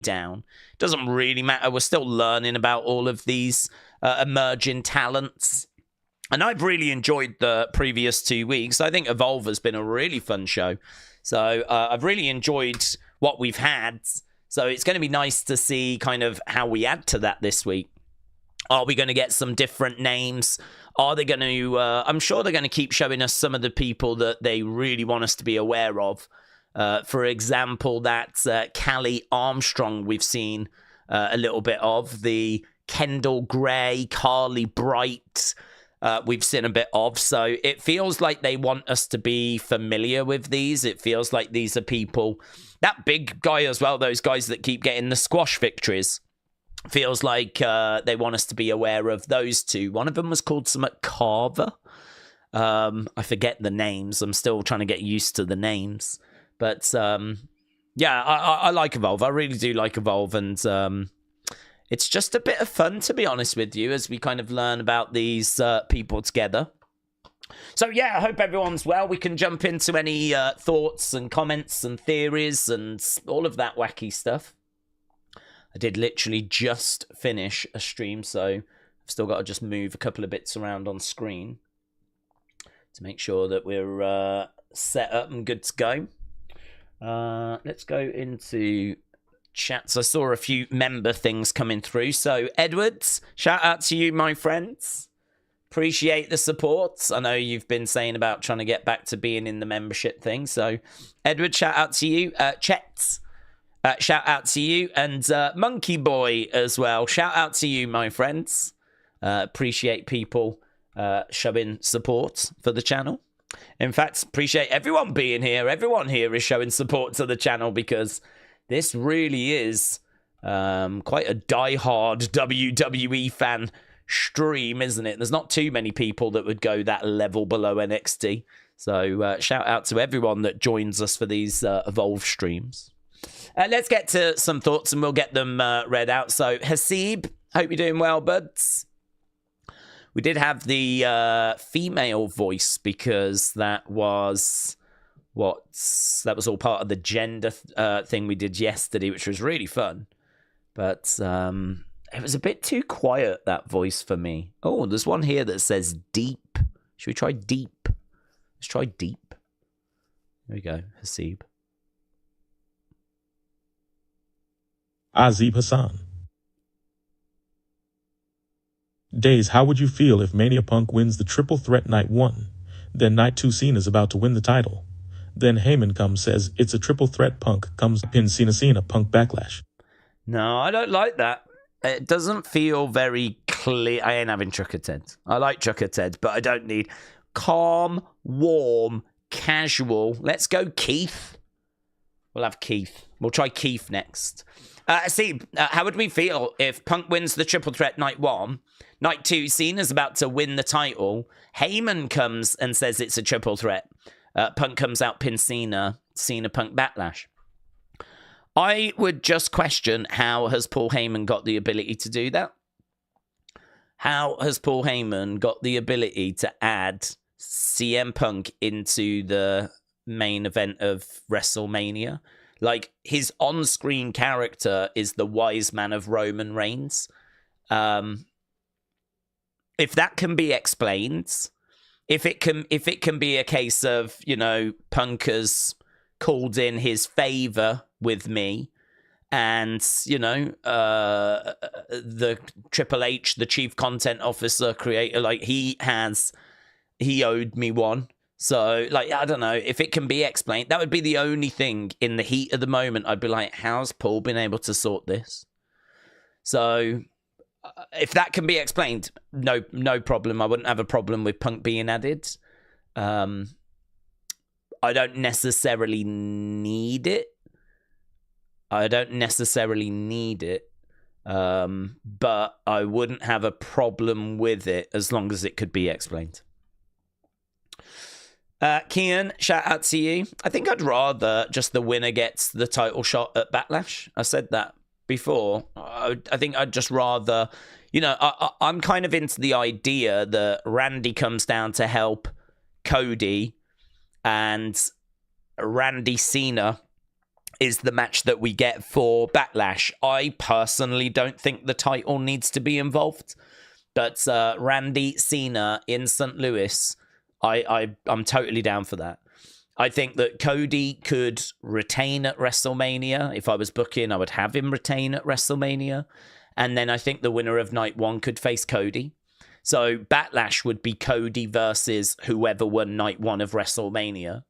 down. Doesn't really matter. We're still learning about all of these emerging talents. And I've really enjoyed the previous 2 weeks. I think Evolve has been a really fun show. So I've really enjoyed what we've had. So it's going to be nice to see kind of how we add to that this week. Are we going to get some different names? Are they going to... I'm sure they're going to keep showing us some of the people that they really want us to be aware of. For example, that Cali Armstrong we've seen a little bit of. The Kendal Gray, Carly Bright... we've seen a bit of. So it feels like they want us to be familiar with these. It feels like these are people... That big guy as well, those guys that keep getting the squash victories. Feels like they want us to be aware of those two. One of them was called something Carver. I forget the names. I'm still trying to get used to the names. But yeah, I like Evolve. I really do like Evolve. And it's just a bit of fun, to be honest with you, as we kind of learn about these people together. So yeah, I hope everyone's well. We can jump into any thoughts and comments and theories and all of that wacky stuff. I did literally just finish a stream, so I've still got to just move a couple of bits around on screen to make sure that we're set up and good to go. Let's go into chats. I saw a few member things coming through. So Edwards, shout out to you, my friends. Appreciate the support. I know you've been saying about trying to get back to being in the membership thing. So Edward, shout out to you. Chet, shout out to you. And Monkey Boy as well. Shout out to you, my friends. Appreciate people showing support for the channel. In fact, appreciate everyone being here. Everyone here is showing support to the channel because this really is quite a diehard WWE fan stream, isn't it? There's not too many people that would go that level below NXT. So shout out to everyone that joins us for these Evolve streams. Let's get to some thoughts and we'll get them read out. So Hasib, hope you're doing well, buds. We did have the female voice because that was all part of the gender thing we did yesterday, which was really fun. But it was a bit too quiet, that voice for me. Oh, there's one here that says deep. Should we try deep? Let's try deep. There we go, Hasib. Azib Hassan. Daze, how would you feel if Mania Punk wins the Triple Threat Night 1? Then Night 2 Cena's about to win the title. Then Heyman comes, says it's a Triple Threat. Punk comes, pins Cena, Punk backlash. No, I don't like that. It doesn't feel very clear. I ain't having Chuck Ted. I like Chuck Ted, but I don't need calm, warm, casual. Let's go Keith. We'll have Keith. We'll try Keith next. How would we feel if Punk wins the Triple Threat Night 1? Night 2, Cena's about to win the title. Heyman comes and says it's a Triple Threat. Punk comes out, pins Cena Punk backlash. I would just question, how has Paul Heyman got the ability to do that? How has Paul Heyman got the ability to add CM Punk into the main event of WrestleMania? Like, his on-screen character is the wise man of Roman Reigns. If that can be explained, if it can be a case of, you know, Punk has called in his favor with me, and, you know, the Triple H, the chief content officer, creator, like, he owed me one. So, like, I don't know, if it can be explained, that would be the only thing in the heat of the moment. I'd be like, how's Paul been able to sort this? So, if that can be explained, no problem. I wouldn't have a problem with Punk being added. I don't necessarily need it. But I wouldn't have a problem with it as long as it could be explained. Kian, shout out to you. I think I'd rather just the winner gets the title shot at Backlash. I said that before. I think I'd just rather, you know, I'm kind of into the idea that Randy comes down to help Cody, and Randy Cena is the match that we get for Backlash. I personally don't think the title needs to be involved, but Randy Cena in St. Louis, I'm totally down for that. I think that Cody could retain at WrestleMania. If I was booking, I would have him retain at WrestleMania. And then I think the winner of night one could face Cody. So Backlash would be Cody versus whoever won night one of WrestleMania.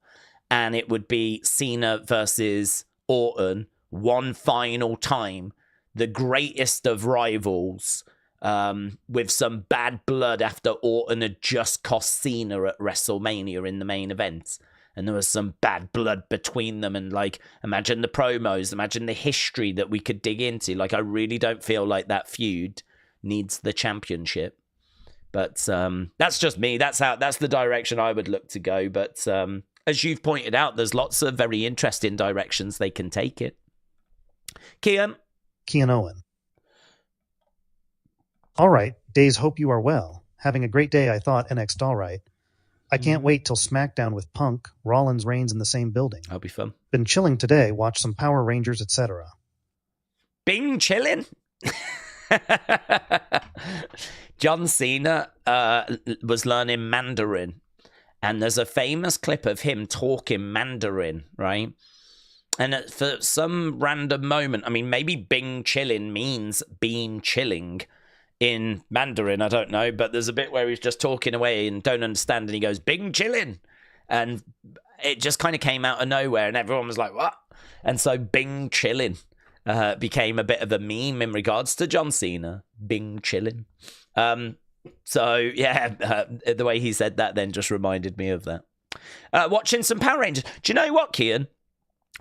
And it would be Cena versus Orton one final time. The greatest of rivals, with some bad blood after Orton had just cost Cena at WrestleMania in the main event. And there was some bad blood between them. And, like, imagine the promos, imagine the history that we could dig into. Like, I really don't feel like that feud needs the championship. But that's just me. That's the direction I would look to go. But as you've pointed out, there's lots of very interesting directions they can take it. Kian Owen. All right. Daze, hope you are well. Having a great day, I thought. NXT all right. I can't wait till SmackDown with Punk, Rollins, Reigns in the same building. That'll be fun. Been chilling today, watch some Power Rangers, etc. Bing chilling? John Cena was learning Mandarin, and there's a famous clip of him talking Mandarin, right? And for some random moment, I mean, maybe Bing chilling means being chilling in Mandarin, I don't know, but there's a bit where he's just talking away and don't understand, and he goes, Bing chillin', and it just kind of came out of nowhere, and everyone was like, what? And so Bing chillin' became a bit of a meme in regards to John Cena. Bing chillin'. So, yeah, the way he said that then just reminded me of that. Watching some Power Rangers. Do you know what, Kian?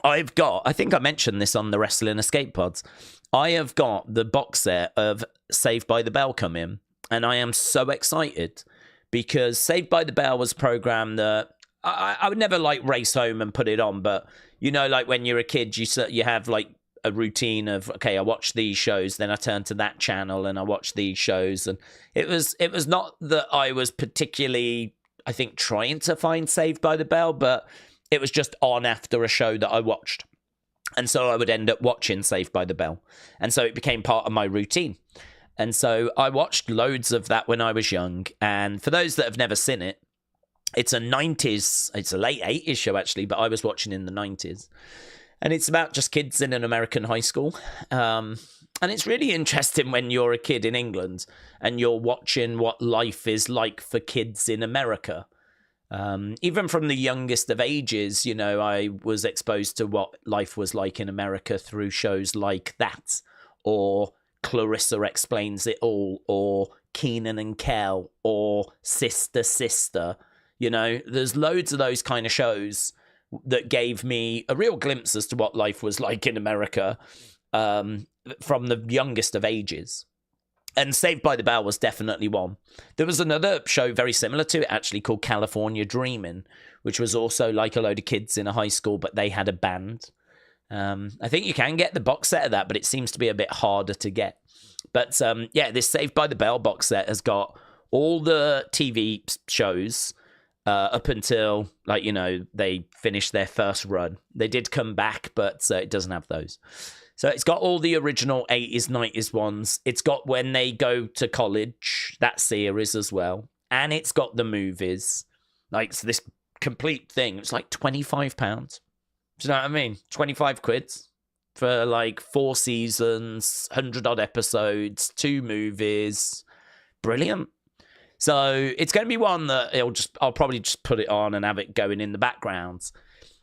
I think I mentioned this on the Wrestling Escape Pods. I have got the box set of Saved by the Bell come in, and I am so excited because Saved by the Bell was a program that I would never like race home and put it on, but you know, like when you're a kid, you have like a routine of, okay, I watch these shows, then I turn to that channel and I watch these shows, and it was not that I was particularly, I think, trying to find Saved by the Bell, but it was just on after a show that I watched. And so I would end up watching Saved by the Bell. And so it became part of my routine. And so I watched loads of that when I was young. And for those that have never seen it, it's a late 80s show actually, but I was watching in the 90s. And it's about just kids in an American high school. And it's really interesting when you're a kid in England and you're watching what life is like for kids in America. Even from the youngest of ages, you know, I was exposed to what life was like in America through shows like that, or Clarissa Explains It All, or Kenan and Kel, or Sister Sister. You know, there's loads of those kind of shows that gave me a real glimpse as to what life was like in America from the youngest of ages. And Saved by the Bell was definitely one. There was another show very similar to it, actually, called California Dreamin', which was also like a load of kids in a high school, but they had a band. I think you can get the box set of that, but it seems to be a bit harder to get. But yeah, this Saved by the Bell box set has got all the TV shows up until, like, you know, they finished their first run. They did come back, but it doesn't have those. So it's got all the original 80s, 90s ones. It's got When They Go to College, that series as well. And it's got the movies. Like, so this complete thing, it's like £25. Do you know what I mean? 25 quid for like 4 seasons, 100-odd episodes, 2 movies. Brilliant. So it's going to be one that I'll probably just put it on and have it going in the background.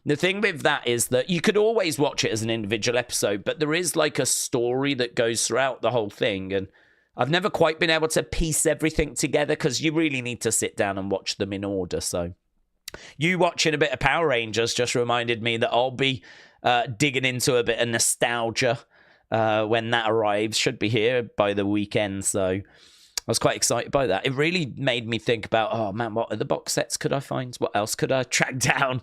The thing with that is that you could always watch it as an individual episode, but there is like a story that goes throughout the whole thing. And I've never quite been able to piece everything together because you really need to sit down and watch them in order. So you watching a bit of Power Rangers just reminded me that I'll be digging into a bit of nostalgia when that arrives. Should be here by the weekend. So I was quite excited by that. It really made me think about, oh man, what other box sets could I find? What else could I track down?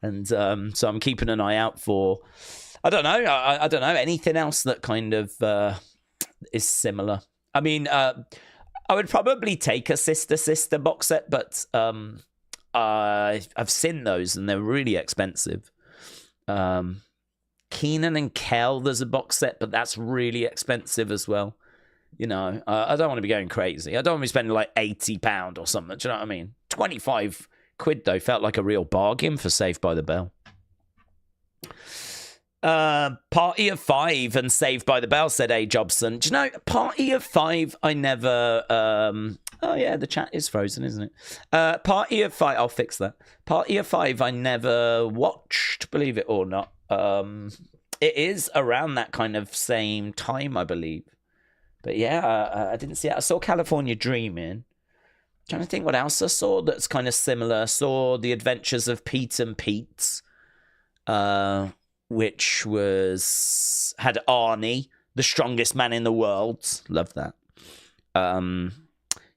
And so I'm keeping an eye out for, I don't know, I don't know, anything else that kind of is similar. I mean, I would probably take a Sister Sister box set, but I've seen those and they're really expensive. Can't Keenan and Kel, there's a box set, but that's really expensive as well. You know, I don't want to be going crazy. I don't want to be spending like £80 or something. Do you know what I mean? 25 quid, though, felt like a real bargain for Saved by the Bell. Party of 5 and Saved by the Bell, said A. Jobson. Do you know, Party of 5, I never... Oh, yeah, the chat is frozen, isn't it? Party of 5, I'll fix that. Party of 5, I never watched, believe it or not. It is around that kind of same time, I believe. But yeah, I didn't see it. I saw California Dreaming. Trying to think what else I saw that's kind of similar. I saw The Adventures of Pete and Pete, which had Arnie, the strongest man in the world. Love that.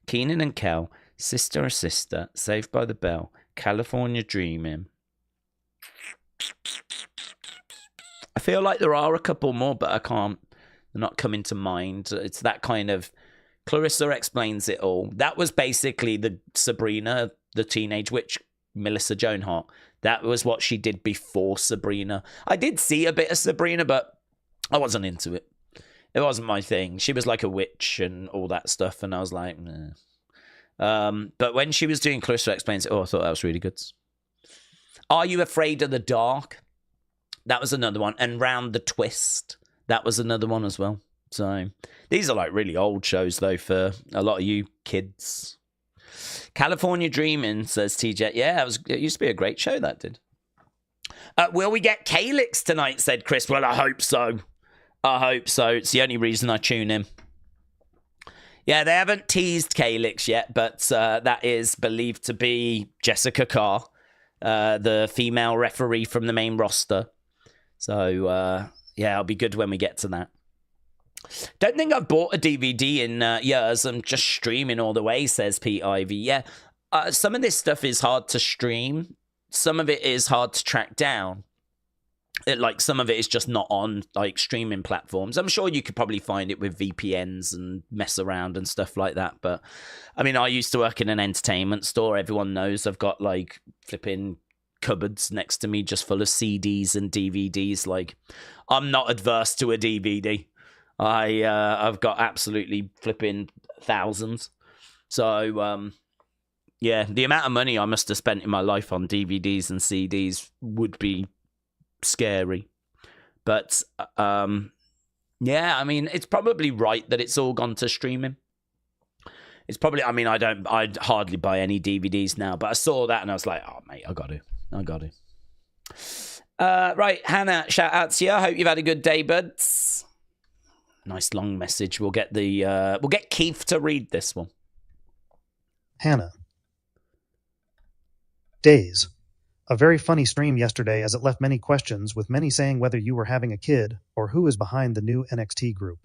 Keenan and Kel, Sister or Sister, Saved by the Bell, California Dreaming. I feel like there are a couple more, but I can't. They're not coming to mind. It's that kind of... Clarissa Explains It All. That was basically the Sabrina, the Teenage Witch, Melissa Joan Hart. That was what she did before Sabrina. I did see a bit of Sabrina, but I wasn't into it. It wasn't my thing. She was like a witch and all that stuff, and I was like, nah. But when she was doing Clarissa Explains It All, I thought that was really good. Are You Afraid of the Dark? That was another one. And Round the Twist. That was another one as well. So these are like really old shows, though, for a lot of you kids. California Dreaming, says TJ. Yeah, it used to be a great show, that did. Will we get Calix tonight, said Chris. Well, I hope so. I hope so. It's the only reason I tune in. Yeah, they haven't teased Calix yet, but that is believed to be Jessica Carr, the female referee from the main roster. So, yeah, it'll be good when we get to that. Don't think I've bought a DVD in years. I'm just streaming all the way, says Pete Ivy. Yeah, some of this stuff is hard to stream. Some of it is hard to track down. Some of it is just not on like streaming platforms. I'm sure you could probably find it with VPNs and mess around and stuff like that. But I mean, I used to work in an entertainment store. Everyone knows I've got like flipping cupboards next to me just full of CDs and DVDs. Like, I'm not adverse to a DVD. I've got absolutely flipping thousands. So, yeah, the amount of money I must have spent in my life on DVDs and CDs would be scary. But, yeah, I mean, it's probably right that it's all gone to streaming. It's probably, I mean, I'd hardly buy any DVDs now, but I saw that and I was like, oh, mate, I got to. Right, Hannah, shout out to you. I hope you've had a good day, buds. Nice long message. We'll get Keith to read this one. Hannah. Daze. A very funny stream yesterday as it left many questions, with many saying whether you were having a kid or who is behind the new NXT group.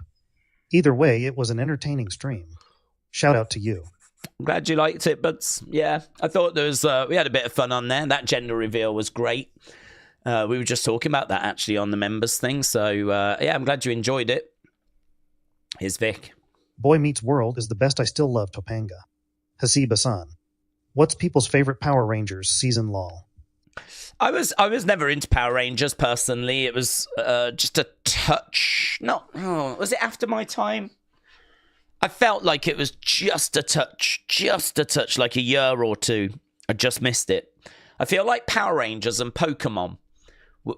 Either way, it was an entertaining stream. Shout out to you. I'm glad you liked it, but yeah, I thought there was we had a bit of fun on there. That gender reveal was great. We were just talking about that actually on the members thing. So yeah, I'm glad you enjoyed it. Here's Vic. Boy Meets World is the best. I still love Topanga. Hasib-San. What's people's favorite Power Rangers season lol? I was never into Power Rangers personally. It was just a touch. Was it after my time? I felt like it was just a touch, like a year or two. I just missed it. I feel like Power Rangers and Pokemon.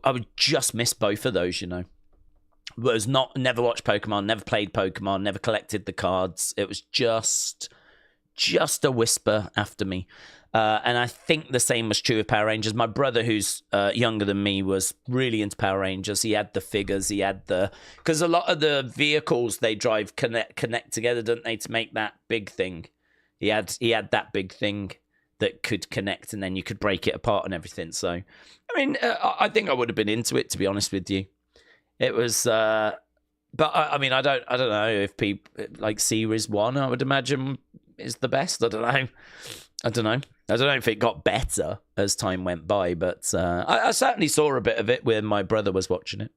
I would just miss both of those, you know. Never watched Pokemon, never played Pokemon, never collected the cards. It was just a whisper after me. And I think the same was true of Power Rangers. My brother, who's younger than me, was really into Power Rangers. He had the figures, because a lot of the vehicles they drive connect together, don't they, to make that big thing. He had that big thing that could connect, and then you could break it apart and everything. So, I mean, I think I would have been into it, to be honest with you. It was, but I mean, I don't know if people like Series 1, I would imagine, is the best. I don't know if it got better as time went by, but I certainly saw a bit of it when my brother was watching it.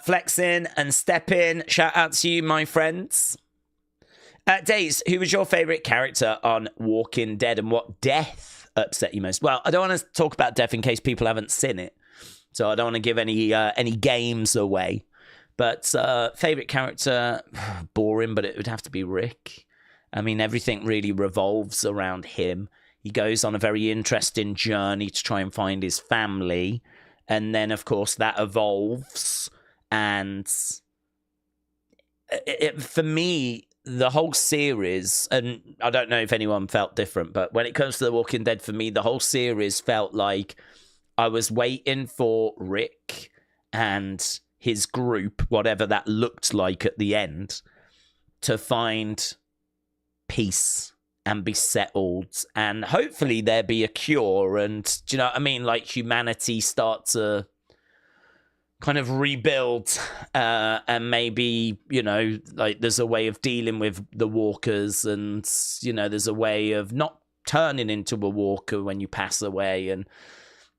Flex in and step in. Shout out to you, my friends. Daze, who was your favourite character on Walking Dead, and what death upset you most? Well, I don't want to talk about death in case people haven't seen it. so I don't want to give any games away. But favorite character, boring, but it would have to be Rick. I mean, everything really revolves around him. He goes on a very interesting journey to try and find his family. And then, of course, that evolves. And for me, the whole series, and I don't know if anyone felt different, but when it comes to The Walking Dead, for me, the whole series felt like I was waiting for Rick and his group, whatever that looked like at the end, to find peace and be settled, and hopefully there be a cure, and do you know what I mean, like humanity start to kind of rebuild, and maybe, you know, like there's a way of dealing with the walkers, and, you know, there's a way of not turning into a walker when you pass away, and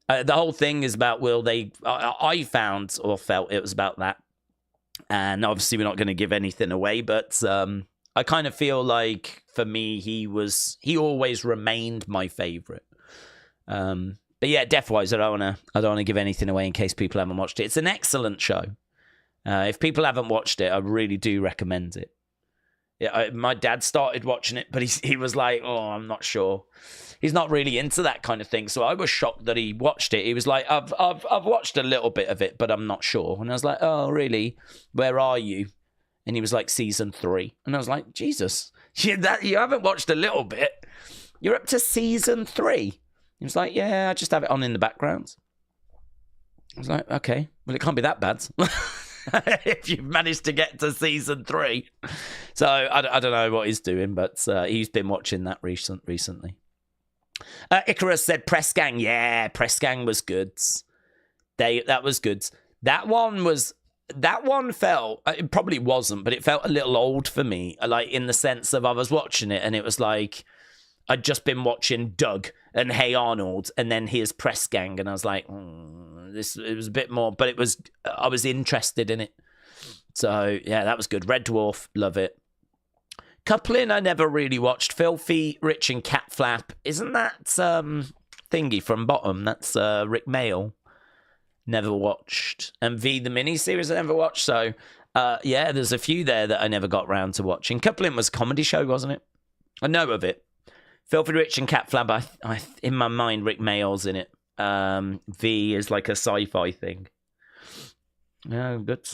the whole thing is about, will they, I found or felt it was about that, and obviously we're not going to give anything away, but I kind of feel like, for me, he always remained my favorite. But yeah, death-wise, I don't want to give anything away in case people haven't watched it. It's an excellent show. If people haven't watched it, I really do recommend it. Yeah, my dad started watching it, but he was like, "Oh, I'm not sure." He's not really into that kind of thing, so I was shocked that he watched it. He was like, "I've watched a little bit of it, but I'm not sure." And I was like, "Oh, really? Where are you?" And he was like, season 3. And I was like, Jesus, you haven't watched a little bit. You're up to season 3. He was like, yeah, I just have it on in the background. I was like, okay, well, it can't be that bad if you've managed to get to season 3. So I don't know what he's doing, but he's been watching that recently. Icarus said Press Gang. Yeah, Press Gang was good. That was good. That one felt, it probably wasn't, but it felt a little old for me, like in the sense of I was watching it and it was like I'd just been watching Doug and Hey Arnold and then here's Press Gang, and I was like, it was a bit more, but I was interested in it. So yeah, that was good. Red Dwarf, love it. Coupling, I never really watched. Filthy Rich and Cat Flap, isn't that thingy from Bottom? That's Rick Mail. Never watched. And V, the miniseries, I never watched. So, yeah, there's a few there that I never got round to watching. Coupling was a comedy show, wasn't it? I know of it. Filthy Rich and Cat Flab, I in my mind, Rick Mayall's in it. V is like a sci-fi thing. Yeah, good.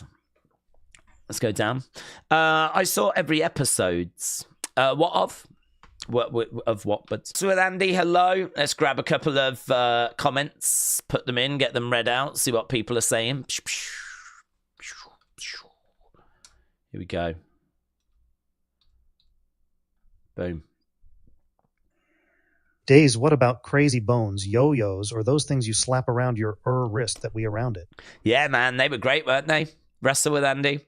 Let's go down. I saw every episodes. What of? Of what? But so with Andy, hello. Let's grab a couple of comments, put them in, get them read out, see what people are saying. Here we go. Boom. Daze, what about crazy bones, yo-yos, or those things you slap around your wrist that we around it? Yeah, man, they were great, weren't they? Wrestle with Andy.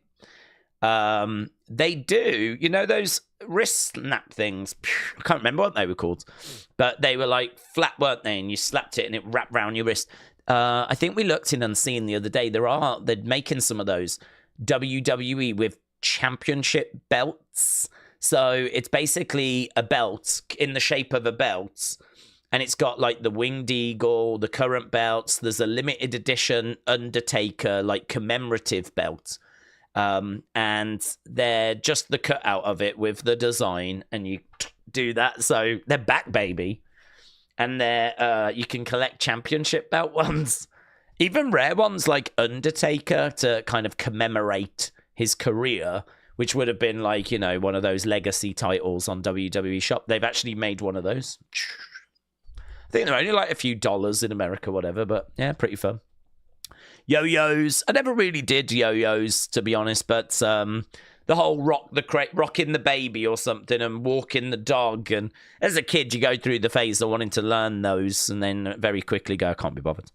They do, you know, those wrist snap things. I can't remember what they were called, but they were like flat, weren't they? And you slapped it and it wrapped around your wrist. I think we looked in Unseen the other day. They're making some of those WWE with championship belts. So it's basically a belt in the shape of a belt. And it's got like the Winged Eagle, the current belts. There's a limited edition Undertaker, like commemorative belt. And they're just the cutout of it with the design, and you do that. So they're back, baby. And they're you can collect championship belt ones, even rare ones like Undertaker to kind of commemorate his career, which would have been like, you know, one of those legacy titles on WWE Shop. They've actually made one of those. I think they're only like a few dollars in America, whatever, but yeah, pretty fun. Yo-yos. I never really did yo-yos, to be honest, but the whole rocking the baby or something and walking the dog. And as a kid, you go through the phase of wanting to learn those and then very quickly go, I can't be bothered.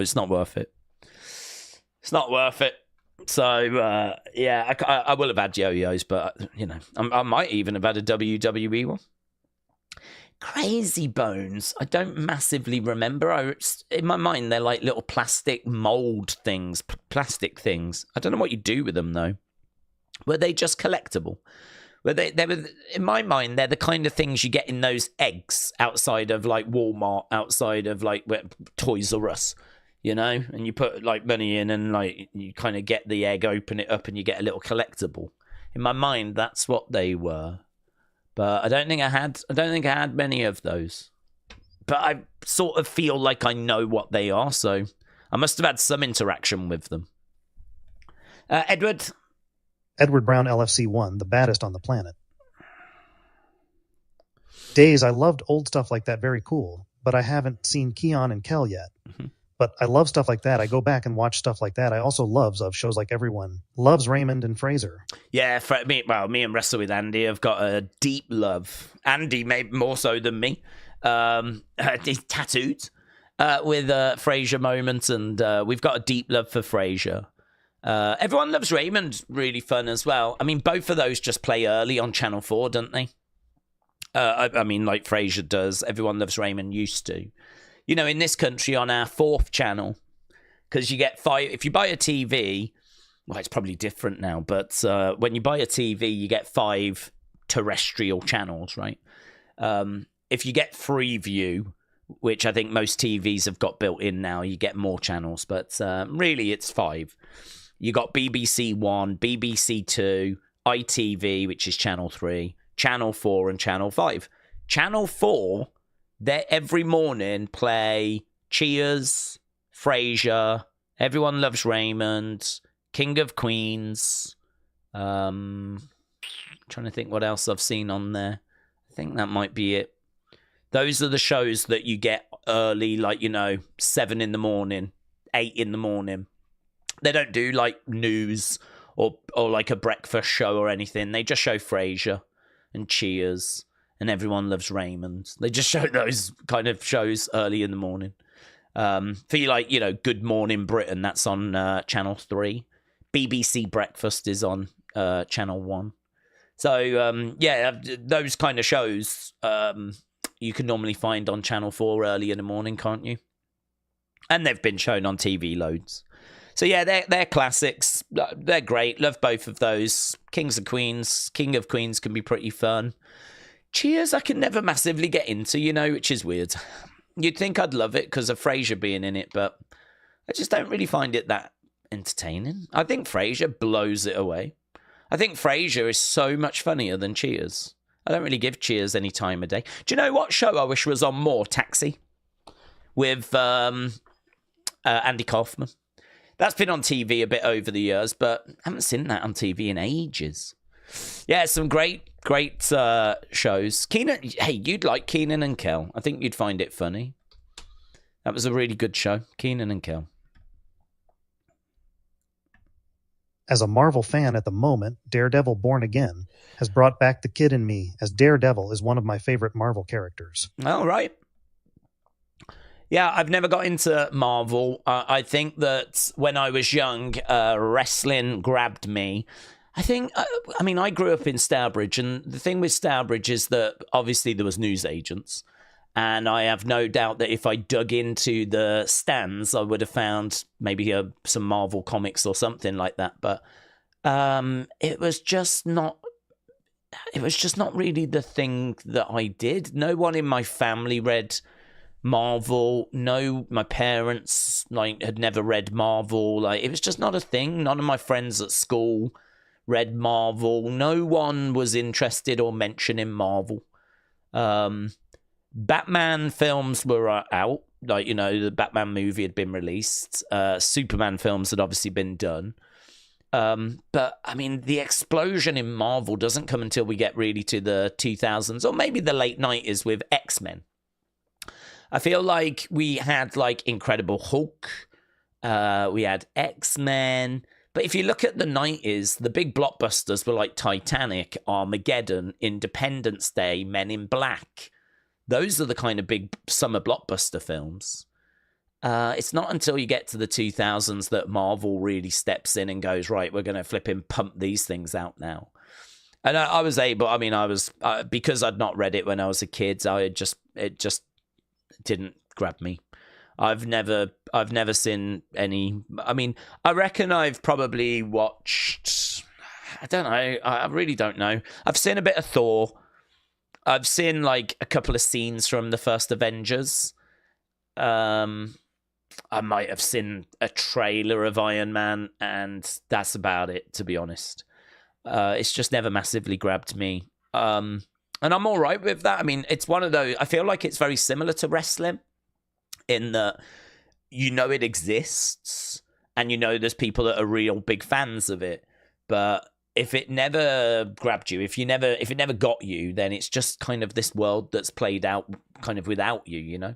It's not worth it. It's not worth it. So, yeah, I will have had yo-yos, but, you know, I might even have had a WWE one. Crazy bones. I don't massively remember. In my mind, they're like little plastic mold things, plastic things. I don't know what you do with them, though. Were they just collectible? Were they were, in my mind, they're the kind of things you get in those eggs outside of like Walmart, outside of like Toys R Us. you know, and you put like money in and like you kind of get the egg, open it up, and you get a little collectible. In my mind, that's what they were, but I don't think I had many of those. But I sort of feel like I know what they are, so I must have had some interaction with them. Edward Brown LFC1, the baddest on the planet. Daze, I loved old stuff like that, very cool, but I haven't seen Keon and Kel yet. Mm-hmm. But I love stuff like that. I go back and watch stuff like that. I also loves of shows like everyone loves Raymond and Fraser. Yeah, me and Wrestle with Andy have got a deep love. Andy, maybe more so than me. He's tattooed with Fraser moments, and we've got a deep love for Fraser. Everyone Loves Raymond, really fun as well. I mean, both of those just play early on Channel 4, don't they? I mean, like Fraser does. Everyone Loves Raymond used to. You know, in this country on our 4th channel, because you get 5... If you buy a TV, well, it's probably different now, but when you buy a TV, you get 5 terrestrial channels, right? If you get Freeview, which I think most TVs have got built in now, you get more channels, but really it's 5. You got BBC 1, BBC 2, ITV, which is Channel 3, Channel 4, and Channel 5. Channel 4, they every morning play Cheers, Frasier, Everyone Loves Raymond, King of Queens. Trying to think what else I've seen on there. I think that might be it. Those are the shows that you get early, like, 7 in the morning, 8 in the morning. They don't do like news or like a breakfast show or anything. They just show Frasier and Cheers and Everyone Loves Raymond. They just show those kind of shows early in the morning. For you, like, Good Morning Britain, that's on Channel 3. BBC Breakfast is on Channel 1. So, those kind of shows you can normally find on Channel 4 early in the morning, can't you? And they've been shown on TV loads. So, yeah, they're classics. They're great. Love both of those. King of Queens can be pretty fun. Cheers, I can never massively get into, which is weird. You'd think I'd love it because of Frasier being in it, but I just don't really find it that entertaining. I think Frasier blows it away. I think Frasier is so much funnier than Cheers. I don't really give Cheers any time of day. Do you know what show I wish was on more? Taxi. With Andy Kaufman. That's been on TV a bit over the years, but I haven't seen that on TV in ages. Yeah, some great shows. Keenan, hey, you'd like Kenan and Kel. I think you'd find it funny. That was a really good show, Kenan and Kel. As a Marvel fan at the moment, Daredevil Born Again has brought back the kid in me, as Daredevil is one of my favorite Marvel characters. All right. Yeah, I've never got into Marvel. I think that when I was young, wrestling grabbed me. I think, I grew up in Stourbridge, and the thing with Stourbridge is that obviously there was newsagents, and I have no doubt that if I dug into the stands, I would have found maybe some Marvel comics or something like that. But it was just not really the thing that I did. No one in my family read Marvel. No, my parents had never read Marvel. It was just not a thing. None of my friends at school read Marvel. No one was interested or mentioning Marvel. Batman films were out. The Batman movie had been released. Superman films had obviously been done. But, the explosion in Marvel doesn't come until we get really to the 2000s or maybe the late 90s with X-Men. I feel like we had, Incredible Hulk. We had X-Men. But if you look at the 90s, the big blockbusters were like Titanic, Armageddon, Independence Day, Men in Black. Those are the kind of big summer blockbuster films. It's not until you get to the 2000s that Marvel really steps in and goes, right, we're going to flip and pump these things out now. And I was able, because I'd not read it when I was a kid, it just didn't grab me. I've never seen any. I reckon I've probably watched. I don't know. I really don't know. I've seen a bit of Thor. I've seen a couple of scenes from the first Avengers. I might have seen a trailer of Iron Man, and that's about it, to be honest. It's just never massively grabbed me. And I'm all right with that. I mean, it's one of those, I feel like it's very similar to wrestling in that you know it exists and you know there's people that are real big fans of it. But if it never grabbed you, if it never got you, then it's just kind of this world that's played out kind of without you, you know?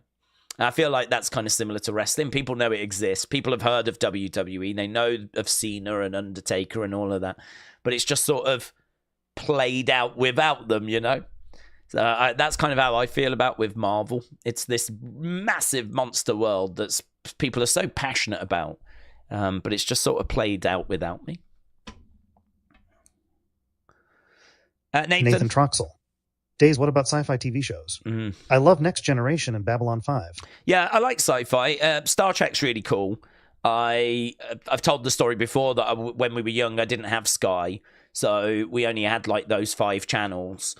And I feel like that's kind of similar to wrestling. People know it exists. People have heard of WWE. They know of Cena and Undertaker and all of that. But it's just sort of played out without them, you know? So that's kind of how I feel about with Marvel. It's this massive monster world that people are so passionate about. But it's just sort of played out without me. Nathan Troxel. Daze, what about sci-fi TV shows? I love Next Generation and Babylon 5. Yeah, I like sci-fi. Star Trek's really cool. I've told the story before that when we were young, I didn't have Sky. So we only had like those 5 channels.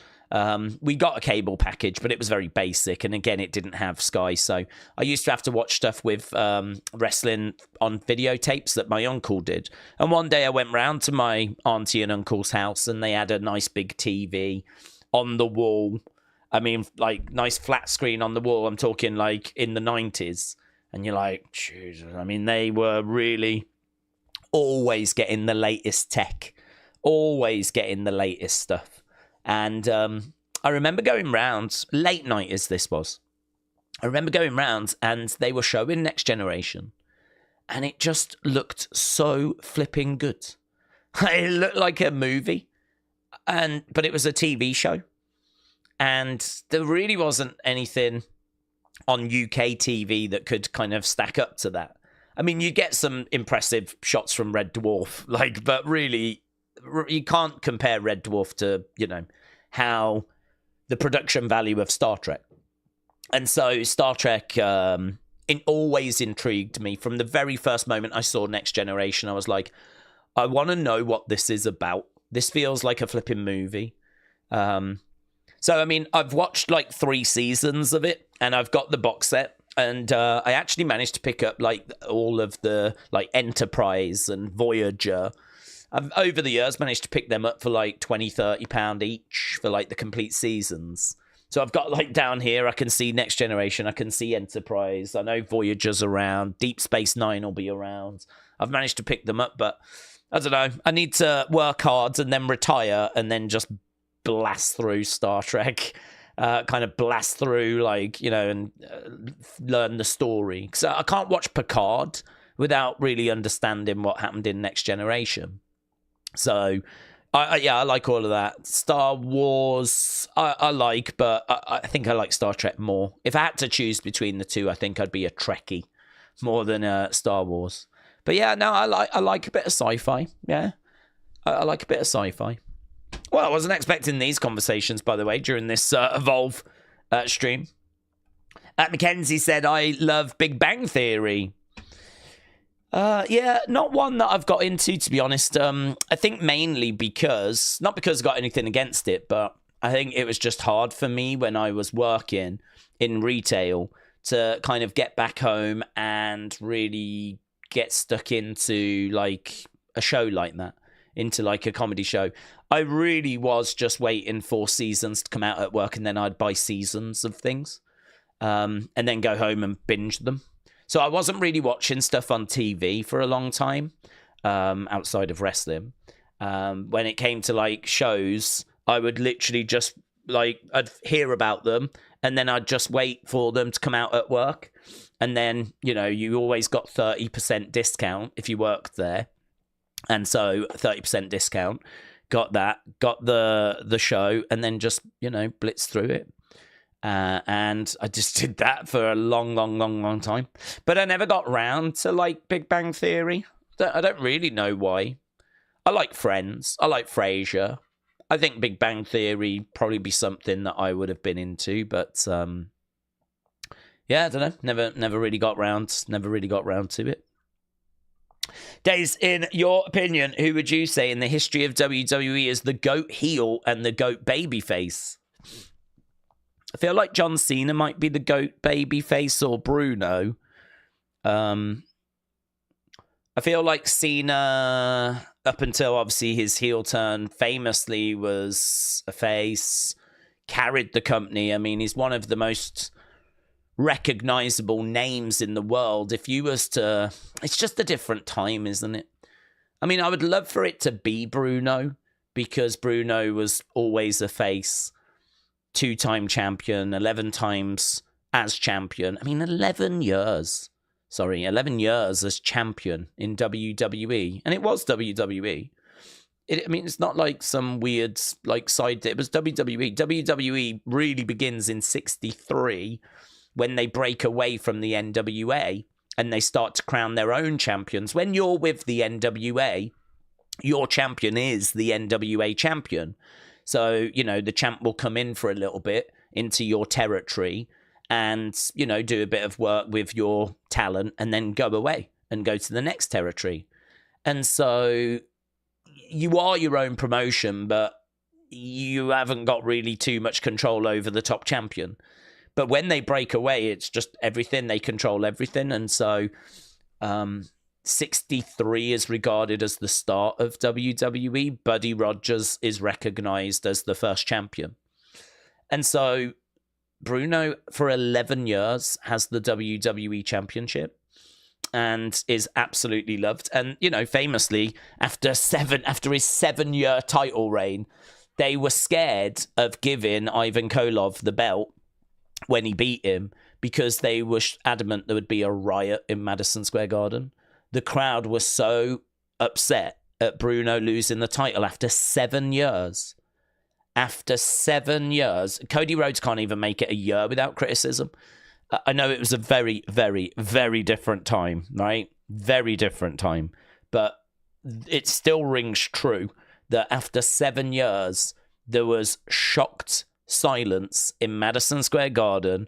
We got a cable package, but it was very basic. And again, it didn't have Sky. So I used to have to watch stuff with wrestling on videotapes that my uncle did. And one day I went round to my auntie and uncle's house and they had a nice big TV on the wall. I mean, like nice flat screen on the wall. I'm talking like in the 90s. And you're like, Jesus. I mean, they were really always getting the latest tech, always getting the latest stuff. And I remember going round, late night as this was. I remember going round and they were showing Next Generation. And it just looked so flipping good. It looked like a movie. But it was a TV show. And there really wasn't anything on UK TV that could kind of stack up to that. I mean, you get some impressive shots from Red Dwarf, but really, you can't compare Red Dwarf to, you know, how the production value of Star Trek. And so Star Trek it always intrigued me. From the very first moment I saw Next Generation, I was like, I want to know what this is about. This feels like a flipping movie. So, I mean, I've watched like 3 seasons of it, and I've got the box set, and I actually managed to pick up like all of the like Enterprise and Voyager. I've over the years managed to pick them up for like £20-30 each for like the complete seasons. So I've got like down here, I can see Next Generation, I can see Enterprise, I know Voyager's around, Deep Space Nine will be around. I've managed to pick them up, but I don't know. I need to work hard and then retire and then just blast through Star Trek, kind of blast through, like, you know, and learn the story. So I can't watch Picard without really understanding what happened in Next Generation. So, I like all of that. Star Wars, I like, but I think I like Star Trek more. If I had to choose between the two, I think I'd be a Trekkie more than Star Wars. But yeah, no, I like a bit of sci-fi. Yeah, I like a bit of sci-fi. Well, I wasn't expecting these conversations, by the way, during this Evolve stream. Mackenzie said, I love Big Bang Theory. Yeah, not one that I've got into, to be honest. I think mainly because, not because I got anything against it, but I think it was just hard for me when I was working in retail to kind of get back home and really get stuck into like a show like that, into like a comedy show. I really was just waiting for seasons to come out at work, and then I'd buy seasons of things and then go home and binge them. So I wasn't really watching stuff on TV for a long time outside of wrestling. When it came to like shows, I would literally just like, I'd hear about them and then I'd just wait for them to come out at work. And then, you know, you always got 30% discount if you worked there. And so 30% discount, got the show, and then just, you know, blitz through it. And I just did that for a long time. But I never got round to like Big Bang Theory. I don't really know why. I like Friends. I like Frasier. I think Big Bang Theory probably be something that I would have been into, but yeah, I don't know. Never really got round to it. Daze, in your opinion, who would you say in the history of WWE is the GOAT heel and the GOAT babyface? I feel like John Cena might be the GOAT babyface, or Bruno. I feel like Cena, up until obviously his heel turn, famously was a face, carried the company. I mean, he's one of the most recognizable names in the world. If you was to, it's just a different time, isn't it? I mean, I would love for it to be Bruno, because Bruno was always a face, 2-time champion, 11 times as champion. I mean, 11 years as champion in WWE. And it was WWE. I mean, it's not like some weird side. It was WWE. WWE really begins in 63 when they break away from the NWA and they start to crown their own champions. When you're with the NWA, your champion is the NWA champion. So, the champ will come in for a little bit into your territory and, do a bit of work with your talent and then go away and go to the next territory. And so you are your own promotion, but you haven't got really too much control over the top champion. But when they break away, it's just everything. They control everything. And so 63 is regarded as the start of WWE. Buddy Rogers is recognized as the first champion. And so Bruno, for 11 years, has the WWE Championship and is absolutely loved. And, famously, after his 7-year title reign, they were scared of giving Ivan Koloff the belt when he beat him, because they were adamant there would be a riot in Madison Square Garden. The crowd was so upset at Bruno losing the title after 7 years. After 7 years, Cody Rhodes can't even make it a year without criticism. I know it was a very, very, very different time, right? Very different time. But it still rings true that after 7 years, there was shocked silence in Madison Square Garden.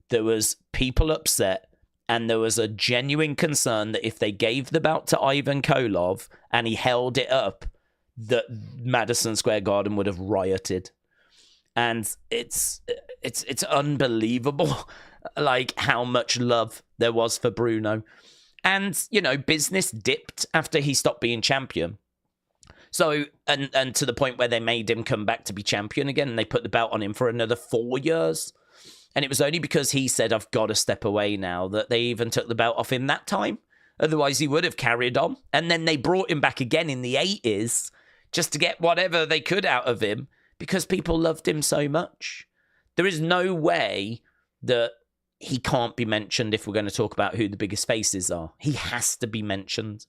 There was people upset, and there was a genuine concern that if they gave the belt to Ivan Koloff and he held it up, that Madison Square Garden would have rioted. And it's unbelievable, like, how much love there was for Bruno. And, business dipped after he stopped being champion. So, and to the point where they made him come back to be champion again, and they put the belt on him for another 4 years. And it was only because he said, I've got to step away now, that they even took the belt off him that time. Otherwise, he would have carried on. And then they brought him back again in the 80s just to get whatever they could out of him, because people loved him so much. There is no way that he can't be mentioned if we're going to talk about who the biggest faces are. He has to be mentioned.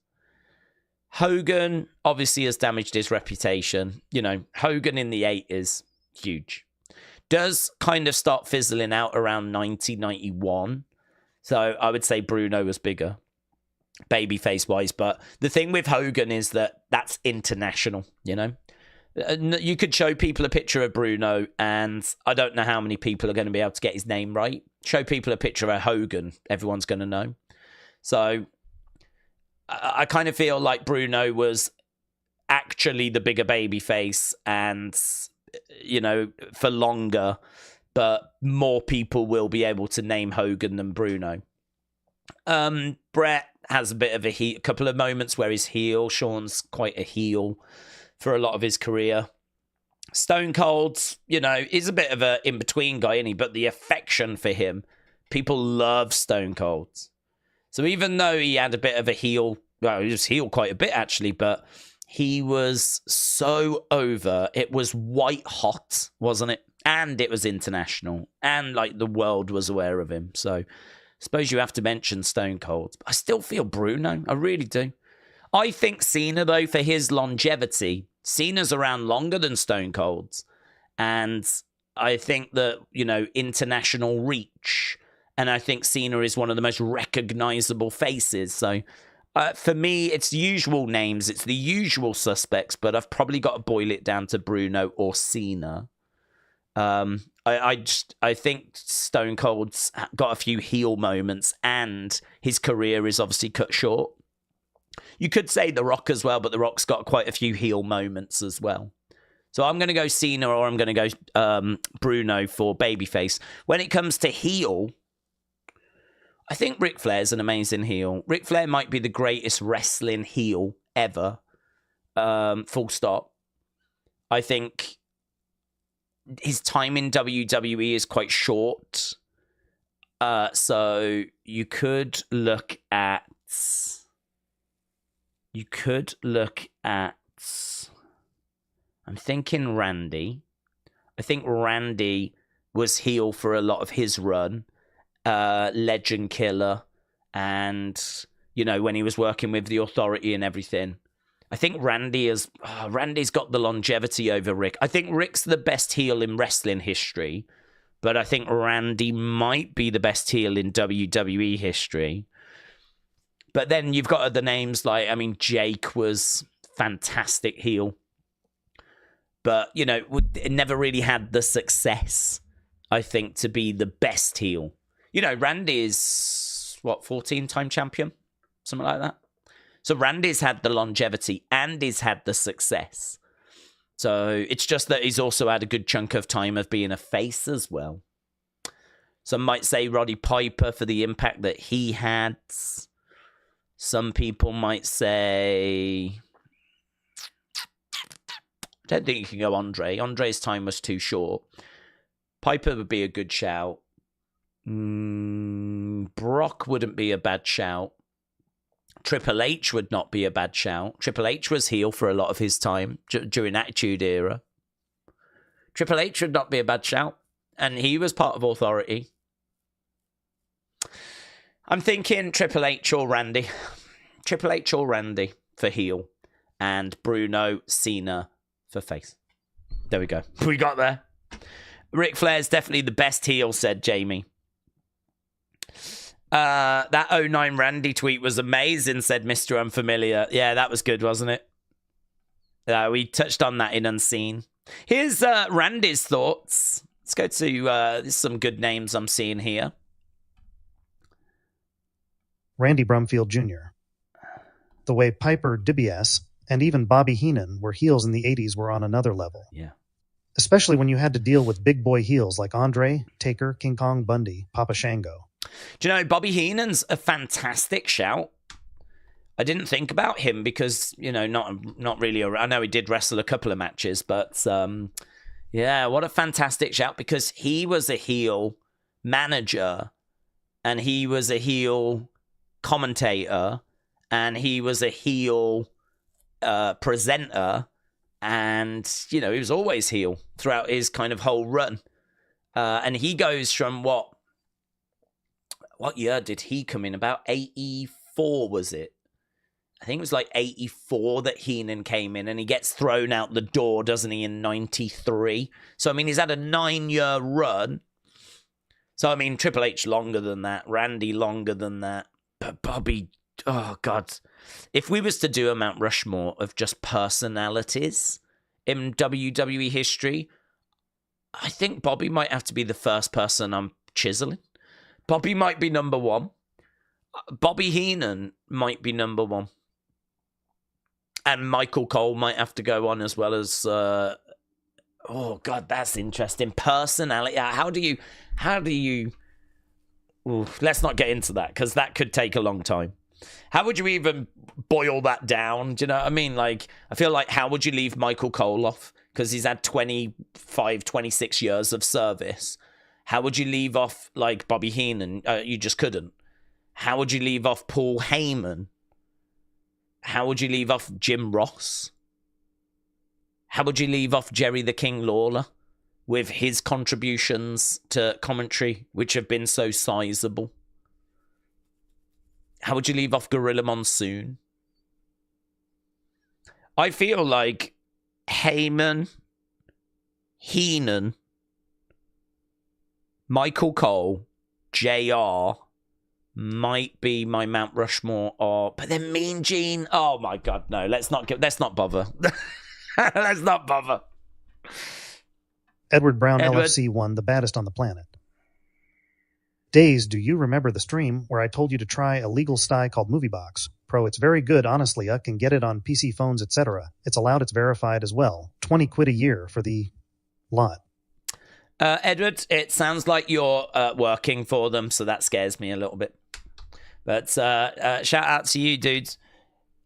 Hogan obviously has damaged his reputation. Hogan in the 80s, huge. Does kind of start fizzling out around 1991. So I would say Bruno was bigger, babyface-wise. But the thing with Hogan is that that's international, You could show people a picture of Bruno, and I don't know how many people are going to be able to get his name right. Show people a picture of Hogan, everyone's going to know. So I kind of feel like Bruno was actually the bigger babyface, and, for longer, but more people will be able to name Hogan than Bruno. Brett has a bit of a couple of moments where he's heel. Shawn's quite a heel for a lot of his career. Stone Cold, is a bit of a in-between guy, isn't he? But the affection for him, people love Stone Cold. So even though he had a bit of a heel, well, he was heel quite a bit actually, but he was so over. It was white hot, wasn't it? And it was international. And like the world was aware of him. So I suppose you have to mention Stone Cold. I still feel Bruno. I really do. I think Cena, though, for his longevity, Cena's around longer than Stone Cold's. And I think that, international reach. And I think Cena is one of the most recognizable faces. So for me, it's the usual names. It's the usual suspects. But I've probably got to boil it down to Bruno or Cena. I think Stone Cold's got a few heel moments, and his career is obviously cut short. You could say The Rock as well, but The Rock's got quite a few heel moments as well. So I'm going to go Cena, or I'm going to go Bruno for babyface. When it comes to heel, I think Ric Flair's an amazing heel. Ric Flair might be the greatest wrestling heel ever. Full stop. I think his time in WWE is quite short. So you could look at... I'm thinking Randy. I think Randy was heel for a lot of his run. Legend killer. And, you know, when he was working with the Authority and everything. I think Randy's got the longevity over Rick. I think Rick's the best heel in wrestling history. But I think Randy might be the best heel in WWE history. But then you've got other names like, I mean, Jake was fantastic heel. But, you know, it never really had the success, I think, to be the best heel. You know, Randy is, 14-time champion? Something like that. So Randy's had the longevity and he's had the success. So it's just that he's also had a good chunk of time of being a face as well. Some might say Roddy Piper for the impact that he had. Some people might say... I don't think you can go Andre. Andre's time was too short. Piper would be a good shout. Brock wouldn't be a bad shout. Triple H would not be a bad shout. Triple H was heel for a lot of his time during Attitude Era. Triple H would not be a bad shout. And he was part of Authority. I'm thinking Triple H or Randy. Triple H or Randy for heel. And Bruno, Cena for face. There we go. We got there. Ric Flair's definitely the best heel, said Jamie. That 09 Randy tweet was amazing, said Mr. Unfamiliar. Yeah, that was good, wasn't it? We touched on that in Unseen. Here's Randy's thoughts. Let's go to some good names I'm seeing here. Randy Brumfield Jr. The way Piper, DiBiase, and even Bobby Heenan were heels in the 80s were on another level. Yeah. Especially when you had to deal with big boy heels like Andre, Taker, King Kong Bundy, Papa Shango. Do you know, Bobby Heenan's a fantastic shout. I didn't think about him because, you know, not really. I know he did wrestle a couple of matches, but yeah, what a fantastic shout, because he was a heel manager and he was a heel commentator and he was a heel presenter, and, you know, he was always heel throughout his kind of whole run. And he goes from what year did he come in? About 84, was it? I think it was like 84 that Heenan came in, and he gets thrown out the door, doesn't he, in 93. So, I mean, he's had a 9-year run. So, I mean, Triple H longer than that, Randy longer than that, but Bobby, oh, God. If we was to do a Mount Rushmore of just personalities in WWE history, I think Bobby might have to be the first person I'm chiseling. Bobby might be number one. Bobby Heenan might be number one. And Michael Cole might have to go on as well as... oh, God, that's interesting. Personality. How do you... Ooh, let's not get into that, because that could take a long time. How would you even boil that down? Do you know what I mean? Like, I feel like, how would you leave Michael Cole off? Because he's had 25, 26 years of service. How would you leave off, like, Bobby Heenan? You just couldn't. How would you leave off Paul Heyman? How would you leave off Jim Ross? How would you leave off Jerry the King Lawler with his contributions to commentary, which have been so sizable? How would you leave off Gorilla Monsoon? I feel like Heyman, Heenan, Michael Cole, JR might be my Mount Rushmore, but then Mean Gene. Oh my God, no! Let's not bother. Let's not bother. Edward Brown LFC won the baddest on the planet. Daze, do you remember the stream where I told you to try a legal sty called MovieBox? Pro, it's very good, honestly. I can get it on PC phones, etc. It's allowed, it's verified as well. 20 quid a year for the lot. Edward, it sounds like you're working for them, so that scares me a little bit. But shout out to you, dudes.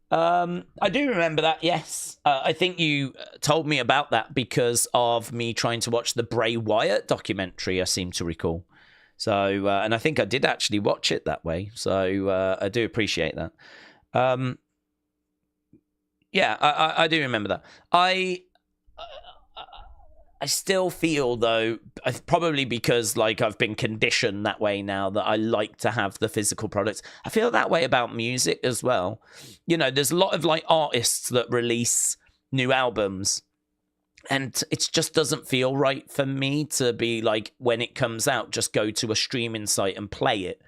I do remember that, yes. I think you told me about that because of me trying to watch the Bray Wyatt documentary, I seem to recall. So, and I think I did actually watch it that way. So I do appreciate that. Yeah, I do remember that. I still feel, though, probably because like I've been conditioned that way now, that I like to have the physical products. I feel that way about music as well. You know, there's a lot of like artists that release new albums, and it just doesn't feel right for me to be like, when it comes out, just go to a streaming site and play it,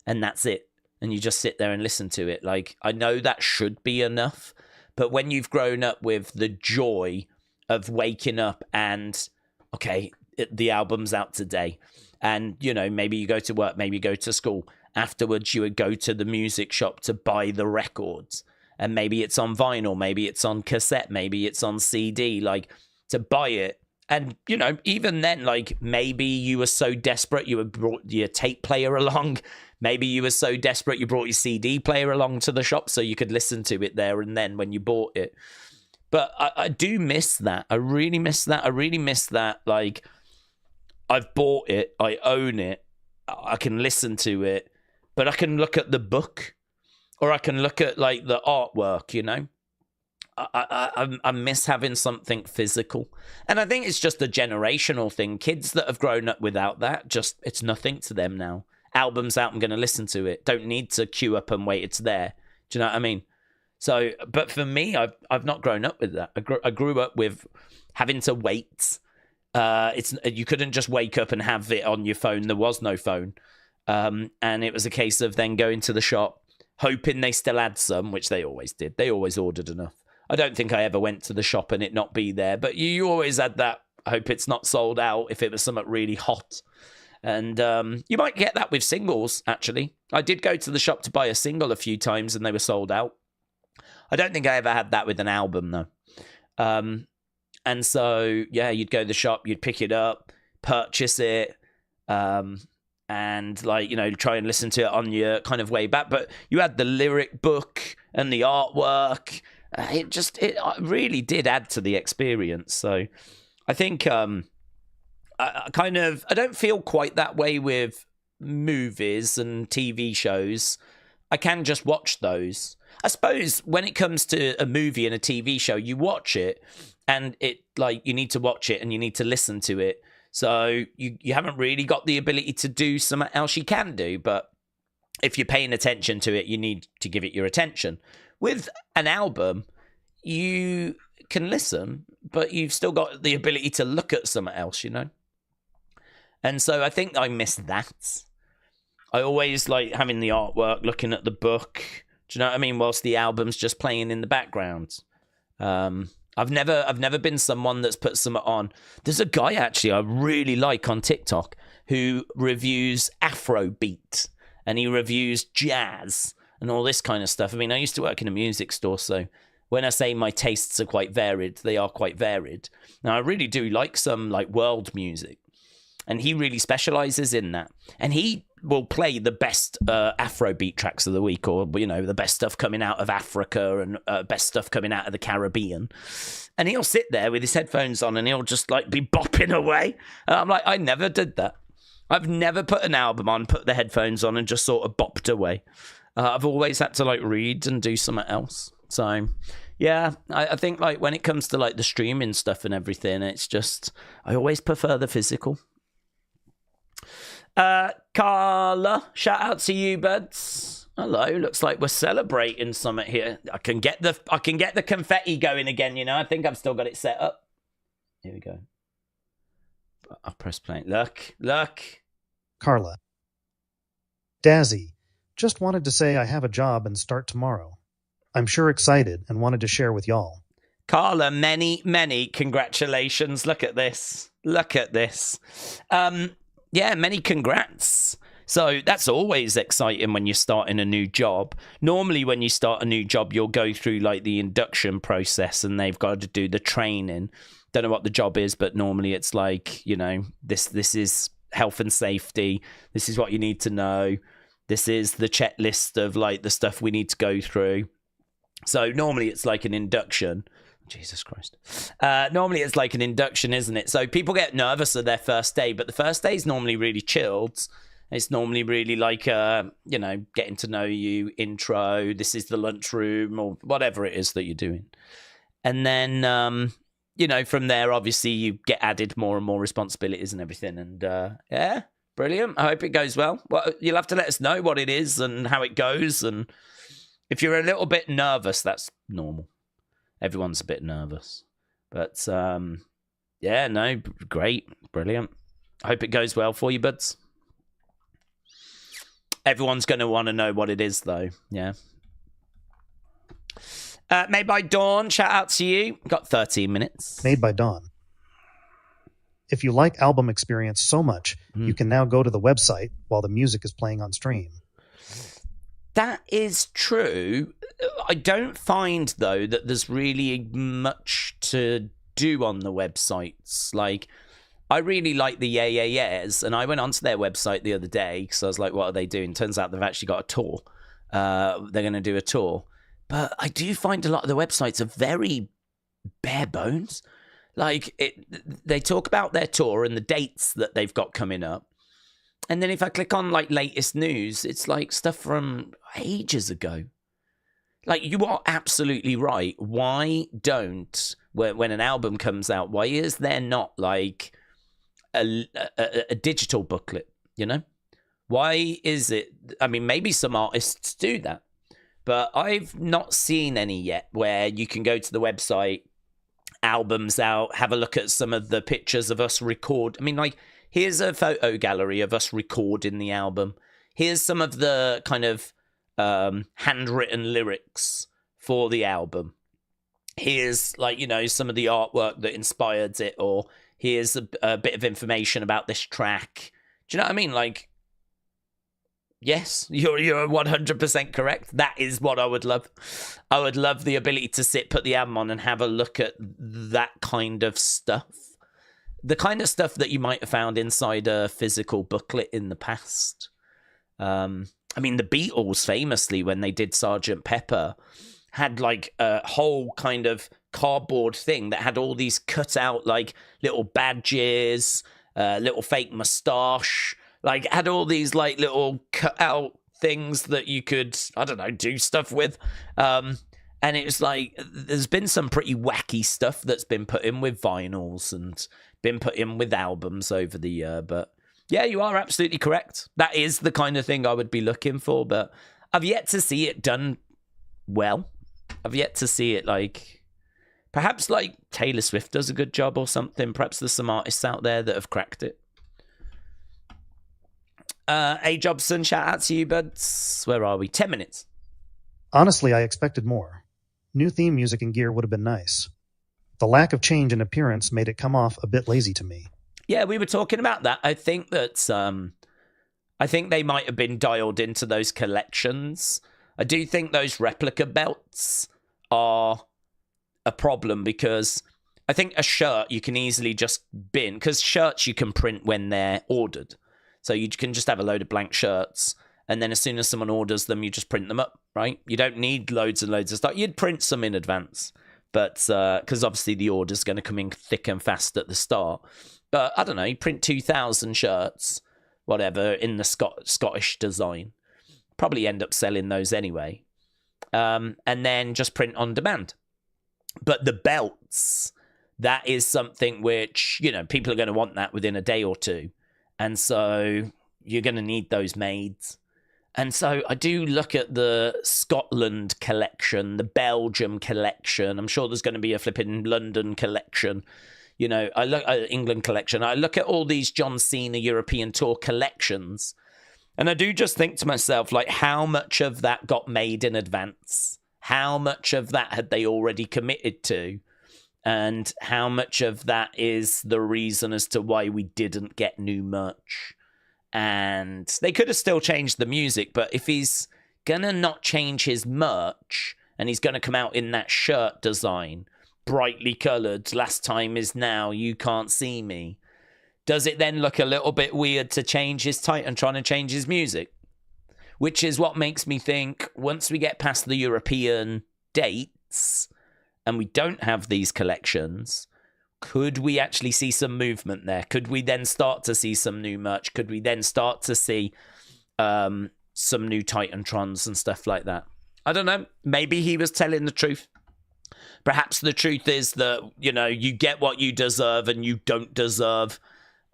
and that's it. And you just sit there and listen to it. Like, I know that should be enough, but when you've grown up with the joy of waking up and, okay, the album's out today, and, you know, maybe you go to work, maybe you go to school, afterwards you would go to the music shop to buy the records, and maybe it's on vinyl, maybe it's on cassette, maybe it's on CD, like, to buy it. And, you know, even then, like, maybe you were so desperate you had brought your tape player along, maybe you were so desperate you brought your CD player along to the shop so you could listen to it there and then when you bought it. But I do miss that. I really miss that. I really miss that. Like, I've bought it. I own it. I can listen to it. But I can look at the book. Or I can look at, like, the artwork, you know? I miss having something physical. And I think it's just a generational thing. Kids that have grown up without that, just, it's nothing to them now. Album's out, I'm going to listen to it. Don't need to queue up and wait. It's there. Do you know what I mean? So, but for me, I've not grown up with that. I grew up with having to wait. You couldn't just wake up and have it on your phone. There was no phone, and it was a case of then going to the shop, hoping they still had some, which they always did. They always ordered enough. I don't think I ever went to the shop and it not be there, but you always had that. I hope it's not sold out if it was something really hot. And you might get that with singles, actually. I did go to the shop to buy a single a few times and they were sold out. I don't think I ever had that with an album, though. And so, yeah, you'd go to the shop, you'd pick it up, purchase it, and, like, you know, try and listen to it on your kind of way back. But you had the lyric book and the artwork. It really did add to the experience. So I think I don't feel quite that way with movies and TV shows. I can just watch those. I suppose when it comes to a movie and a TV show, you watch it and it, like, you need to watch it and you need to listen to it. So you haven't really got the ability to do something else you can do. But if you're paying attention to it, you need to give it your attention. With an album, you can listen, but you've still got the ability to look at something else, you know? And so I think I miss that. I always like having the artwork, looking at the book. Do you know what I mean? Whilst the album's just playing in the background. I've never been someone that's put some on. There's a guy actually I really like on TikTok who reviews Afrobeat and he reviews jazz and all this kind of stuff. I mean, I used to work in a music store, so when I say my tastes are quite varied, they are quite varied. Now, I really do like some like world music, and he really specializes in that. And he will play the best Afrobeat tracks of the week, or, you know, the best stuff coming out of Africa and best stuff coming out of the Caribbean. And he'll sit there with his headphones on and he'll just like be bopping away. And I'm like, I never did that. I've never put an album on, put the headphones on and just sort of bopped away. I've always had to like read and do something else. So yeah, I think like when it comes to like the streaming stuff and everything, it's just, I always prefer the physical. Carla, shout out to you, buds. Hello, looks like we're celebrating something here. I can get the confetti going again, you know. I think I've still got it set up. Here we go. I'll press play. Look. Carla. Dazzy, just wanted to say I have a job and start tomorrow. I'm sure excited and wanted to share with y'all. Carla, many congratulations. Look at this. Yeah, many congrats. So that's always exciting when you're starting a new job. Normally when you start a new job, you'll go through like the induction process and they've got to do the training. Don't know what the job is, but normally it's like, you know, this is health and safety. This is what you need to know. This is the checklist of like the stuff we need to go through. So normally it's like an induction. Jesus Christ. Normally it's like an induction, isn't it? So people get nervous at their first day, but the first day is normally really chilled. It's normally really like, getting to know you, intro, this is the lunchroom, or whatever it is that you're doing. And then, from there, obviously, you get added more and more responsibilities and everything. And, yeah, brilliant. I hope it goes well. Well, you'll have to let us know what it is and how it goes. And if you're a little bit nervous, that's normal. Everyone's a bit nervous. But, great. Brilliant. I hope it goes well for you, buds. Everyone's going to want to know what it is, though. Yeah. Made by Dawn. Shout out to you. Got 13 minutes. Made by Dawn. If you like album experience so much, you can now go to the website while the music is playing on stream. That is true. I don't find, though, that there's really much to do on the websites. Like, I really like the yeahs, and I went onto their website the other day because I was like, what are they doing? Turns out they've actually got a tour. They're going to do a tour. But I do find a lot of the websites are very bare bones. Like, they talk about their tour and the dates that they've got coming up. And then if I click on, like, latest news, it's like stuff from ages ago. Like, you are absolutely right. Why don't, when an album comes out, why is there not, like, a digital booklet, Why is it? I mean, maybe some artists do that, but I've not seen any yet where you can go to the website, albums out, have a look at some of the pictures of us record. I mean, like, here's a photo gallery of us recording the album. Here's some of the kind of handwritten lyrics for the album. Here's, like, some of the artwork that inspired it, or here's a bit of information about this track. Do you know what I mean? Like, yes, you're 100% correct. That is what I would love. I would love the ability to put the album on and have a look at that kind of stuff. The kind of stuff that you might have found inside a physical booklet in the past. I mean, the Beatles famously, when they did Sgt. Pepper, had like a whole kind of cardboard thing that had all these cut out like little badges, little fake mustache, like had all these like little cut out things that you could, I don't know, do stuff with. And it was like, there's been some pretty wacky stuff that's been put in with vinyls and been put in with albums over the year. But yeah, you are absolutely correct. That is the kind of thing I would be looking for, but I've yet to see it done well. I've yet to see it, like, perhaps like Taylor Swift does a good job or something. Perhaps there's some artists out there that have cracked it. A. Jobson, shout out to you, buds. Where are we? 10 minutes. Honestly, I expected more. New theme music and gear would have been nice. The lack of change in appearance made it come off a bit lazy to me. Yeah, we were talking about that. I think that I think they might have been dialed into those collections. I do think those replica belts are a problem because I think a shirt you can easily just bin, because shirts you can print when they're ordered. So you can just have a load of blank shirts, and then as soon as someone orders them, you just print them up, right? You don't need loads and loads of stuff. You'd print some in advance, but because obviously the order's going to come in thick and fast at the start. But I don't know, you print 2,000 shirts, whatever, in the Scottish design. Probably end up selling those anyway. And then just print on demand. But the belts, that is something which, people are going to want that within a day or two. And so you're going to need those made. And so I do look at the Scotland collection, the Belgium collection. I'm sure there's going to be a flipping London collection. I look at England collection. I look at all these John Cena European Tour collections. And I do just think to myself, like, how much of that got made in advance? How much of that had they already committed to? And how much of that is the reason as to why we didn't get new merch? And they could have still changed the music, but if he's going to not change his merch and he's going to come out in that shirt design, brightly coloured, last time is now, you can't see me, does it then look a little bit weird to change his Titan trying to change his music? which is what makes me think once we get past the European dates and we don't have these collections, could we actually see some movement there? Could we then start to see some new merch? Could we then start to see some new Titantrons and stuff like that? I don't know. Maybe he was telling the truth. Perhaps the truth is that, you know, you get what you deserve and you don't deserve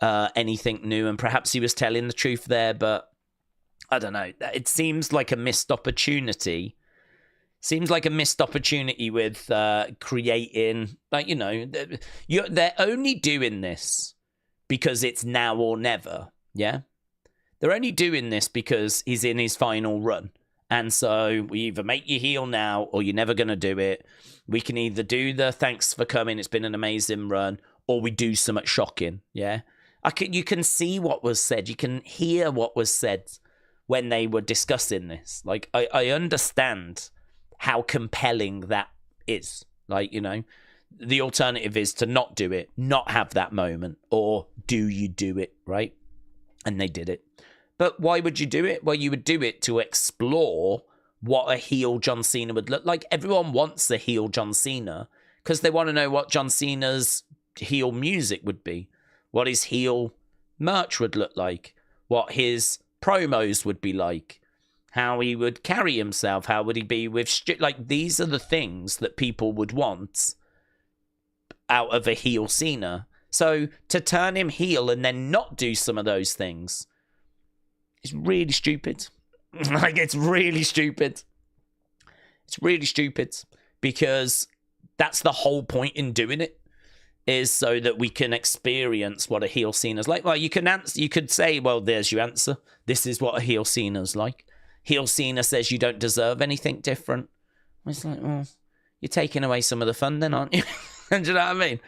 anything new. And perhaps he was telling the truth there, but I don't know. It seems like a missed opportunity. Seems like a missed opportunity with creating, like, you know, they're only doing this because it's now or never, yeah? They're only doing this because he's in his final run. And so we either make you heel now or you're never going to do it. We can either do the thanks for coming, it's been an amazing run, or we do something shocking, yeah? You can see what was said. You can hear what was said when they were discussing this. Like, I understand how compelling that is. Like, you know, the alternative is to not do it, not have that moment, or do you do it, right? And they did it. But why would you do it? Well, you would do it to explore what a heel John Cena would look like. Everyone wants a heel John Cena because they want to know what John Cena's heel music would be, what his heel merch would look like, what his promos would be like, how he would carry himself, how would he be with... Like, these are the things that people would want out of a heel Cena. So to turn him heel and then not do some of those things is really stupid. Like, it's really stupid. It's really stupid because that's the whole point in doing it, is so that we can experience what a heel Cena's like. Well, you could say, well, there's your answer. This is what a heel Cena's like. Heel Cena says you don't deserve anything different. It's like, well, you're taking away some of the fun then, aren't you? Do you know what I mean?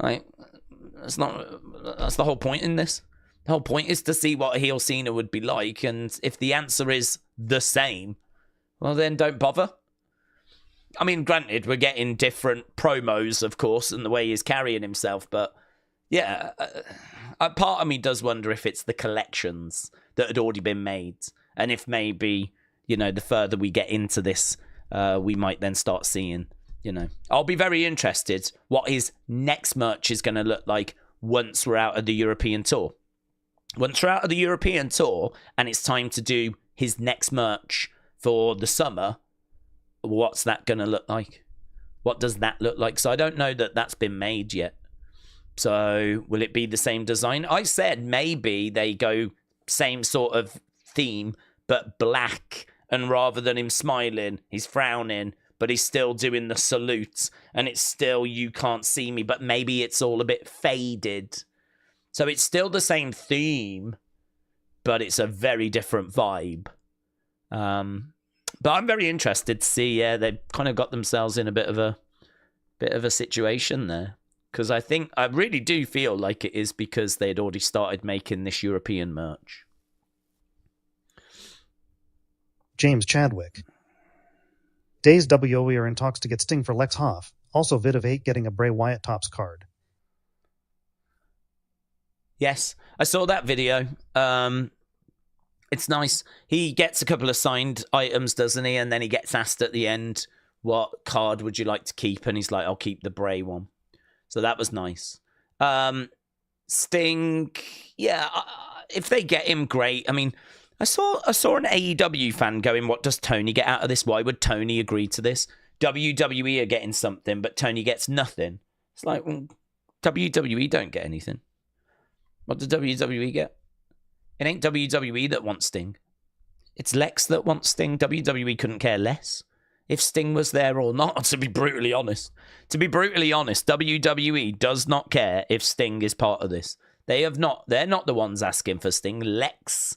Like, that's the whole point in this. The whole point is to see what a heel Cena would be like, and if the answer is the same, well, then don't bother. I mean, granted, we're getting different promos, of course, and the way he's carrying himself, but yeah, part of me does wonder if it's the collections that had already been made, and if maybe, you know, the further we get into this, we might then start seeing, you know. I'll be very interested what his next merch is going to look like once we're out of the European tour. Once we're out of the European tour and it's time to do his next merch for the summer, what's that going to look like? What does that look like? So I don't know that that's been made yet. So will it be the same design? I said maybe they go same sort of theme, but black. And rather than him smiling, he's frowning, but he's still doing the salute. And it's still, you can't see me, but maybe it's all a bit faded. So it's still the same theme, but it's a very different vibe. But I'm very interested to see. Yeah, they've kind of got themselves in a bit of a situation there, because I really do feel like it is because they had already started making this European merch. James Chadwick. Daze WWE are in talks to get Sting for Lex Hoff. Also, Vid of 8 getting a Bray Wyatt Tops card. Yes, I saw that video. It's nice. He gets a couple of signed items, doesn't he? And then he gets asked at the end, what card would you like to keep? And he's like, I'll keep the Bray one. So that was nice. Sting, yeah, if they get him, great. I mean, I saw an AEW fan going, what does Tony get out of this? Why would Tony agree to this? WWE are getting something, but Tony gets nothing. It's like, well, WWE don't get anything. What does WWE get? It ain't WWE that wants Sting. It's Lex that wants Sting. WWE couldn't care less if Sting was there or not, to be brutally honest. To be brutally honest, WWE does not care if Sting is part of this. They're not the ones asking for Sting. Lex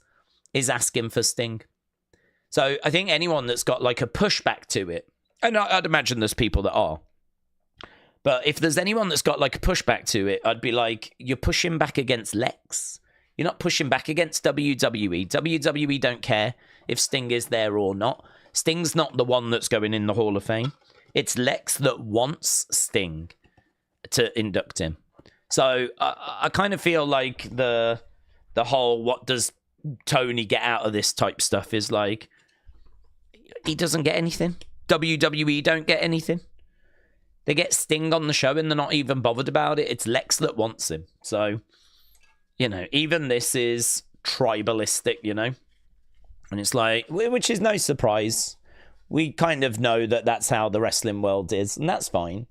is asking for Sting. So I think anyone that's got like a pushback to it, and I'd imagine there's people that are, but if there's anyone that's got like a pushback to it, I'd be like, you're pushing back against Lex. You're not pushing back against WWE. WWE don't care if Sting is there or not. Sting's not the one that's going in the Hall of Fame. It's Lex that wants Sting to induct him. So I kind of feel like the whole, what does Tony get out of this type stuff is like, he doesn't get anything. WWE don't get anything. They get Sting on the show and they're not even bothered about it. It's Lex that wants him. So, you know, even this is tribalistic, you know? And it's like, which is no surprise. We kind of know that that's how the wrestling world is, and that's fine.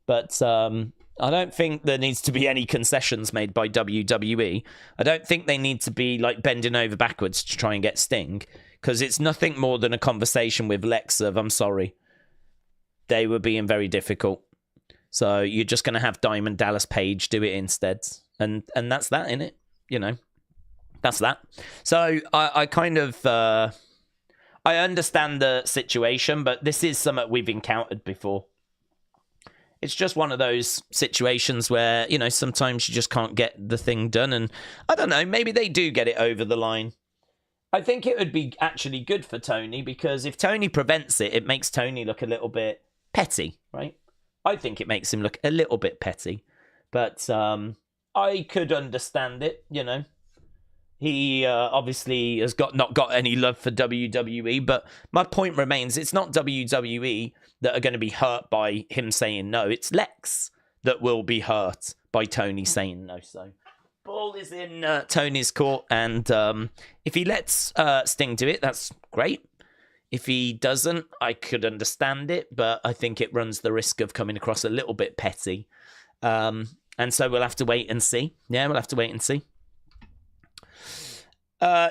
But I don't think there needs to be any concessions made by WWE. I don't think they need to be like bending over backwards to try and get Sting, because it's nothing more than a conversation with Lex of, I'm sorry, they were being very difficult. So you're just going to have Diamond Dallas Page do it instead. And that's that, innit? You know, that's that. So I kind of, I understand the situation, but this is something we've encountered before. It's just one of those situations where, you know, sometimes you just can't get the thing done. And I don't know, maybe they do get it over the line. I think it would be actually good for Tony, because if Tony prevents it, it makes Tony look a little bit petty, right? I think it makes him look a little bit petty. But I could understand it, you know. He obviously has not got any love for WWE, but my point remains, it's not WWE that are going to be hurt by him saying no. It's Lex that will be hurt by Tony saying no. So, ball is in Tony's court, and if he lets Sting do it, that's great. If he doesn't, I could understand it, but I think it runs the risk of coming across a little bit petty. And so we'll have to wait and see. Yeah, we'll have to wait and see.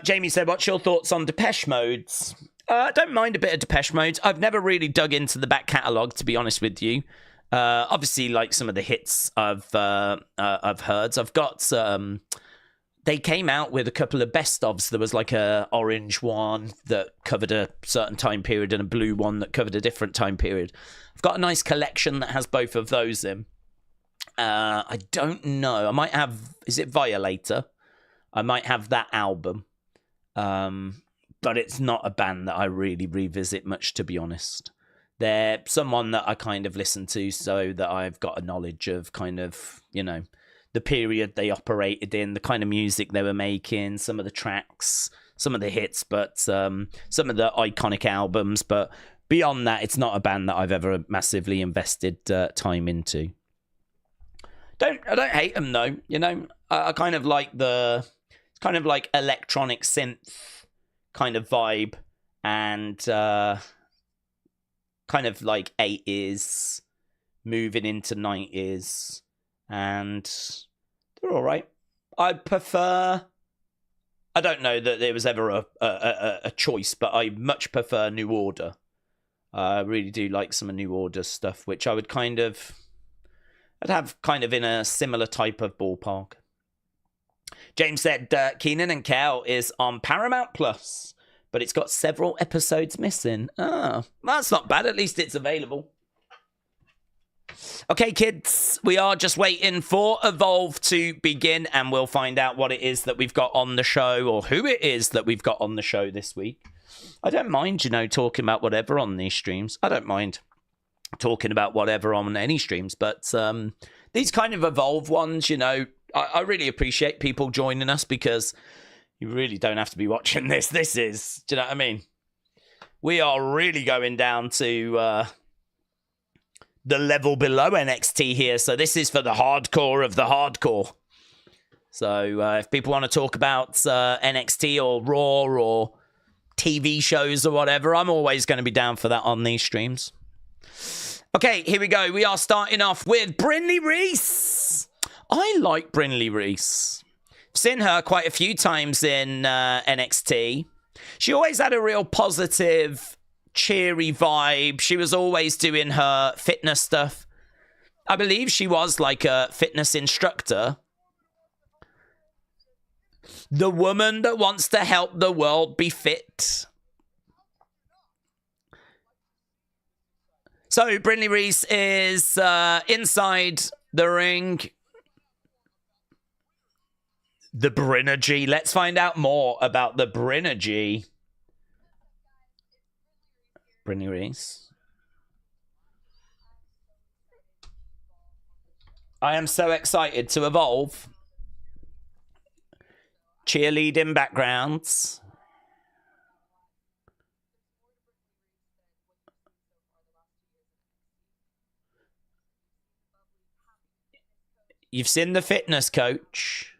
Jamie said, what's your thoughts on Depeche Modes? I don't mind a bit of Depeche Mode. I've never really dug into the back catalogue, to be honest with you. Obviously, like some of the hits I've heard. I've got... they came out with a couple of best-ofs. There was like a orange one that covered a certain time period and a blue one that covered a different time period. I've got a nice collection that has both of those in. I don't know. I might have... Is it Violator? I might have that album, but it's not a band that I really revisit much, to be honest. They're someone that I kind of listen to so that I've got a knowledge of kind of, you know, the period they operated in, the kind of music they were making, some of the tracks, some of the hits, but some of the iconic albums. But beyond that, it's not a band that I've ever massively invested time into. I don't hate them though, you know. I kind of like kind of like electronic synth kind of vibe, and kind of like 80s moving into 90s, and they're all right. I don't know that there was ever a choice, but I much prefer New Order. I really do like some of New Order stuff, which I'd have kind of in a similar type of ballpark. James said Kenan and Kel is on Paramount Plus, but it's got several episodes missing. That's not bad. At least it's available. Okay, kids, we are just waiting for Evolve to begin, and we'll find out what it is that we've got on the show, or who it is that we've got on the show this week. I don't mind, you know, talking about whatever on these streams. I don't mind talking about whatever on any streams, but these kind of Evolve ones, you know, I really appreciate people joining us, because you really don't have to be watching this. This is, do you know what I mean? We are really going down to the level below NXT here. So this is for the hardcore of the hardcore. So if people want to talk about NXT or Raw or TV shows or whatever, I'm always going to be down for that on these streams. Okay, here we go. We are starting off with Brinley Reece. I like Brinley Reece. I've seen her quite a few times in NXT. She always had a real positive, cheery vibe. She was always doing her fitness stuff. I believe she was like a fitness instructor. The woman that wants to help the world be fit. So, Brinley Reece is inside the ring. The Brinergy. Let's find out more about the Brinergy. Brinley Reece. I am so excited to evolve. cheerleading backgrounds. You've seen the fitness coach.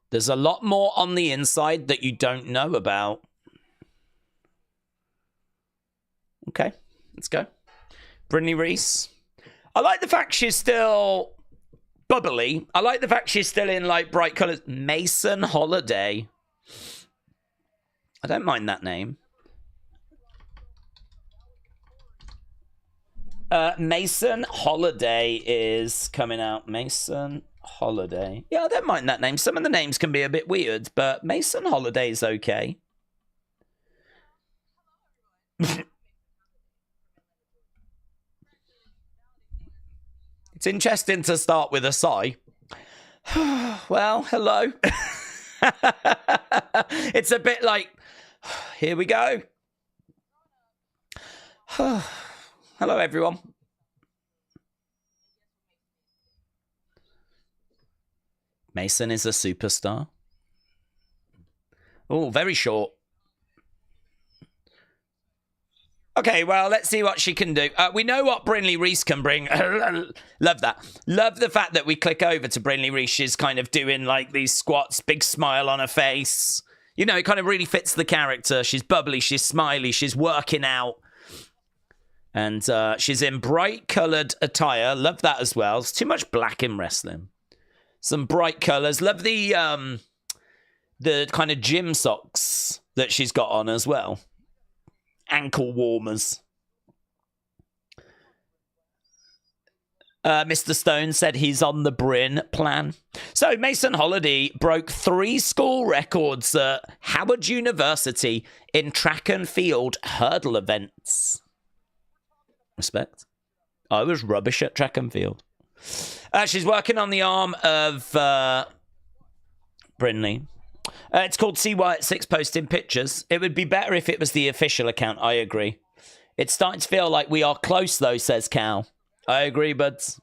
There's a lot more on the inside that you don't know about. Okay, let's go. Brinley Reece. I like the fact she's still bubbly. I like the fact she's still in like bright colors. Mason Holiday. I don't mind that name. Mason Holiday is coming out. Mason Holiday. Yeah, I don't mind that name. Some of the names can be a bit weird, but Mason Holiday is okay. It's interesting to start with a sigh. Well, hello. It's a bit like, here we go. Hello, everyone. Mason is a superstar. Oh, very short. Okay, well, let's see what she can do. We know what Brinley Reece can bring. Love that. Love the fact that we click over to Brinley Reece. She's kind of doing like these squats, big smile on her face. You know, it kind of really fits the character. She's bubbly, she's smiley, she's working out. And she's in bright coloured attire. Love that as well. It's too much black in wrestling. Some bright colours. Love the kind of gym socks that she's got on as well. Ankle warmers. Mr. Stone said he's on the Bryn plan. So Mason Holiday broke 3 school records at Howard University in track and field hurdle events. Respect. I was rubbish at track and field. She's working on the arm of Brinley. It's called See Wyatt 6 posting pictures. It would be better if it was the official account. I agree. It's starting to feel like we are close, though, says Cal. I agree, buds.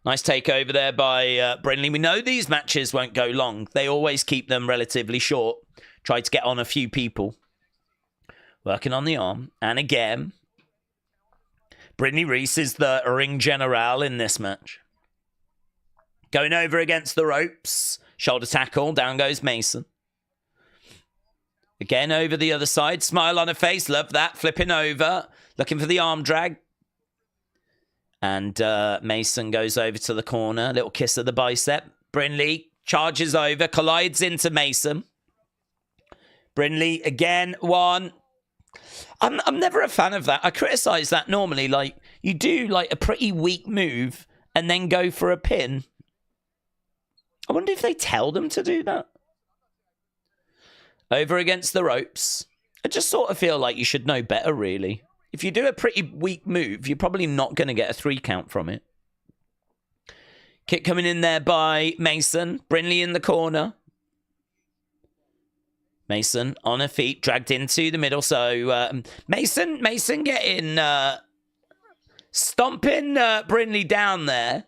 Nice takeover there by Brinley. We know these matches won't go long. They always keep them relatively short. Try to get on a few people. Working on the arm. And again, Brinley Reece is the ring general in this match. Going over against the ropes. Shoulder tackle. Down goes Mason. Again over the other side. Smile on her face. Love that. Flipping over. Looking for the arm drag. And Mason goes over to the corner. Little kiss of the bicep. Brinley charges over. Collides into Mason. Brinley again. One. I'm never a fan of that. I criticize that normally. Like, you do like a pretty weak move and then go for a pin. I wonder if they tell them to do that. Over against the ropes. I just sort of feel like you should know better, really. If you do a pretty weak move, you're probably not going to get a 3 count from it. Kick coming in there by Mason. Brinley in the corner. Mason on her feet, dragged into the middle. So Mason getting stomping Brinley down there.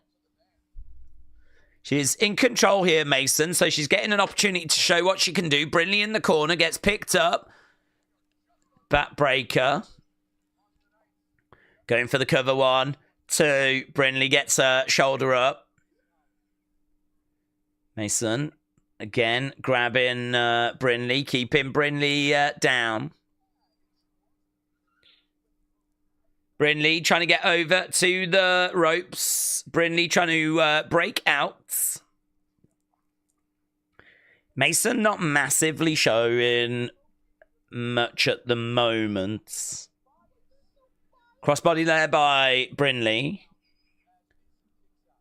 She's in control here, Mason. So she's getting an opportunity to show what she can do. Brinley in the corner gets picked up. Backbreaker. Going for the cover 1, 2. Brinley gets her shoulder up. Mason again grabbing Brinley, keeping Brinley down. Brinley trying to get over to the ropes. Brinley trying to break out. Mason not massively showing much at the moment. Crossbody there by Brinley.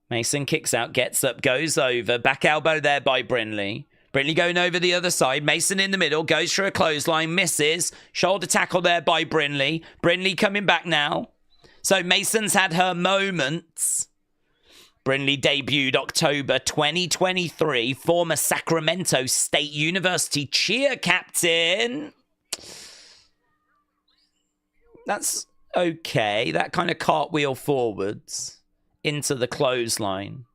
Mason kicks out, gets up, goes over. Back elbow there by Brinley. Brinley going over the other side. Mason in the middle, goes for a clothesline, misses. Shoulder tackle there by Brinley. Brinley coming back now. So Mason's had her moments. Brinley debuted October 2023. Former Sacramento State University cheer captain. That's okay. That kind of cartwheel forwards into the clothesline.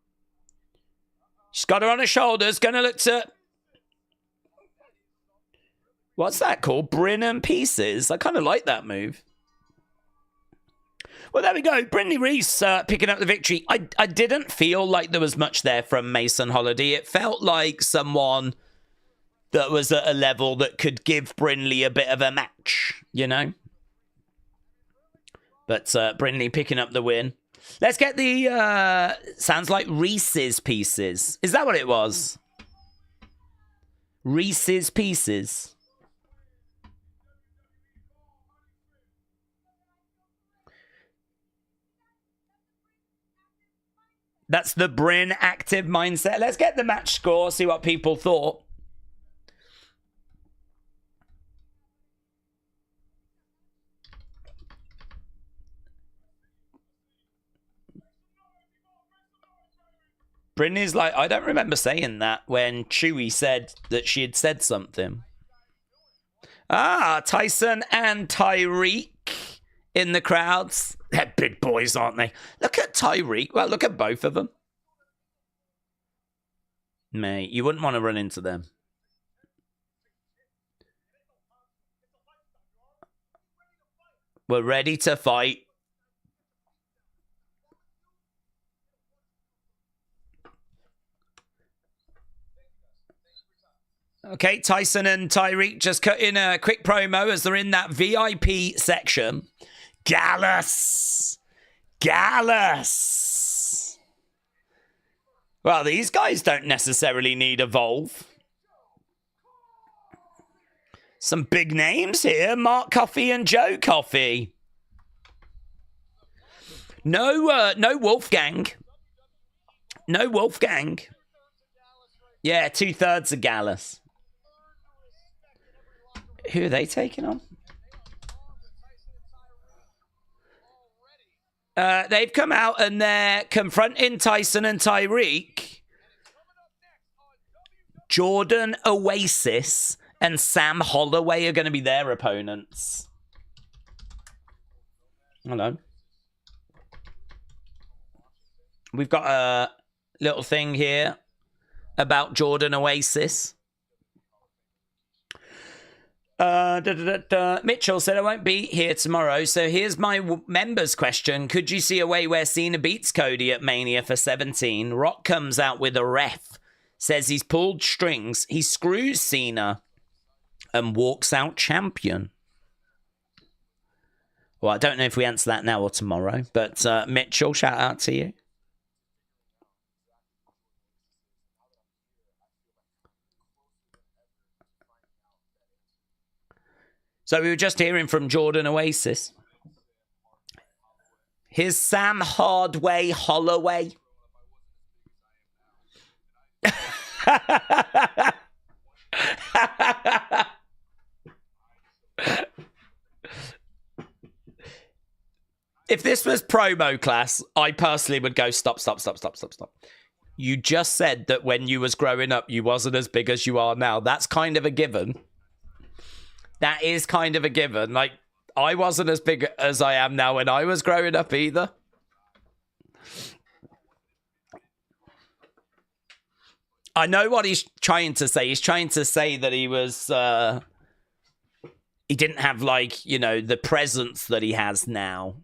She's got her on her shoulders. Gonna look to... What's that called? Brinham Pieces. I kind of like that move. Well, there we go. Brinley Reece picking up the victory. I didn't feel like there was much there from Mason Holiday. It felt like someone that was at a level that could give Brinley a bit of a match, you know? But Brinley picking up the win. Let's get the... sounds like Reese's Pieces. Is that what it was? Reese's Pieces. That's the Bryn active mindset. Let's get the match score, see what people thought. Brinley's like, I don't remember saying that when Chewie said that she had said something. Ah, Tyson and Tyreek in the crowds. They're big boys, aren't they? Look at Tyreek. Well, look at both of them. Mate, you wouldn't want to run into them. We're ready to fight. Okay, Tyson and Tyreek just cut in a quick promo as they're in that VIP section. Gallus! Gallus! Well, these guys don't necessarily need Evolve. Some big names here. Mark Coffey and Joe Coffey. No Wolfgang. No Wolfgang. Yeah, 2/3 of Gallus. Who are they taking on? They've come out and they're confronting Tyson and Tyreek. Jordan Oasis and Sam Holloway are going to be their opponents. Hello. We've got a little thing here about Jordan Oasis. Mitchell said, I won't be here tomorrow, so here's my members question. Could you see a way where Cena beats Cody at Mania for 17? Rock comes out with a ref, says he's pulled strings, he screws Cena, and walks out champion. Well, I don't know if we answer that now or tomorrow, but Mitchell, shout out to you. So we were just hearing from Jordan Oasis. Here's Sam Hardway Holloway. If this was promo class, I personally would go, stop. You just said that when you was growing up, you wasn't as big as you are now. That's kind of a given. That is kind of a given. Like, I wasn't as big as I am now when I was growing up either. I know what he's trying to say. He's trying to say that he was... he didn't have, like, you know, the presence that he has now.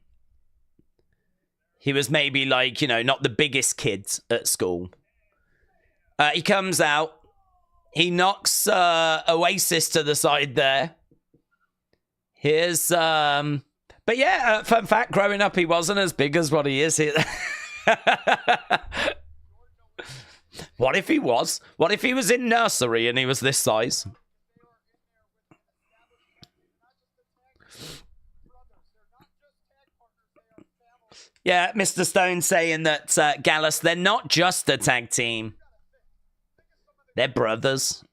He was maybe, like, you know, not the biggest kid at school. He comes out. He knocks Oasis to the side there. Here's, but yeah, fun fact, growing up, he wasn't as big as what he is here. What if he was? What if he was in nursery and he was this size? Yeah, Mr. Stone saying that Gallus, they're not just a tag team. They're brothers.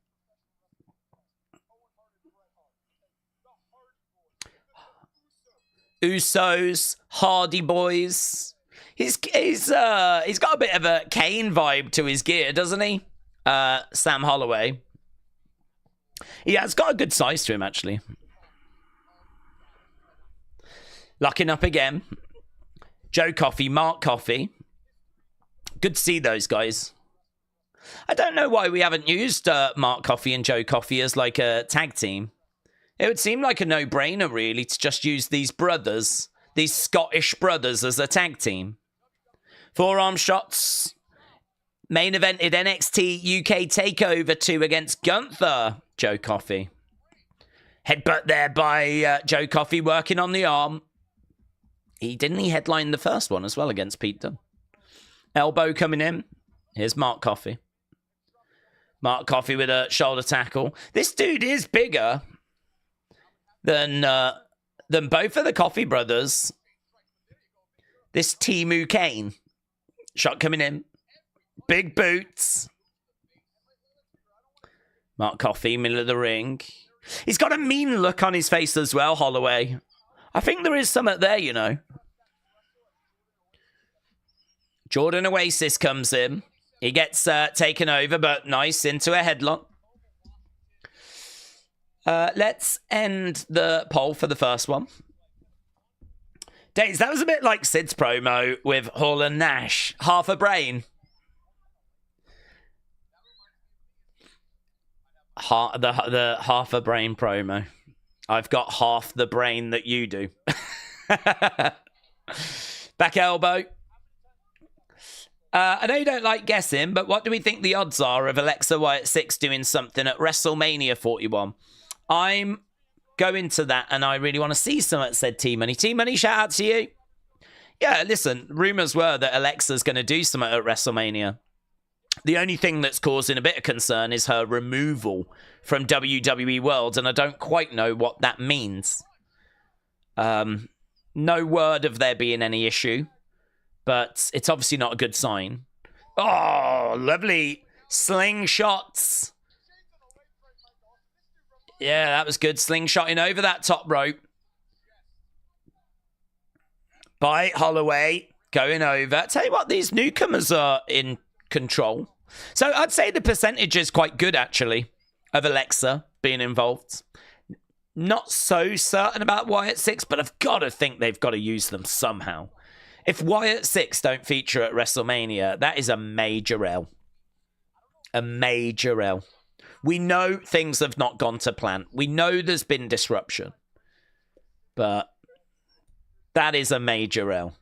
Usos, Hardy Boys. He's got a bit of a Kane vibe to his gear, doesn't he? Sam Holloway. Yeah, it's got a good size to him, actually. Locking up again. Joe Coffey, Mark Coffey. Good to see those guys. I don't know why we haven't used Mark Coffey and Joe Coffey as like a tag team. It would seem like a no-brainer, really, to just use these brothers, these Scottish brothers, as a tag team. Forearm shots. Main evented NXT UK TakeOver 2 against Gunther. Joe Coffey. Headbutt there by Joe Coffey, working on the arm. Didn't he headline the first one as well against Pete Dunne? Elbow coming in. Here's Mark Coffey. Mark Coffey with a shoulder tackle. This dude is bigger than both of the Coffey brothers. This Timu Kane. Shot coming in. Big boots. Mark Coffey, middle of the ring. He's got a mean look on his face as well, Holloway. I think there is something there, you know. Jordan Oasis comes in. He gets taken over, but nice into a headlock. Let's end the poll for the first one. Daze, that was a bit like Sid's promo with Hall and Nash. Half a brain. The half a brain promo. I've got half the brain that you do. Back elbow. I know you don't like guessing, but what do we think the odds are of Alexa Wyatt 6 doing something at WrestleMania 41? I'm going to that, and I really want to see something, said T-Money. T-Money, shout out to you. Yeah, listen, rumors were that Alexa's going to do something at WrestleMania. The only thing that's causing a bit of concern is her removal from WWE World, and I don't quite know what that means. No word of there being any issue, but it's obviously not a good sign. Oh, lovely slingshots. Yeah, that was good. Slingshotting over that top rope. By Holloway, going over. Tell you what, these newcomers are in control. So I'd say the percentage is quite good, actually, of Alexa being involved. Not so certain about Wyatt 6, but I've got to think they've got to use them somehow. If Wyatt 6 don't feature at WrestleMania, that is a major L. A major L. We know things have not gone to plan. We know there's been disruption. But that is a major L.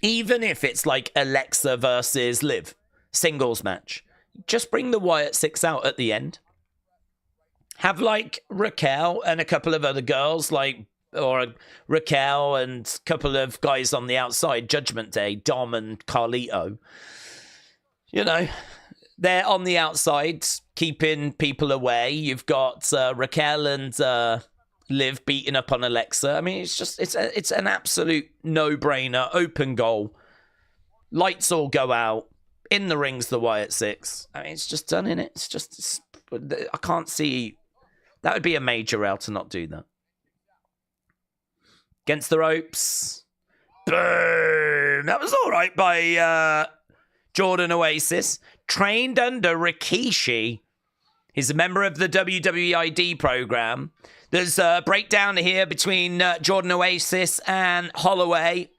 Even if it's like Alexa versus Liv, singles match, just bring the Wyatt 6 out at the end. Have like Raquel and a couple of other girls, like, or Raquel and a couple of guys on the outside, Judgment Day, Dom and Carlito. You know, they're on the outside, keeping people away. You've got Raquel and Liv beating up on Alexa. I mean, it's an absolute no-brainer, open goal. Lights all go out. In the ring's the Wyatt 6. I mean, it's just done, innit? I can't see. That would be a major L to not do that. Against the ropes. Boom! That was all right by Jordan Oasis. Trained under Rikishi. He's a member of the WWE ID program. There's a breakdown here between Jordan Oasis and Holloway.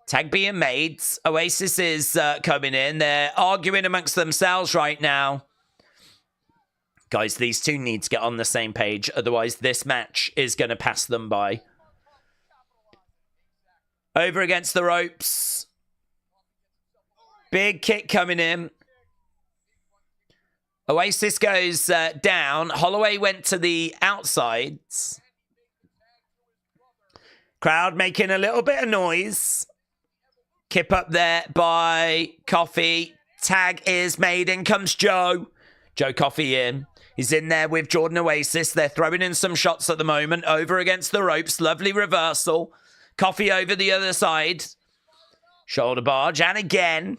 Tag being made. Oasis is coming in. They're arguing amongst themselves right now. Guys, these two need to get on the same page. Otherwise, this match is going to pass them by. Over against the ropes. Big kick coming in. Oasis goes down. Holloway went to the outsides. Crowd making a little bit of noise. Kip up there by Coffey. Tag is made. In comes Joe. Joe Coffey in. He's in there with Jordan Oasis. They're throwing in some shots at the moment. Over against the ropes. Lovely reversal. Coffey over the other side. Shoulder barge. And again.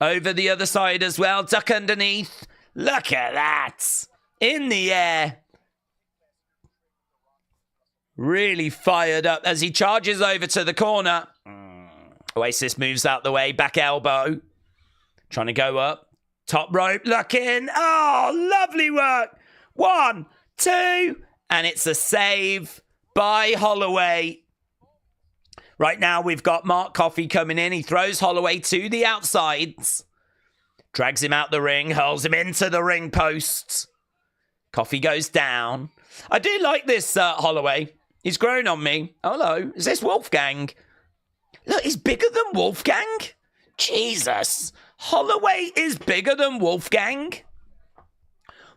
Over the other side as well. Duck underneath. Look at that. In the air. Really fired up as he charges over to the corner. Oasis moves out the way. Back elbow. Trying to go up. Top rope. Looking. Oh, lovely work. 1, 2. And it's a save by Holloway. Right now, we've got Mark Coffey coming in. He throws Holloway to the outsides. Drags him out the ring, hurls him into the ring posts. Coffey goes down. I do like this Holloway. He's grown on me. Hello, is this Wolfgang? Look, he's bigger than Wolfgang. Jesus. Holloway is bigger than Wolfgang.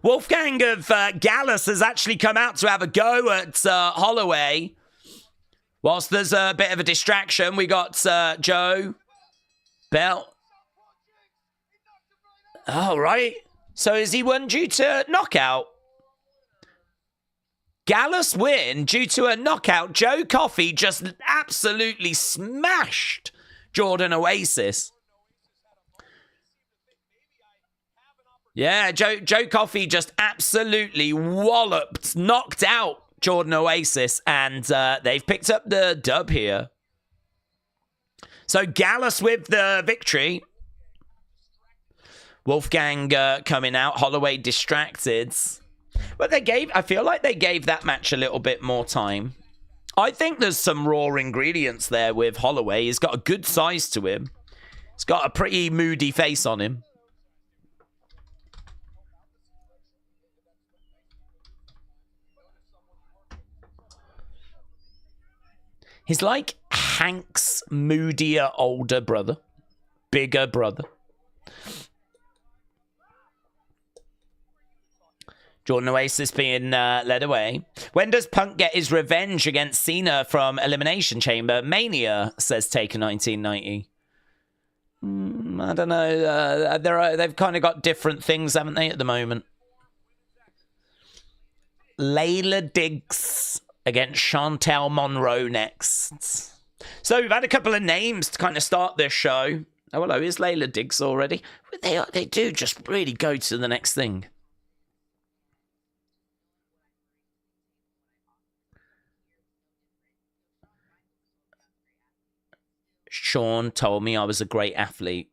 Wolfgang of Gallus has actually come out to have a go at Holloway. Whilst there's a bit of a distraction, we got Joe Bell. All right. So is he won due to knockout? Gallus win due to a knockout. Joe Coffey just absolutely smashed Jordan Oasis. Yeah, Joe Coffey just absolutely walloped, knocked out Jordan Oasis, and they've picked up the dub here. So Gallus with the victory. Wolfgang coming out. Holloway distracted. But I feel like they gave that match a little bit more time. I think there's some raw ingredients there with Holloway. He's got a good size to him. He's got a pretty moody face on him. He's like Hank's moodier older brother. Bigger brother. Jordan Oasis being led away. When does Punk get his revenge against Cena from Elimination Chamber? Mania, says Taker 1990. I don't know. They've kind of got different things, haven't they, at the moment? Leila Diggs against Shantel Monroe next. So we've had a couple of names to kind of start this show. Oh, hello, is Leila Diggs already? They do just really go to the next thing. Sean told me I was a great athlete.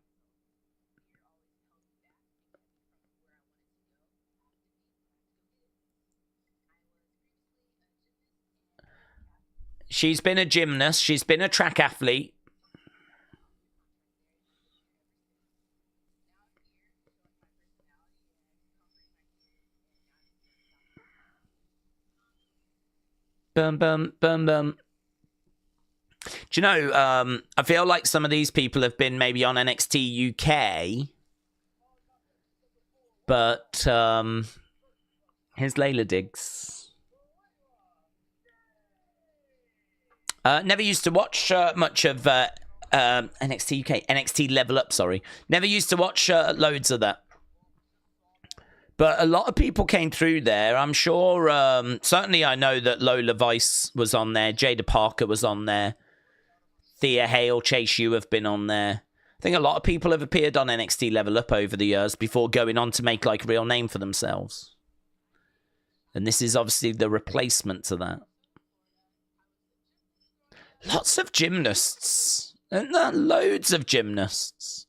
She's been a gymnast. She's been a track athlete. Bum, bum, bum, bum. Do you know, I feel like some of these people have been maybe on NXT UK. But, here's Leila Diggs. Never used to watch much of NXT UK. NXT Level Up, sorry. Never used to watch loads of that. But a lot of people came through there. I'm sure, certainly I know that Lola Vice was on there. Jada Parker was on there. Thea Hale, Chase U have been on there. I think a lot of people have appeared on NXT Level Up over the years before going on to make like a real name for themselves. And this is obviously the replacement to that. Lots of gymnasts. And loads of gymnasts.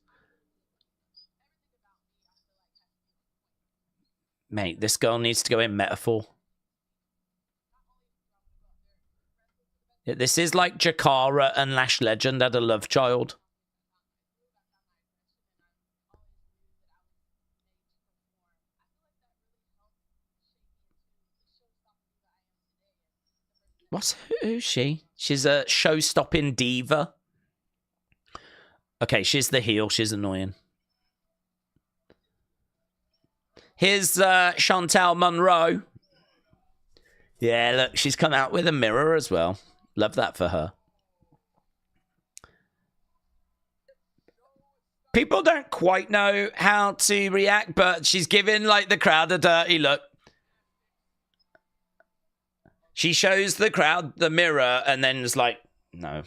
Mate, this girl needs to go in metaphor. Yeah, this is like Jakara and Lash Legend had a love child. Who's she? She's a show-stopping diva. Okay, she's the heel. She's annoying. Here's Shantel Monroe. Yeah, look, she's come out with a mirror as well. Love that for her. People don't quite know how to react, but she's giving like the crowd a dirty look. She shows the crowd the mirror and then is like, no.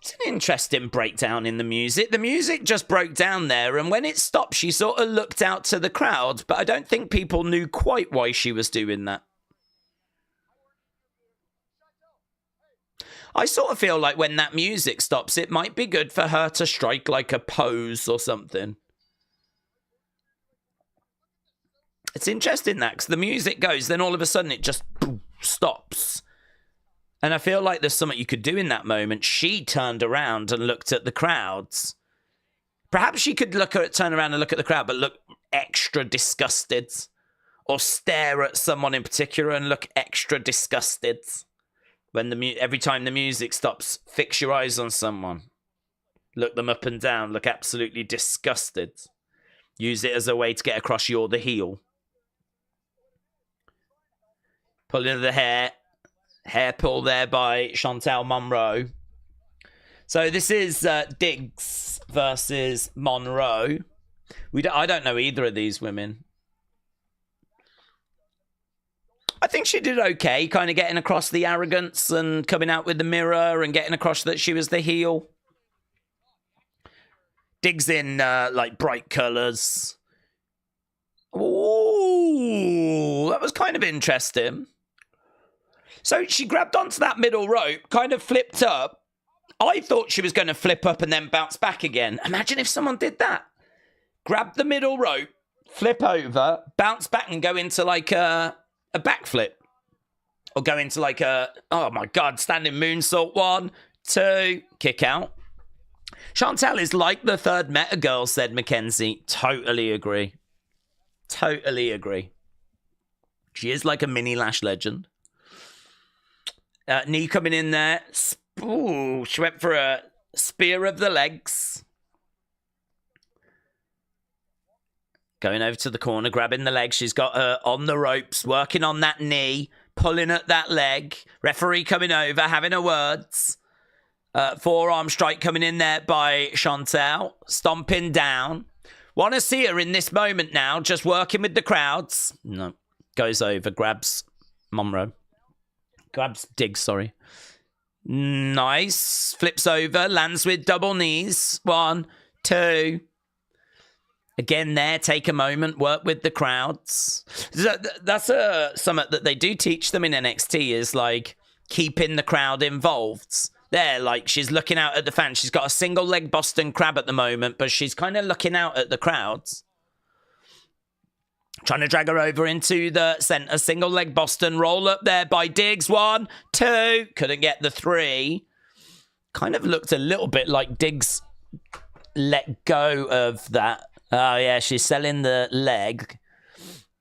It's an interesting breakdown in the music. The music just broke down there, and when it stopped, she sort of looked out to the crowd, but I don't think people knew quite why she was doing that. I sort of feel like when that music stops, it might be good for her to strike like a pose or something. It's interesting that, because the music goes, then all of a sudden it just stops. And I feel like there's something you could do in that moment. She turned around and looked at the crowds. Perhaps she could turn around and look at the crowd, but look extra disgusted. Or stare at someone in particular and look extra disgusted. When every time the music stops, fix your eyes on someone. Look them up and down, look absolutely disgusted. Use it as a way to get across you're the heel. Pulling the hair. Hair pull there by Shantel Monroe. So this is Diggs versus Monroe. I don't know either of these women. I think she did okay, kind of getting across the arrogance and coming out with the mirror and getting across that she was the heel. Diggs in like bright colours. Ooh, that was kind of interesting. So she grabbed onto that middle rope, kind of flipped up. I thought she was going to flip up and then bounce back again. Imagine if someone did that. Grab the middle rope, flip over, bounce back and go into like a backflip. Or go into like oh my God, standing moonsault. 1, 2, kick out. Shantel is like the third meta girl, said Mackenzie. Totally agree. Totally agree. She is like a mini Lash legend. Knee coming in there. Ooh, she went for a spear of the legs. Going over to the corner, grabbing the leg. She's got her on the ropes, working on that knee, pulling at that leg. Referee coming over, having her words. Forearm strike coming in there by Shantel. Stomping down. Want to see her in this moment now, just working with the crowds. No. Goes over, grabs Monroe. Grabs Diggs, sorry. Nice. Flips over, lands with double knees. 1, 2. Again there, take a moment, work with the crowds. That's something that they do teach them in NXT, is like keeping the crowd involved. There, like she's looking out at the fans. She's got a single leg Boston Crab at the moment, but she's kind of looking out at the crowds. Trying to drag her over into the center. Single leg Boston. Roll up there by Diggs. 1, 2. Couldn't get the 3. Kind of looked a little bit like Diggs let go of that. Oh, yeah. She's selling the leg.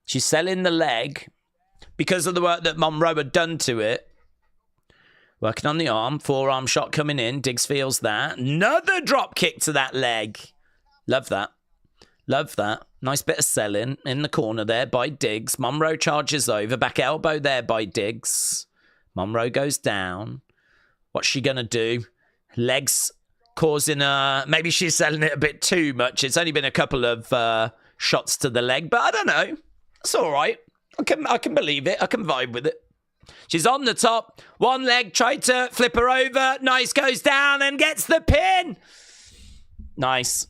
She's selling the leg because of the work that Monroe had done to it. Working on the arm. Forearm shot coming in. Diggs feels that. Another drop kick to that leg. Love that. Love that. Nice bit of selling in the corner there by Diggs. Monroe charges over. Back elbow there by Diggs. Monroe goes down. What's she going to do? Legs causing her... Maybe she's selling it a bit too much. It's only been a couple of shots to the leg, but I don't know. It's all right. I can believe it. I can vibe with it. She's on the top. One leg. Tried to flip her over. Nice. Goes down and gets the pin. Nice.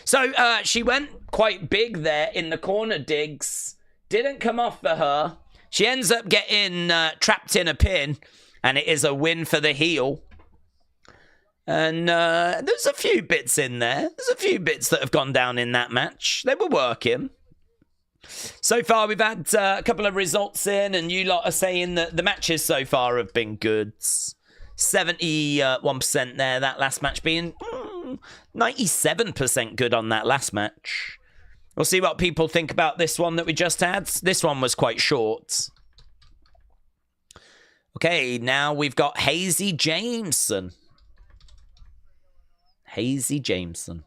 So she went quite big there in the corner, Diggs. Didn't come off for her. She ends up getting trapped in a pin, and it is a win for the heel. And there's a few bits in there. There's a few bits that have gone down in that match. They were working. So far, we've had a couple of results in, and you lot are saying that the matches so far have been good. 71% there, that last match being 97% good on that last match. We'll see what people think about this one that we just had. This one was quite short. Okay, now we've got Hazy Jameson. Hazy Jameson.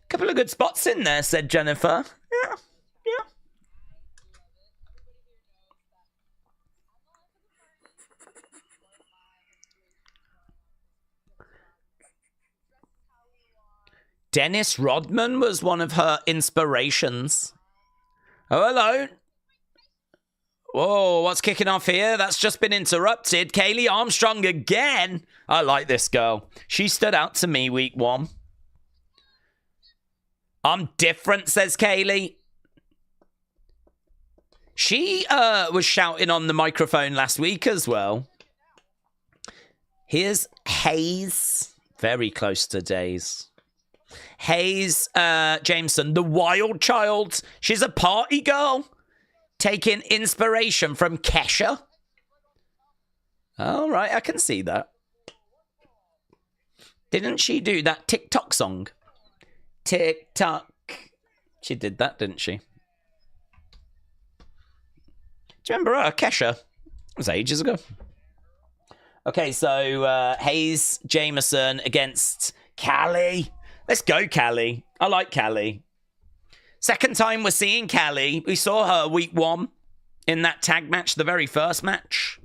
Couple of good spots in there, said Jennifer. Yeah, yeah. Dennis Rodman was one of her inspirations. Oh, hello. Whoa, what's kicking off here? That's just been interrupted. Cali Armstrong again. I like this girl. She stood out to me week 1. I'm different, says Kylie. She was shouting on the microphone last week as well. Here's Hayes. Very close to Daze. Hayes Jameson, the wild child. She's a party girl. Taking inspiration from Kesha. All right, I can see that. Didn't she do that TikTok song? TikTok. She did that, didn't she? Do you remember her, Kesha? It was ages ago. Okay, so Hayes Jameson against Cali. Let's go, Cali. I like Cali. Second time we're seeing Cali. We saw her week 1 in that tag match, the very first match.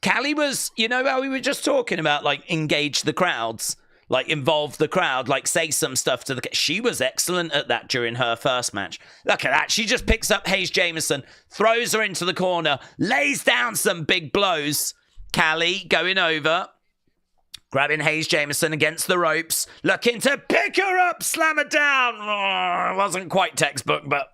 Cali was, you know how we were just talking about, like, engage the crowds, like, involve the crowd, like, say some stuff to the... She was excellent at that during her first match. Look at that. She just picks up Hayes Jameson, throws her into the corner, lays down some big blows. Cali going over, grabbing Hayes Jameson against the ropes, looking to pick her up, slam her down. Oh, it wasn't quite textbook, but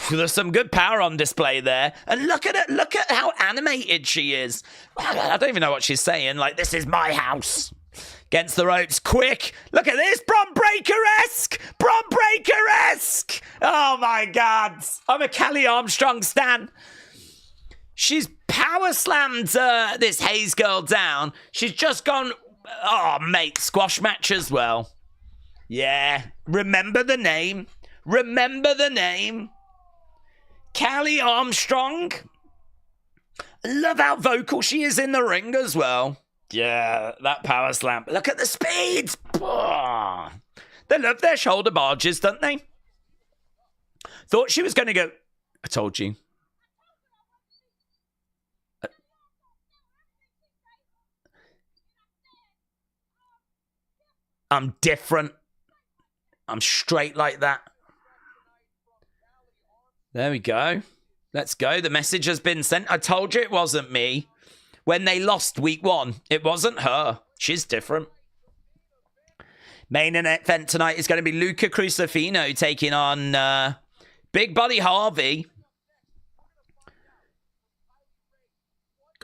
there's some good power on display there. And look at it. Look at how animated she is. I don't even know what she's saying. Like, this is my house. Against the ropes, quick. Look at this. Bron Breakker-esque. Bron Breakker-esque. Oh, my God. I'm a Cali Armstrong stan. She's power slammed this Hayes girl down. She's just gone, oh, mate, squash match as well. Yeah. Remember the name. Remember the name. Cali Armstrong. I love how vocal she is in the ring as well. Yeah, that power slam. Look at the speed. Oh. They love their shoulder barges, don't they? Thought she was going to go. I told you. I'm different. I'm straight like that. There we go. Let's go. The message has been sent. I told you it wasn't me. When they lost week 1, it wasn't her. She's different. Main event tonight is going to be Luca Crusifino taking on Big Buddy Harvey.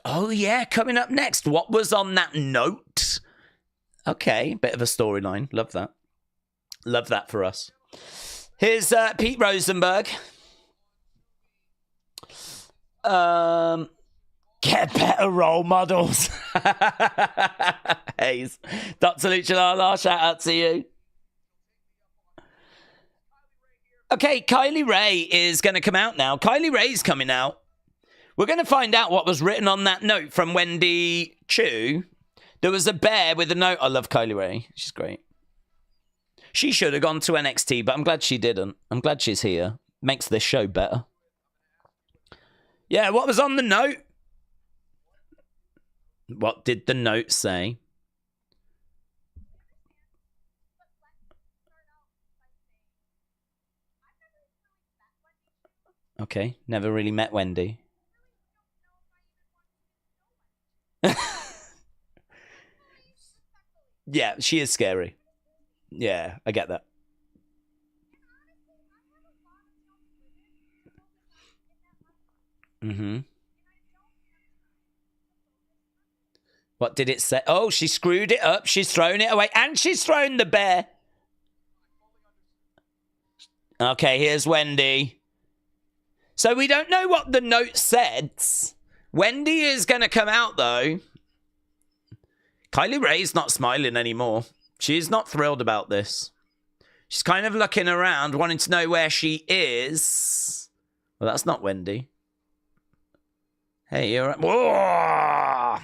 Oh, yeah. Coming up next. What was on that note? Okay, bit of a storyline. Love that. Love that for us. Here's Pete Rosenberg. Get better role models. Hayes. Dr. Luchalala, shout out to you. Okay, Kylie Ray is going to come out now. Kylie Ray's coming out. We're going to find out what was written on that note from Wendy Choo. There was a bear with a note. I love Kylie Ray. She's great. She should have gone to NXT, but I'm glad she didn't. I'm glad she's here. Makes this show better. Yeah, what was on the note? What did the note say? Okay, never really met Wendy. Yeah, she is scary. Yeah, I get that. Mm-hmm. What did it say? Oh, she screwed it up. She's thrown it away. And she's thrown the bear. Okay, here's Wendy. So we don't know what the note said. Wendy is going to come out, though. Kylie Ray's not smiling anymore. She's not thrilled about this. She's kind of looking around, wanting to know where she is. Well, that's not Wendy. Hey, you're right. Whoa!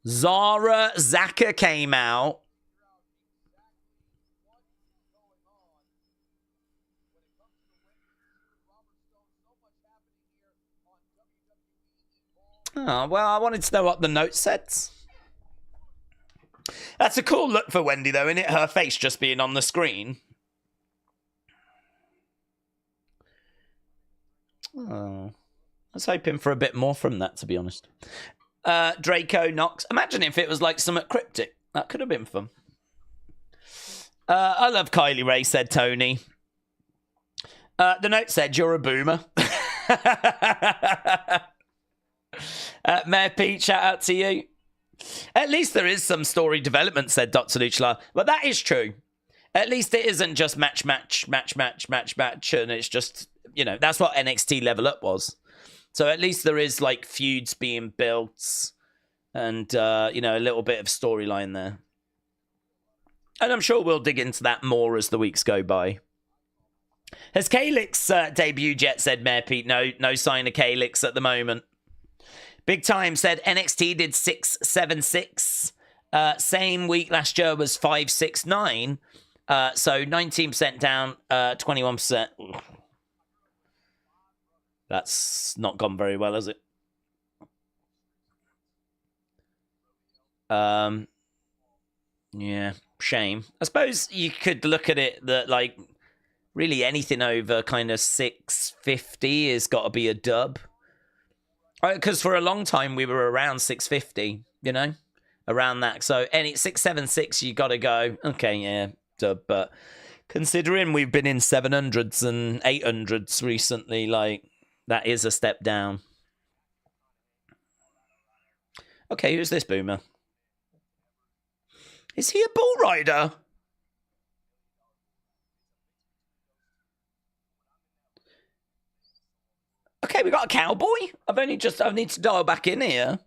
Zara Zaka came out. Oh, well, I wanted to know what the note said. That's a cool look for Wendy, though, isn't it? Her face just being on the screen. Oh, I was hoping for a bit more from that, to be honest. Draco Knox. Imagine if it was like somewhat cryptic. That could have been fun. I love Kylie Ray, said Tony. The note said, you're a boomer. Mayor Pete, shout out to you. At least there is some story development, said Dr. Luchla. But that is true. At least it isn't just match, and it's just, that's what NXT Level Up was. So at least there is, like, feuds being built and, a little bit of storyline there. And I'm sure we'll dig into that more as the weeks go by. Has Calix debuted yet, said Mayor Pete. No sign of Calix at the moment. Big Time said NXT did 676. Same week last year was 569. So 19% down, 21%. That's not gone very well, has it? Yeah, shame. I suppose you could look at it that, like, really anything over kind of 650 has got to be a dub. Because for a long time we were around 650, around that. So any 676, you got to go, okay, yeah, dub. But considering we've been in 700s and 800s recently, like, that is a step down. Okay, who's this boomer? Is he a bull rider? Okay, we got a cowboy. I need to dial back in here.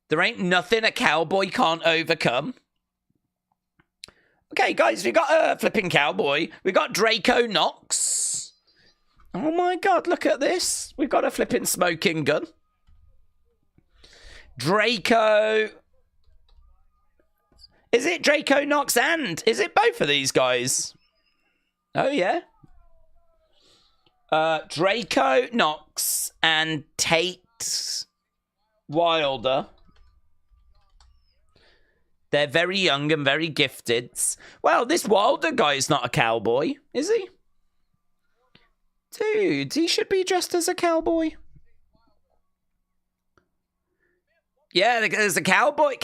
There ain't nothing a cowboy can't overcome. Okay, guys, we got a flipping cowboy. We got Draco Knox. Oh my God, look at this. We've got a flipping smoking gun. Draco. Is it Draco Knox and is it both of these guys? Oh, yeah. Draco Knox and Tate Wilder. They're very young and very gifted. Well, this Wilder guy's not a cowboy, is he? Dude, he should be dressed as a cowboy. Yeah, there's a cowboy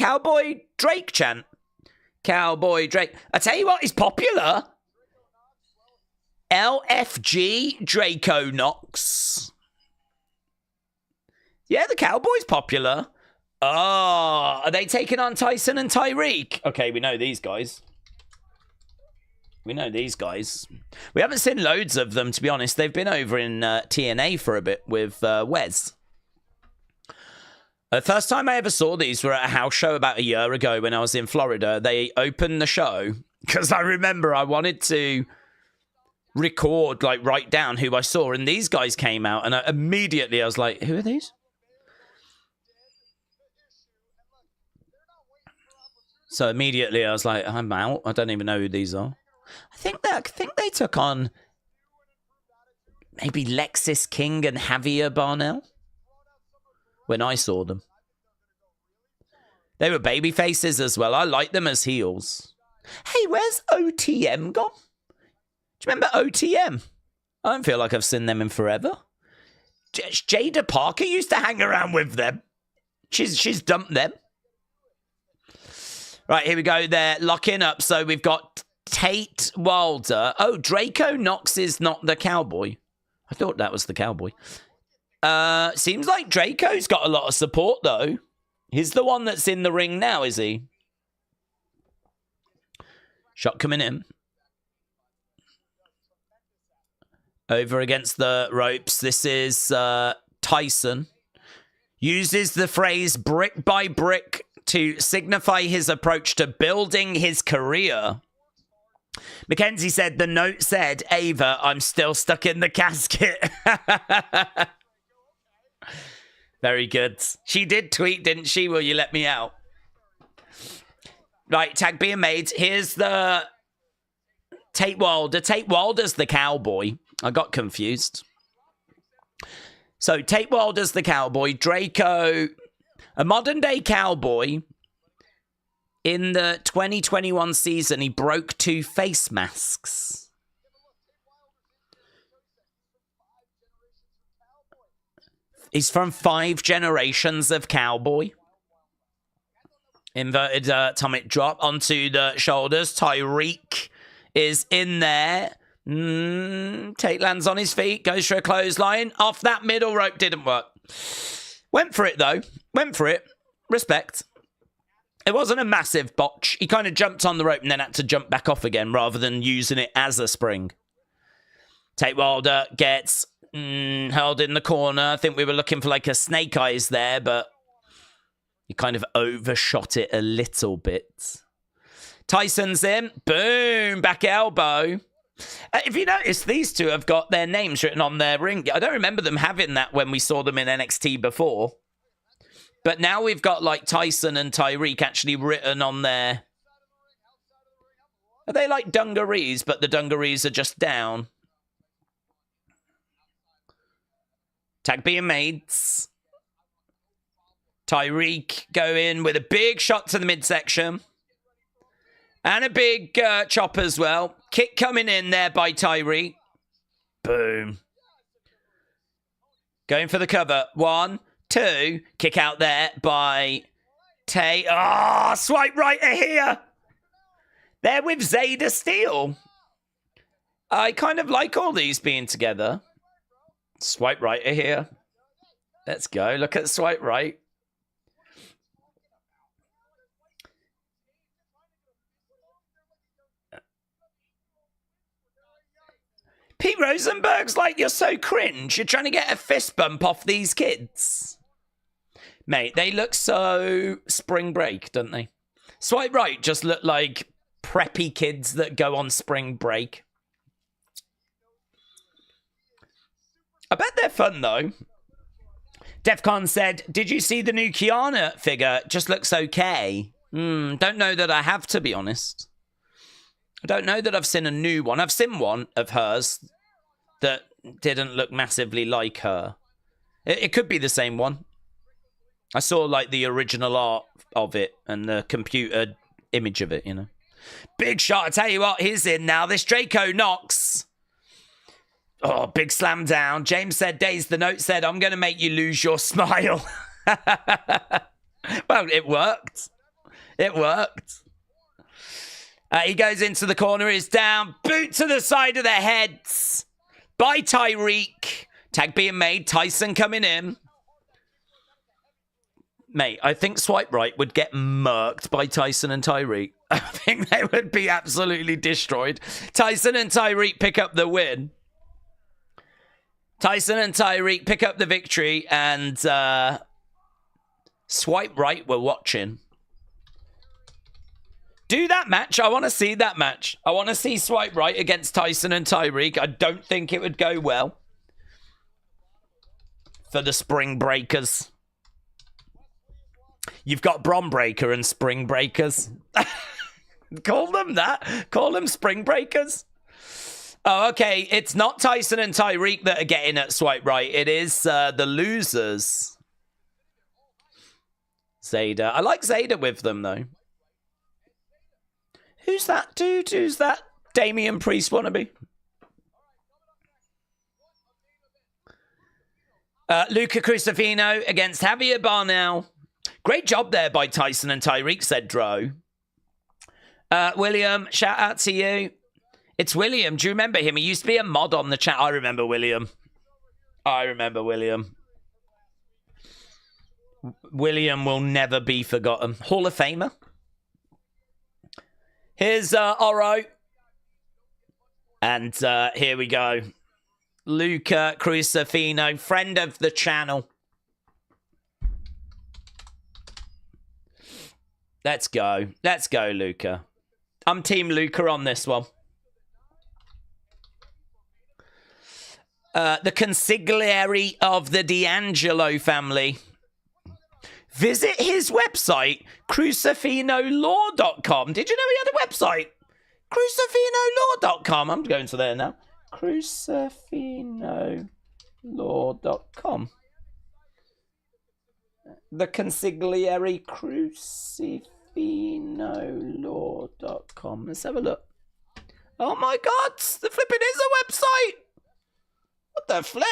Drake chant. Cowboy Drake. I tell you what, he's popular. LFG Draco Knox. Yeah, the cowboy's popular. Oh, are they taking on Tyson and Tyreek? Okay, we know these guys. We haven't seen loads of them, to be honest. They've been over in TNA for a bit with Wes. The first time I ever saw these were at a house show about a year ago when I was in Florida. They opened the show because I remember I wanted to record, like, write down who I saw, and these guys came out, and immediately I was like, who are these? So immediately I was like, I'm out. I don't even know who these are. I think they took on maybe Lexis King and Javier Barnell when I saw them. They were baby faces as well. I like them as heels. Hey, where's OTM gone? Do you remember OTM? I don't feel like I've seen them in forever. Jada Parker used to hang around with them. She's dumped them. Right, here we go. They're locking up. So we've got Tate Wilder. Oh, Draco Knox is not the cowboy. I thought that was the cowboy. Seems like Draco's got a lot of support, though. He's the one that's in the ring now, is he? Shot coming in. Over against the ropes. This is Tyson. Uses the phrase brick by brick to signify his approach to building his career. Mackenzie said, the note said, Ava, I'm still stuck in the casket. Very good. She did tweet, didn't she? Will you let me out? Right, tag being made. Here's the Tate Wilder. Tate Wilder's the cowboy. I got confused. So Tate Wilder's the cowboy. Draco, a modern day cowboy. In the 2021 season, he broke 2 face masks. He's from 5 generations of cowboy. Inverted atomic drop onto the shoulders. Tyreek is in there. Tate lands on his feet. Goes for a clothesline. Off that middle rope. Didn't work. Went for it, though. Went for it. Respect. It wasn't a massive botch. He kind of jumped on the rope and then had to jump back off again rather than using it as a spring. Tate Wilder gets held in the corner. I think we were looking for like a snake eyes there, but he kind of overshot it a little bit. Tyson's in. Boom. Back elbow. If you notice, these two have got their names written on their ring. I don't remember them having that when we saw them in NXT before. But now we've got like Tyson and Tyreek actually written on their... Are they like dungarees, but the dungarees are just down? Tag being made. Tyreek going with a big shot to the midsection. And a big chop as well. Kick coming in there by Tyreek. Boom. Going for the cover. 1, 2. Kick out there by Tay. Oh, swipe right here. They're with Zayda Steel. I kind of like all these being together. Swipe right here. Let's go. Look at swipe right. Pete Rosenberg's like, you're so cringe. You're trying to get a fist bump off these kids. Mate, they look so spring break, don't they? Swipe right just look like preppy kids that go on spring break. I bet they're fun, though. Defcon said, did you see the new Kiana figure? Just looks okay. Don't know that I have, to be honest. I don't know that I've seen a new one. I've seen one of hers that didn't look massively like her. It could be the same one. I saw, like, the original art of it and the computer image of it, you know. Big shot. I tell you what, he's in now. This Draco Knox. Oh, big slam down. James said, Daze, the note said, I'm going to make you lose your smile. Well, it worked. It worked. He goes into the corner, is down. Boot to the side of the heads by Tyreek. Tag being made. Tyson coming in. Mate, I think swipe right would get murked by Tyson and Tyreek. I think they would be absolutely destroyed. Tyson and Tyreek pick up the win. Tyson and Tyreek pick up the victory, and swipe right we're watching. Do that match. I want to see that match. I want to see swipe right against Tyson and Tyreek. I don't think it would go well for the Spring Breakers. You've got Bron Breaker and Spring Breakers. Call them that. Call them Spring Breakers. Oh, okay. It's not Tyson and Tyreek that are getting at swipe right. It is the losers. Zayda. I like Zayda with them, though. Who's that dude? Who's that Damian Priest wannabe? Luca Crusifino against Javier Barnell. Great job there by Tyson and Tyreek, said Dro. William, shout out to you. It's William. Do you remember him? He used to be a mod on the chat. I remember William. William will never be forgotten. Hall of Famer. Here's Oro. And here we go. Luca Crusifino, friend of the channel. Let's go. Let's go, Luca. I'm Team Luca on this one. The consigliere of the D'Angelo family. Visit his website, crusafinolaw.com. Did you know he had a website? crusafinolaw.com. I'm going to there now. crusafinolaw.com. The consigliere, crusafinolaw.com. Let's have a look. Oh my God, the flipping is a website. What the flip?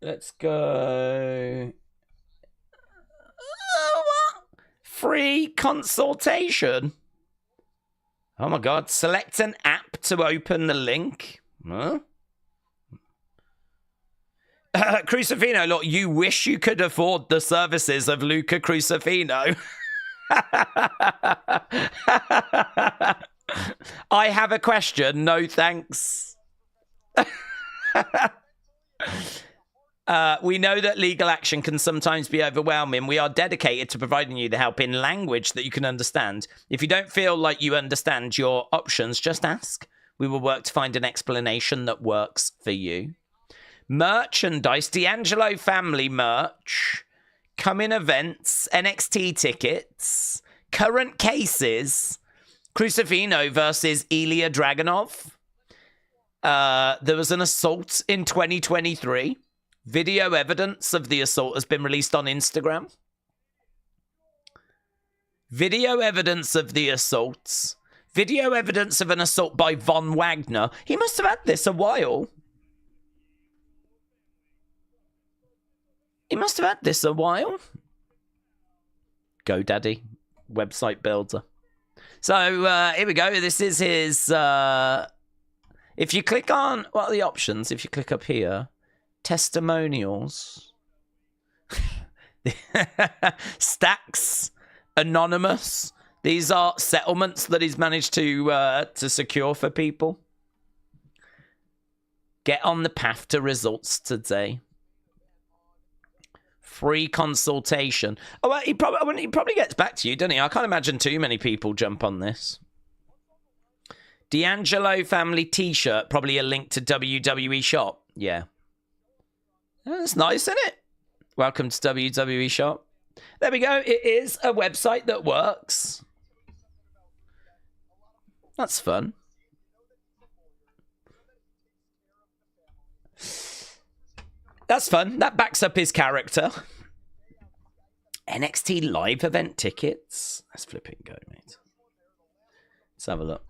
Let's go. What? Free consultation. Oh my God. Select an app to open the link. Huh? Crusifino, look, you wish you could afford the services of Luca Crusifino. I have a question. No thanks. We know that legal action can sometimes be overwhelming. We are dedicated to providing you the help in language that you can understand. If you don't feel like you understand your options, just ask. We will work to find an explanation that works for you. Merchandise, D'Angelo family merch, coming events, NXT tickets, current cases, Crusifino versus Ilya Dragunov. There was an assault in 2023. Video evidence of the assault has been released on Instagram. Video evidence of the assaults. Video evidence of an assault by Von Wagner. He must have had this a while. He must have had this a while. GoDaddy, website builder. So here we go. This is his... if you click on... What are the options? If you click up here... Testimonials. Stacks. Anonymous. These are settlements that he's managed to secure for people. Get on the path to results today. Free consultation. Oh, well, he probably gets back to you, doesn't he? I can't imagine too many people jump on this. D'Angelo family t-shirt. Probably a link to WWE shop. Yeah. That's nice, isn't it? Welcome to WWE shop. There we go. It is a website that works. That's fun. That's fun. That backs up his character. NXT live event tickets. Let's flip it and go, mate. Let's have a look.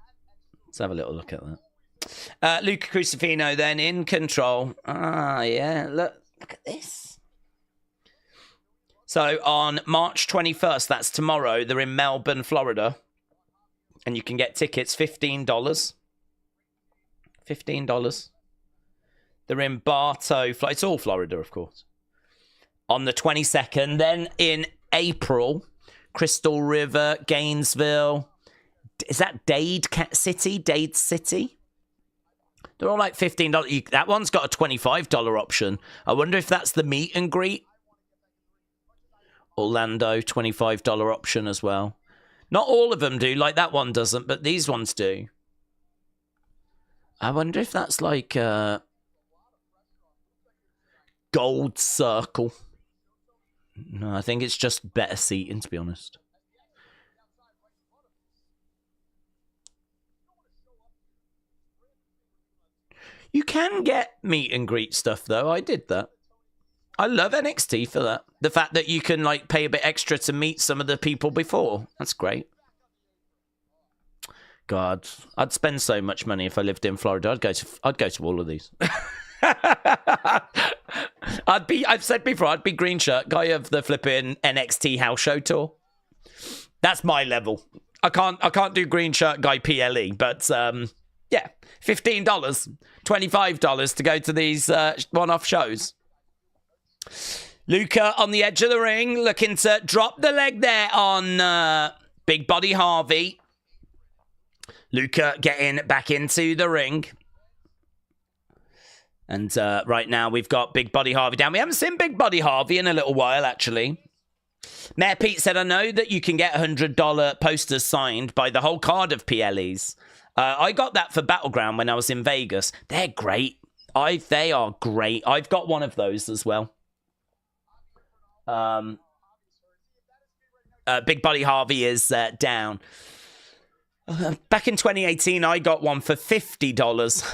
Let's have a little look at that. Luca Crusifino then in control. Ah, yeah. Look at this. So on March 21st, that's tomorrow, they're in Melbourne, Florida. And you can get tickets, $15. $15. They're in Bartow. It's all Florida, of course. On the 22nd. Then in April, Crystal River, Gainesville. Is that Dade City? Dade City? They're all like $15. That one's got a $25 option. I wonder if that's the meet and greet. Orlando, $25 option as well. Not all of them do, like that one doesn't, but these ones do. I wonder if that's like Gold Circle. No, I think it's just better seating, to be honest. You can get meet and greet stuff, though. I did that. I love NXT for that. The fact that you can like pay a bit extra to meet some of the people before. That's great. God, I'd spend so much money if I lived in Florida. I'd go to all of these. I've said before, I'd be green shirt guy of the flipping NXT house show tour. That's my level. I can't do green shirt guy PLE, but yeah, $15, $25 to go to these one-off shows. Luca on the edge of the ring, looking to drop the leg there on Big Body Harvey. Luca getting back into the ring. And right now we've got Big Body Harvey down. We haven't seen Big Body Harvey in a little while, actually. Mayor Pete said, I know that you can get $100 posters signed by the whole card of PLEs. I got that for Battleground when I was in Vegas. They're great. They are great. I've got one of those as well. Big Body Harvey is down. Back in 2018, I got one for $50.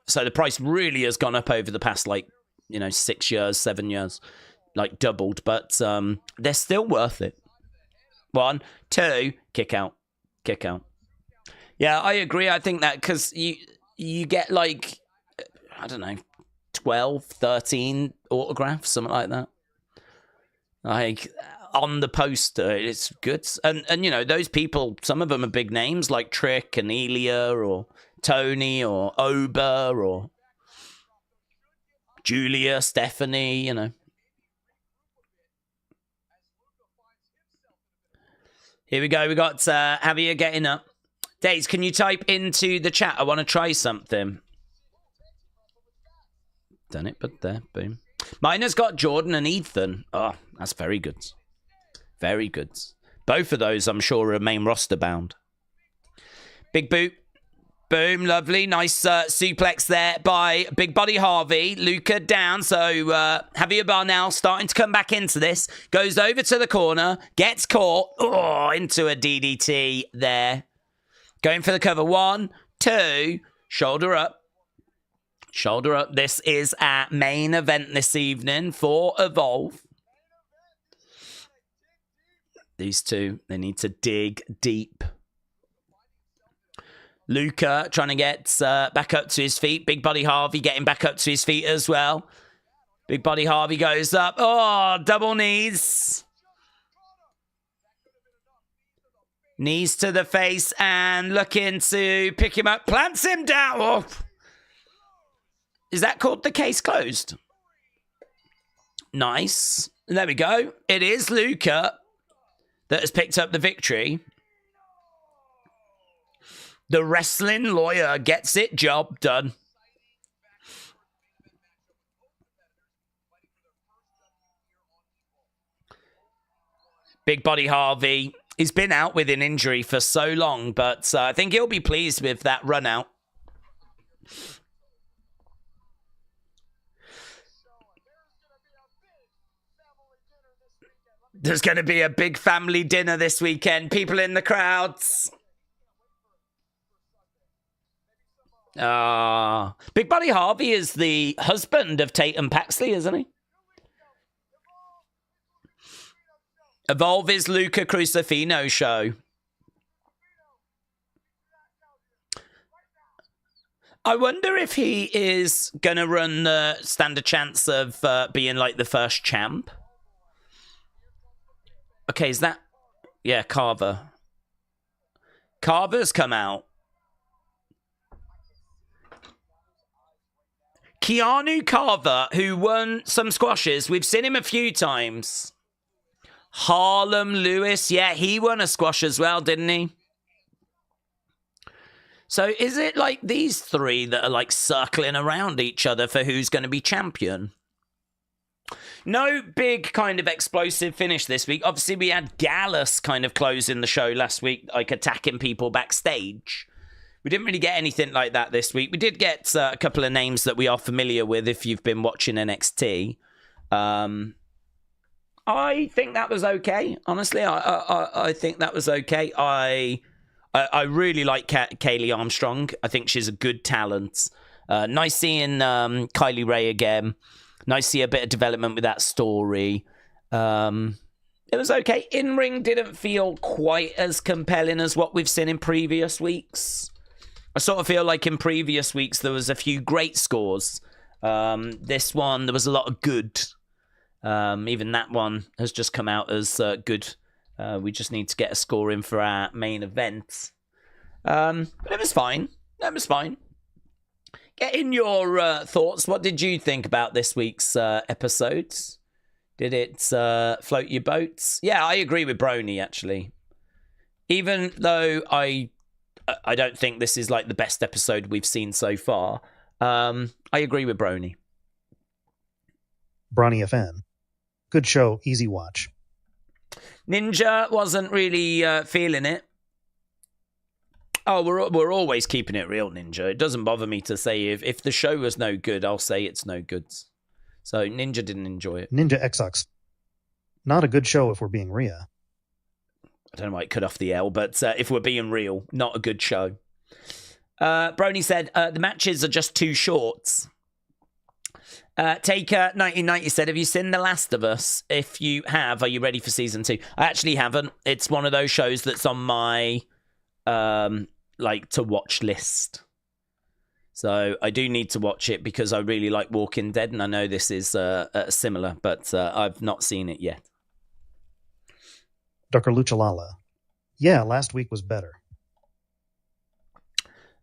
So the price really has gone up over the past, 6 years, 7 years. Doubled. But they're still worth it. 1, 2, kick out. Kick out. Yeah, I agree. I think that because you get, I don't know, 12, 13 autographs, something like that. On the poster, it's good. And those people, some of them are big names like Trick and Ilya or Tony or Ober or Julia, Stephanie, you know. Here we go. We got Javier getting up. Daze, can you type into the chat? I want to try something. Done it, but there. Boom. Mine has got Jordan and Ethan. Oh, that's very good. Very good. Both of those, I'm sure, are main roster bound. Big boot. Boom, lovely. Nice suplex there by Big Body Harvey. Luca down, so Javier Barnell starting to come back into this. Goes over to the corner, gets caught. Oh, into a DDT there. Going for the cover. 1, 2, shoulder up. Shoulder up. This is our main event this evening for Evolve. These two, they need to dig deep. Luca trying to get back up to his feet. Big Body Harvey getting back up to his feet as well. Big Body Harvey goes up. Oh, double knees. Knees to the face and looking to pick him up. Plants him down. Oh. Is that called the case closed? Nice. There we go. It is Luca that has picked up the victory. The wrestling lawyer gets it job done. Big Body Harvey. He's been out with an injury for so long, but I think he'll be pleased with that run out. There's going to be a big family dinner this weekend. People in the crowds. Big Body Harvey is the husband of Tatum Paxley, isn't he? Evolve is Luca Crusifino show. I wonder if he is going to run the stand a chance of being like the first champ. Okay, is that... Yeah, Carver. Carver's come out. Keanu Carver, who won some squashes. We've seen him a few times. Harlem Lewis. Yeah, he won a squash as well, didn't he? So is it like these three that are like circling around each other for who's going to be champion? No big kind of explosive finish this week. Obviously, we had Gallus kind of closing the show last week, like attacking people backstage. We didn't really get anything like that this week. We did get a couple of names that we are familiar with if you've been watching NXT. I think that was okay. Honestly, I think that was okay. I really like Cali Armstrong. I think she's a good talent. Nice seeing Kylie Ray again. Nice to see a bit of development with that story. It was okay. In-ring didn't feel quite as compelling as what we've seen in previous weeks. I sort of feel like in previous weeks there was a few great scores. This one, there was a lot of good. Even that one has just come out as good. We just need to get a score in for our main event. But it was fine. It was fine. Get in your thoughts. What did you think about this week's episodes? Did it float your boats? Yeah, I agree with Brony, actually. Even though I don't think this is like the best episode we've seen so far, I agree with Brony. Bronny FN. Good show, easy watch. Ninja wasn't really feeling it. Oh, we're always keeping it real, Ninja. It doesn't bother me to say if the show was no good, I'll say it's no good. So Ninja didn't enjoy it. Ninja Xux. Not a good show if we're being Rhea. I don't know why it cut off the L, but if we're being real, not a good show. Brony said, the matches are just too short. Taker 1990 said, have you seen The Last of Us? If you have, are you ready for season 2? I actually haven't. It's one of those shows that's on my to watch list. So I do need to watch it because I really like Walking Dead, and I know this is similar, but I've not seen it yet. Dr. Luchalala. Yeah, last week was better.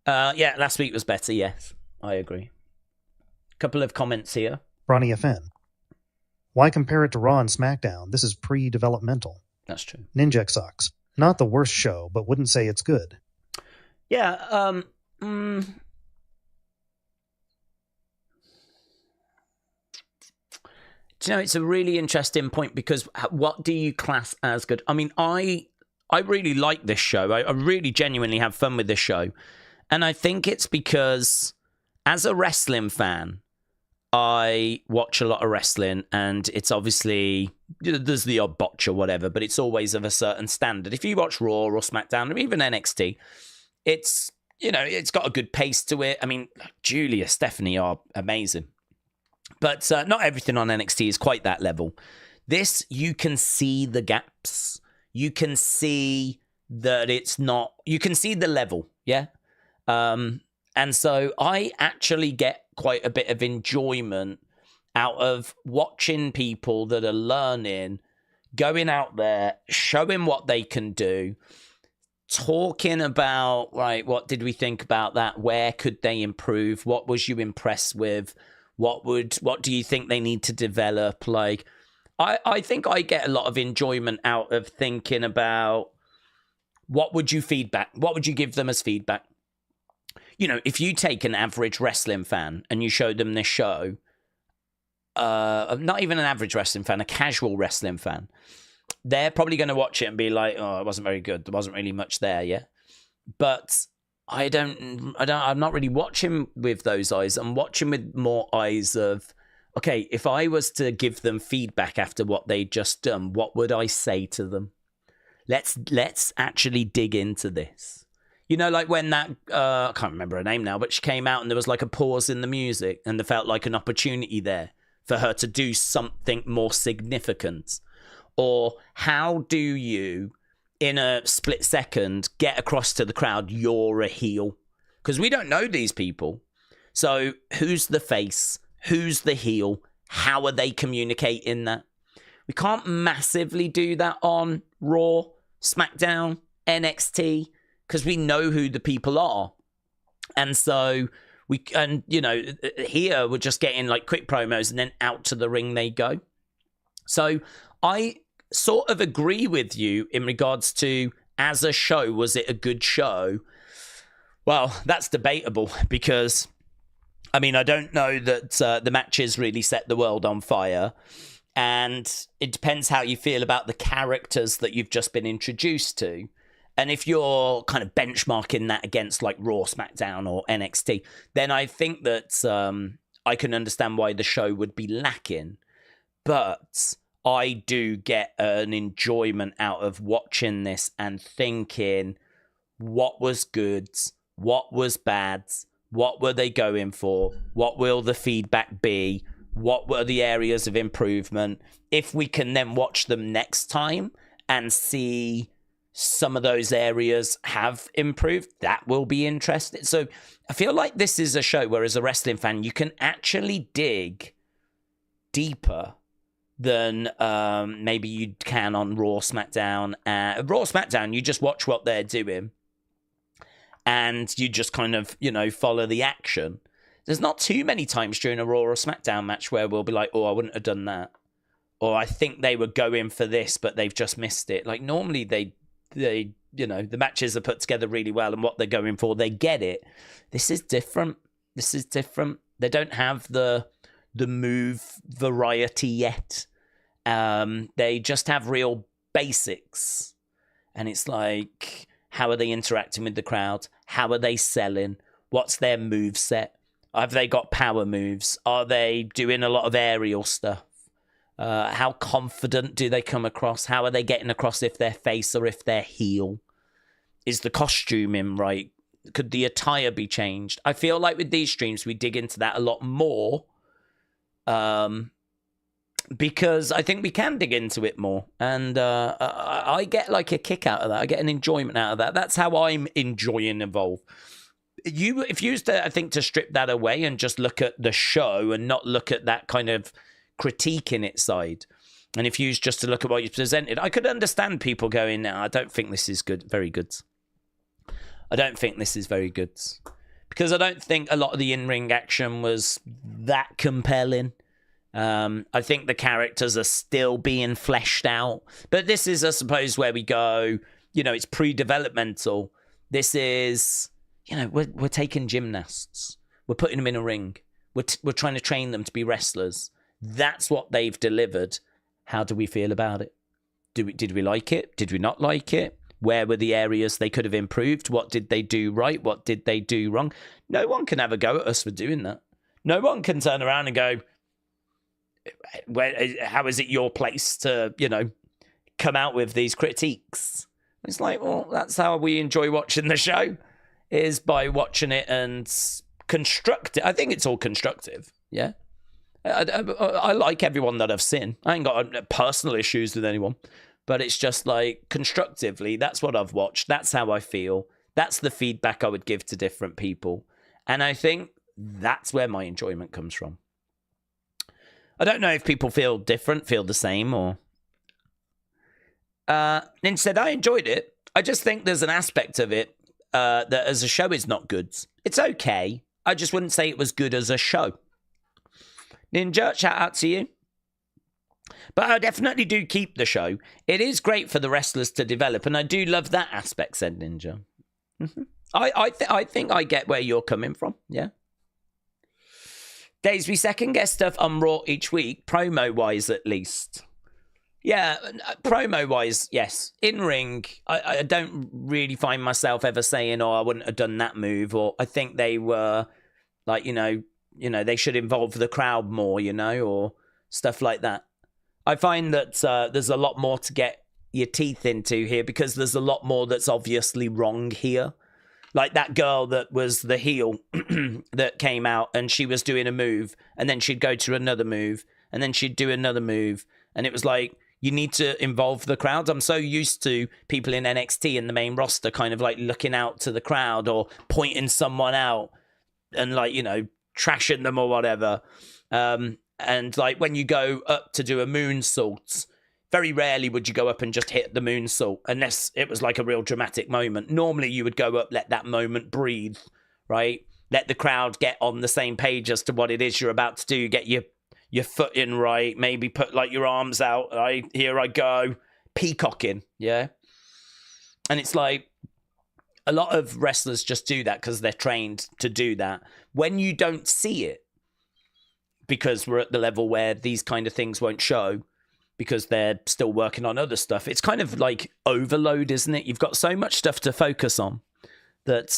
Yeah, last week was better, yes. I agree. Couple of comments here. Bronny FN. Why compare it to Raw and SmackDown? This is pre-developmental. That's true. Ninjek Socks. Not the worst show, but wouldn't say it's good. Yeah, Do you know, it's a really interesting point, because what do you class as good? I mean, I really like this show. I really genuinely have fun with this show. And I think it's because, as a wrestling fan, I watch a lot of wrestling, and it's obviously, there's the odd botch or whatever, but it's always of a certain standard. If you watch Raw or SmackDown or even NXT, it's, you know, it's got a good pace to it. I mean, Julia, Stephanie are amazing. But not everything on NXT is quite that level. This, you can see the gaps. You can see that it's not... You can see the level, yeah? And so I actually get quite a bit of enjoyment out of watching people that are learning, going out there, showing what they can do, talking about, right, what did we think about that? Where could they improve? What was you impressed with? What do you think they need to develop? Like, I think I get a lot of enjoyment out of thinking about what would you feedback? What would you give them as feedback? You know, if you take an average wrestling fan and you show them this show, not even an average wrestling fan, a casual wrestling fan, they're probably going to watch it and be like, oh, it wasn't very good. There wasn't really much there, yeah? But I'm not really watching with those eyes. I'm watching with more eyes of, okay, if I was to give them feedback after what they'd just done, what would I say to them? Let's actually dig into this. You know, like when that, I can't remember her name now, but she came out and there was like a pause in the music and there felt like an opportunity there for her to do something more significant. Or how do you, in a split second, get across to the crowd you're a heel? Because we don't know these people. So who's the face? Who's the heel? How are they communicating that? We can't massively do that on Raw, SmackDown, NXT, because we know who the people are. And so here we're just getting like quick promos and then out to the ring they go. So I sort of agree with you in regards to, as a show, was it a good show? Well, that's debatable, because I mean, I don't know that the matches really set the world on fire, and it depends how you feel about the characters that you've just been introduced to. And if you're kind of benchmarking that against like Raw, SmackDown or NXT, then I think that I can understand why the show would be lacking. But I do get an enjoyment out of watching this and thinking, what was good? What was bad? What were they going for? What will the feedback be? What were the areas of improvement? If we can then watch them next time and see some of those areas have improved, that will be interesting. So I feel like this is a show where, as a wrestling fan, you can actually dig deeper than maybe you can on Raw, SmackDown. Raw, SmackDown, you just watch what they're doing and you just kind of, follow the action. There's not too many times during a Raw or SmackDown match where we'll be like, oh, I wouldn't have done that. Or I think they were going for this, but they've just missed it. Like, normally they the matches are put together really well, and what they're going for, they get it. This is different. They don't have the move variety yet. They just have real basics. And it's like, how are they interacting with the crowd? How are they selling? What's their move set? Have they got power moves? Are they doing a lot of aerial stuff? How confident do they come across? How are they getting across if they're face or if they're heel? Is the costuming right? Could the attire be changed? I feel like with these streams, we dig into that a lot more. Because I think we can dig into it more. And I get like a kick out of that. I get an enjoyment out of that. That's how I'm enjoying Evolve. If you used to, I think, to strip that away and just look at the show and not look at that kind of critique in its side, and if you used just to look at what you presented, I could understand people going, no, I don't think this is very good. I don't think this is very good. Because I don't think a lot of the in-ring action was that compelling. I think the characters are still being fleshed out. But this is, I suppose, where we go, it's pre-developmental. This is, we're taking gymnasts. We're putting them in a ring. We're trying to train them to be wrestlers. That's what they've delivered. How do we feel about it? Did we like it? Did we not like it? Where were the areas they could have improved? What did they do right? What did they do wrong? No one can have a go at us for doing that. No one can turn around and go, how is it your place to, come out with these critiques? It's like, well, that's how we enjoy watching the show, is by watching it and construct it. I think it's all constructive, yeah? I like everyone that I've seen. I ain't got personal issues with anyone, but it's just like constructively, that's what I've watched. That's how I feel. That's the feedback I would give to different people. And I think that's where my enjoyment comes from. I don't know if people feel different, feel the same, or... instead, I enjoyed it. I just think there's an aspect of it that as a show is not good. It's okay. I just wouldn't say it was good as a show. Ninja, shout out to you. But I definitely do keep the show. It is great for the wrestlers to develop, and I do love that aspect, said Ninja. Mm-hmm. I think I get where you're coming from, yeah. Days, we second guess stuff on Raw each week, promo-wise at least. Yeah, promo-wise, yes. In-ring, I don't really find myself ever saying, I wouldn't have done that move, or I think they were, like, they should involve the crowd more, or stuff like that. I find that there's a lot more to get your teeth into here because there's a lot more that's obviously wrong here. Like that girl that was the heel that came out and she was doing a move and then she'd go to another move and then she'd do another move. And it was like, you need to involve the crowd. I'm so used to people in NXT in the main roster kind of like looking out to the crowd or pointing someone out and like, trashing them or whatever. And like when you go up to do a moonsault, very rarely would you go up and just hit the moonsault unless it was like a real dramatic moment. Normally you would go up, let that moment breathe, right? Let the crowd get on the same page as to what it is you're about to do. Get your foot in right, maybe put like your arms out. Right, here I go. Peacocking, yeah? And it's like a lot of wrestlers just do that because they're trained to do that. When you don't see it, because we're at the level where these kind of things won't show, because they're still working on other stuff. It's kind of like overload, isn't it? You've got so much stuff to focus on that,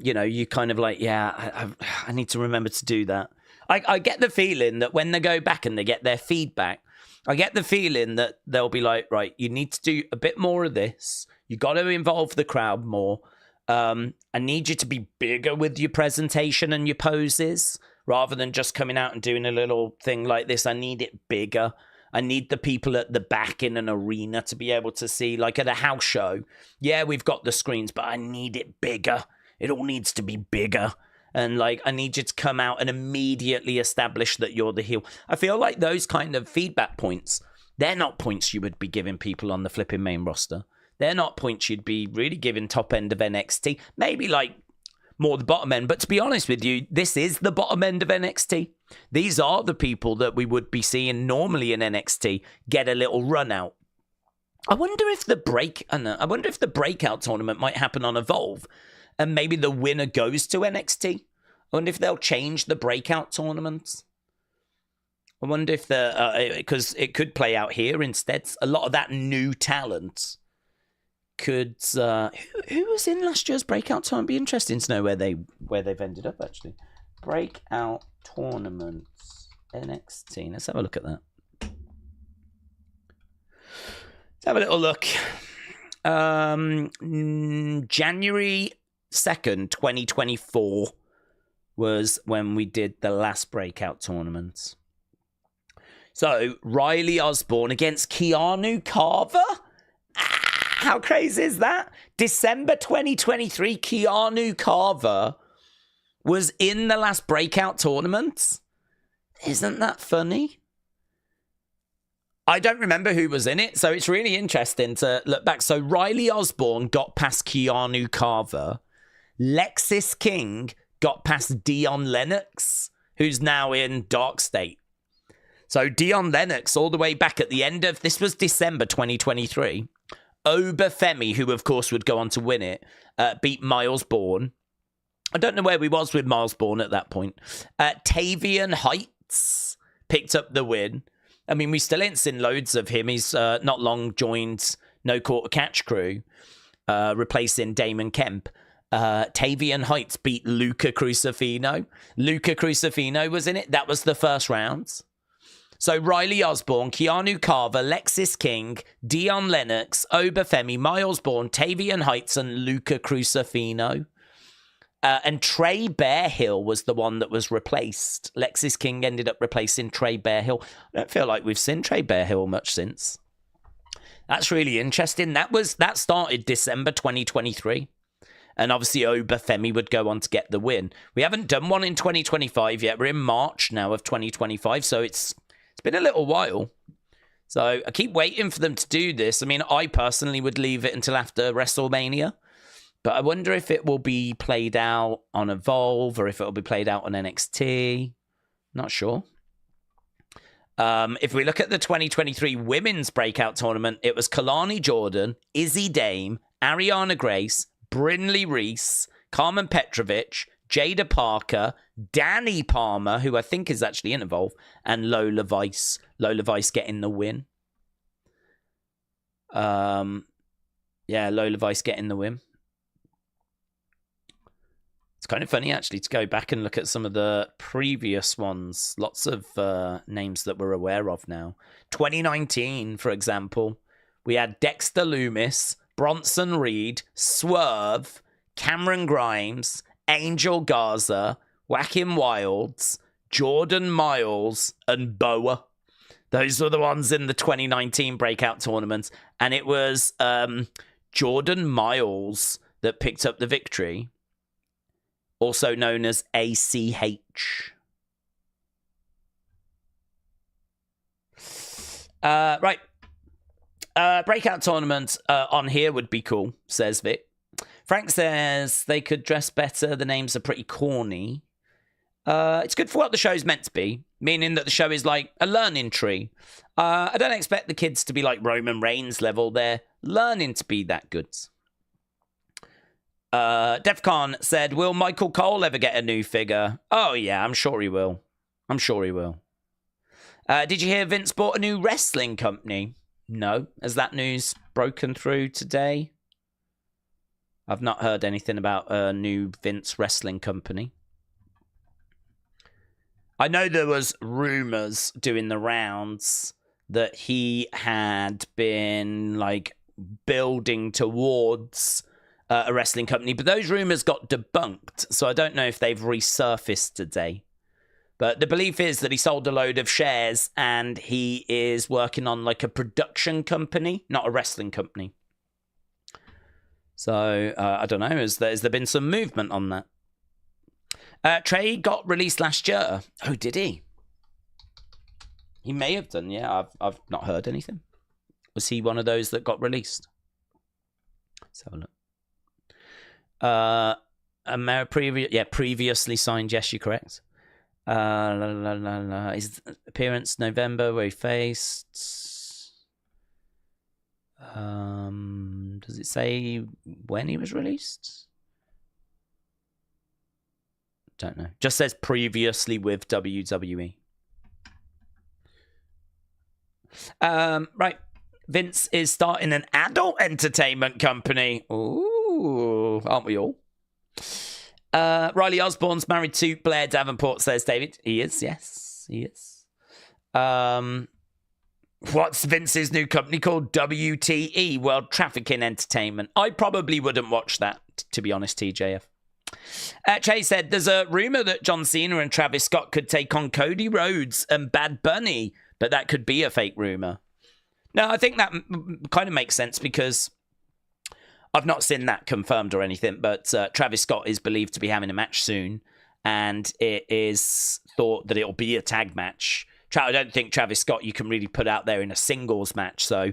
you kind of like, I need to remember to do that. I get the feeling that when they go back and they get their feedback, I get the feeling that they'll be like, right, you need to do a bit more of this. You got to involve the crowd more. I need you to be bigger with your presentation and your poses rather than just coming out and doing a little thing like this. I need it bigger. I need the people at the back in an arena to be able to see, like at a house show. Yeah, we've got the screens, but I need it bigger. It all needs to be bigger. And like, I need you to come out and immediately establish that you're the heel. I feel like those kind of feedback points, they're not points you would be giving people on the flipping main roster. They're not points you'd be really giving top end of NXT. Maybe like more the bottom end. But to be honest with you, this is the bottom end of NXT. These are the people that we would be seeing normally in NXT get a little run out. I wonder if the breakout tournament might happen on Evolve, and maybe the winner goes to NXT. I wonder if they'll change the breakout tournaments. I wonder if because it could play out here instead. A lot of that new talent could. Who was in last year's breakout tournament? Be interesting to know where they've ended up actually. Breakout tournaments NXT. Let's have a look at that. Let's have a little look. January 2nd, 2024 was when we did the last breakout tournament. So Riley Osborne against Keanu Carver. How crazy is that? December 2023, Keanu Carver was in the last breakout tournament. Isn't that funny? I don't remember who was in it, so it's really interesting to look back. So Riley Osborne got past Keanu Carver. Lexis King got past Dion Lennox, who's now in Dark State. So Dion Lennox, all the way back at the end of, this was December 2023. Obafemi, who of course would go on to win it, beat Miles Bourne. I don't know where we was with Miles Bourne at that point. Tavian Heights picked up the win. I mean, we still ain't seen loads of him. He's not long joined No Quarter Catch crew, replacing Damon Kemp. Tavian Heights beat Luca Crusifino. Luca Crusifino was in it. That was the first round. So Riley Osborne, Keanu Carver, Lexis King, Dion Lennox, Obafemi, Miles Bourne, Tavian Heights, and Luca Crusifino. And Trey Bearhill was the one that was replaced. Lexis King ended up replacing Trey Bearhill. I don't feel like we've seen Trey Bearhill much since. That's really interesting. That started December 2023. And obviously Obafemi would go on to get the win. We haven't done one in 2025 yet. We're in March now of 2025, so it's been a little while. So I keep waiting for them to do this. I mean, I personally would leave it until after WrestleMania. But I wonder if it will be played out on Evolve or if it will be played out on NXT. Not sure. If we look at the 2023 Women's Breakout Tournament, it was Kalani Jordan, Izzy Dame, Ariana Grace, Brinley Reece, Carmen Petrovic, Jada Parker, Danny Palmer, who I think is actually in Evolve, and Lola Vice. Lola Vice getting the win. Lola Vice getting the win. It's kind of funny, actually, to go back and look at some of the previous ones. Lots of names that we're aware of now. 2019, for example, we had Dexter Loomis, Bronson Reed, Swerve, Cameron Grimes, Angel Garza, Whackin' Wilds, Jordan Miles, and Boa. Those were the ones in the 2019 breakout tournaments. And it was Jordan Miles that picked up the victory, also known as ACH. Right. Breakout tournament on here would be cool, says Vic. Frank says they could dress better. The names are pretty corny. It's good for what the show's meant to be, meaning that the show is like a learning tree. I don't expect the kids to be like Roman Reigns level. They're learning to be that good. Defcon said, will Michael Cole ever get a new figure? Oh, yeah, I'm sure he will. I'm sure he will. Did you hear Vince bought a new wrestling company? No. Has that news broken through today? I've not heard anything about a new Vince wrestling company. I know there was rumors doing the rounds that he had been like building towards a wrestling company, but those rumors got debunked, so I don't know if they've resurfaced today. But the belief is that he sold a load of shares and he is working on like a production company, not a wrestling company. So I don't know, has there been some movement on that? Trey got released last year. Oh, did he? He may have done, yeah. I've not heard anything. Was he one of those that got released? Let's have a look. Previously signed. Yes, you're correct. His appearance November where he faced. Does it say when he was released? Don't know. Just says previously with WWE. Right. Vince is starting an adult entertainment company. Ooh, aren't we all? Riley Osborne's married to Blair Davenport, says David. He is, yes, he is. What's Vince's new company called? WTE, World Trafficking Entertainment. I probably wouldn't watch that, to be honest, TJF. Che said, there's a rumor that John Cena and Travis Scott could take on Cody Rhodes and Bad Bunny, but that could be a fake rumor. No, I think that kind of makes sense because I've not seen that confirmed or anything, but Travis Scott is believed to be having a match soon, and it is thought that it'll be a tag match. I don't think Travis Scott you can really put out there in a singles match, so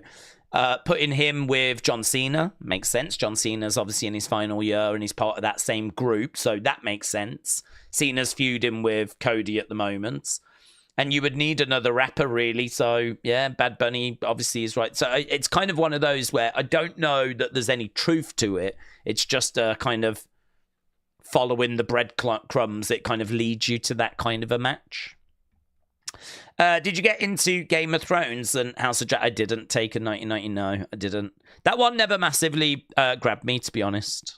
putting him with John Cena makes sense. John Cena's obviously in his final year, and he's part of that same group, so that makes sense. Cena's feuding with Cody at the moment. And you would need another rapper, really. So, yeah, Bad Bunny obviously is right. So it's kind of one of those where I don't know that there's any truth to it. It's just a kind of following the breadcrumbs. It kind of leads you to that kind of a match. Did you get into Game of Thrones and House of Dragon? I didn't. Take a 1990. No, I didn't. That one never massively grabbed me, to be honest.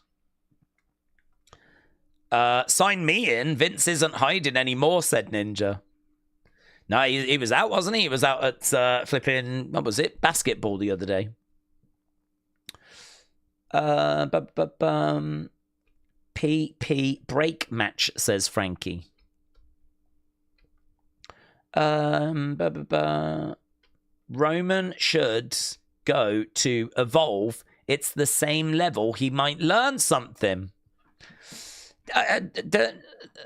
Sign me in. Vince isn't hiding anymore, said Ninja. No, he was out, wasn't he? He was out at flipping, what was it? Basketball the other day. PP break match, says Frankie. Roman should go to Evolve. It's the same level. He might learn something.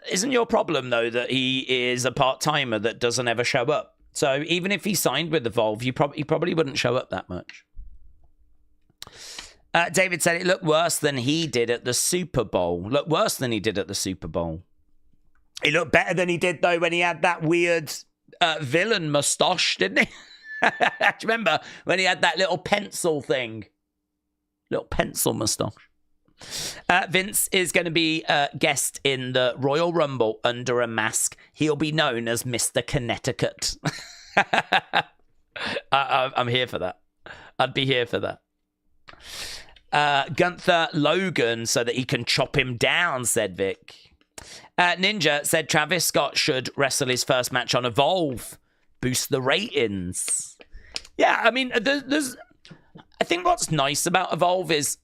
Isn't your problem, though, that he is a part-timer that doesn't ever show up? So even if he signed with Evolve, he probably wouldn't show up that much. David said it looked worse than he did at the Super Bowl. Looked worse than he did at the Super Bowl. He looked better than he did, though, when he had that weird villain moustache, didn't he? Do you remember when he had that little pencil thing? Little pencil moustache. Vince is going to be a guest in the Royal Rumble under a mask. He'll be known as Mr. Connecticut. I'm here for that. I'd be here for that. Gunther Logan so that he can chop him down, said Vic. Ninja said Travis Scott should wrestle his first match on Evolve. Boost the ratings. Yeah, I mean, I think what's nice about Evolve is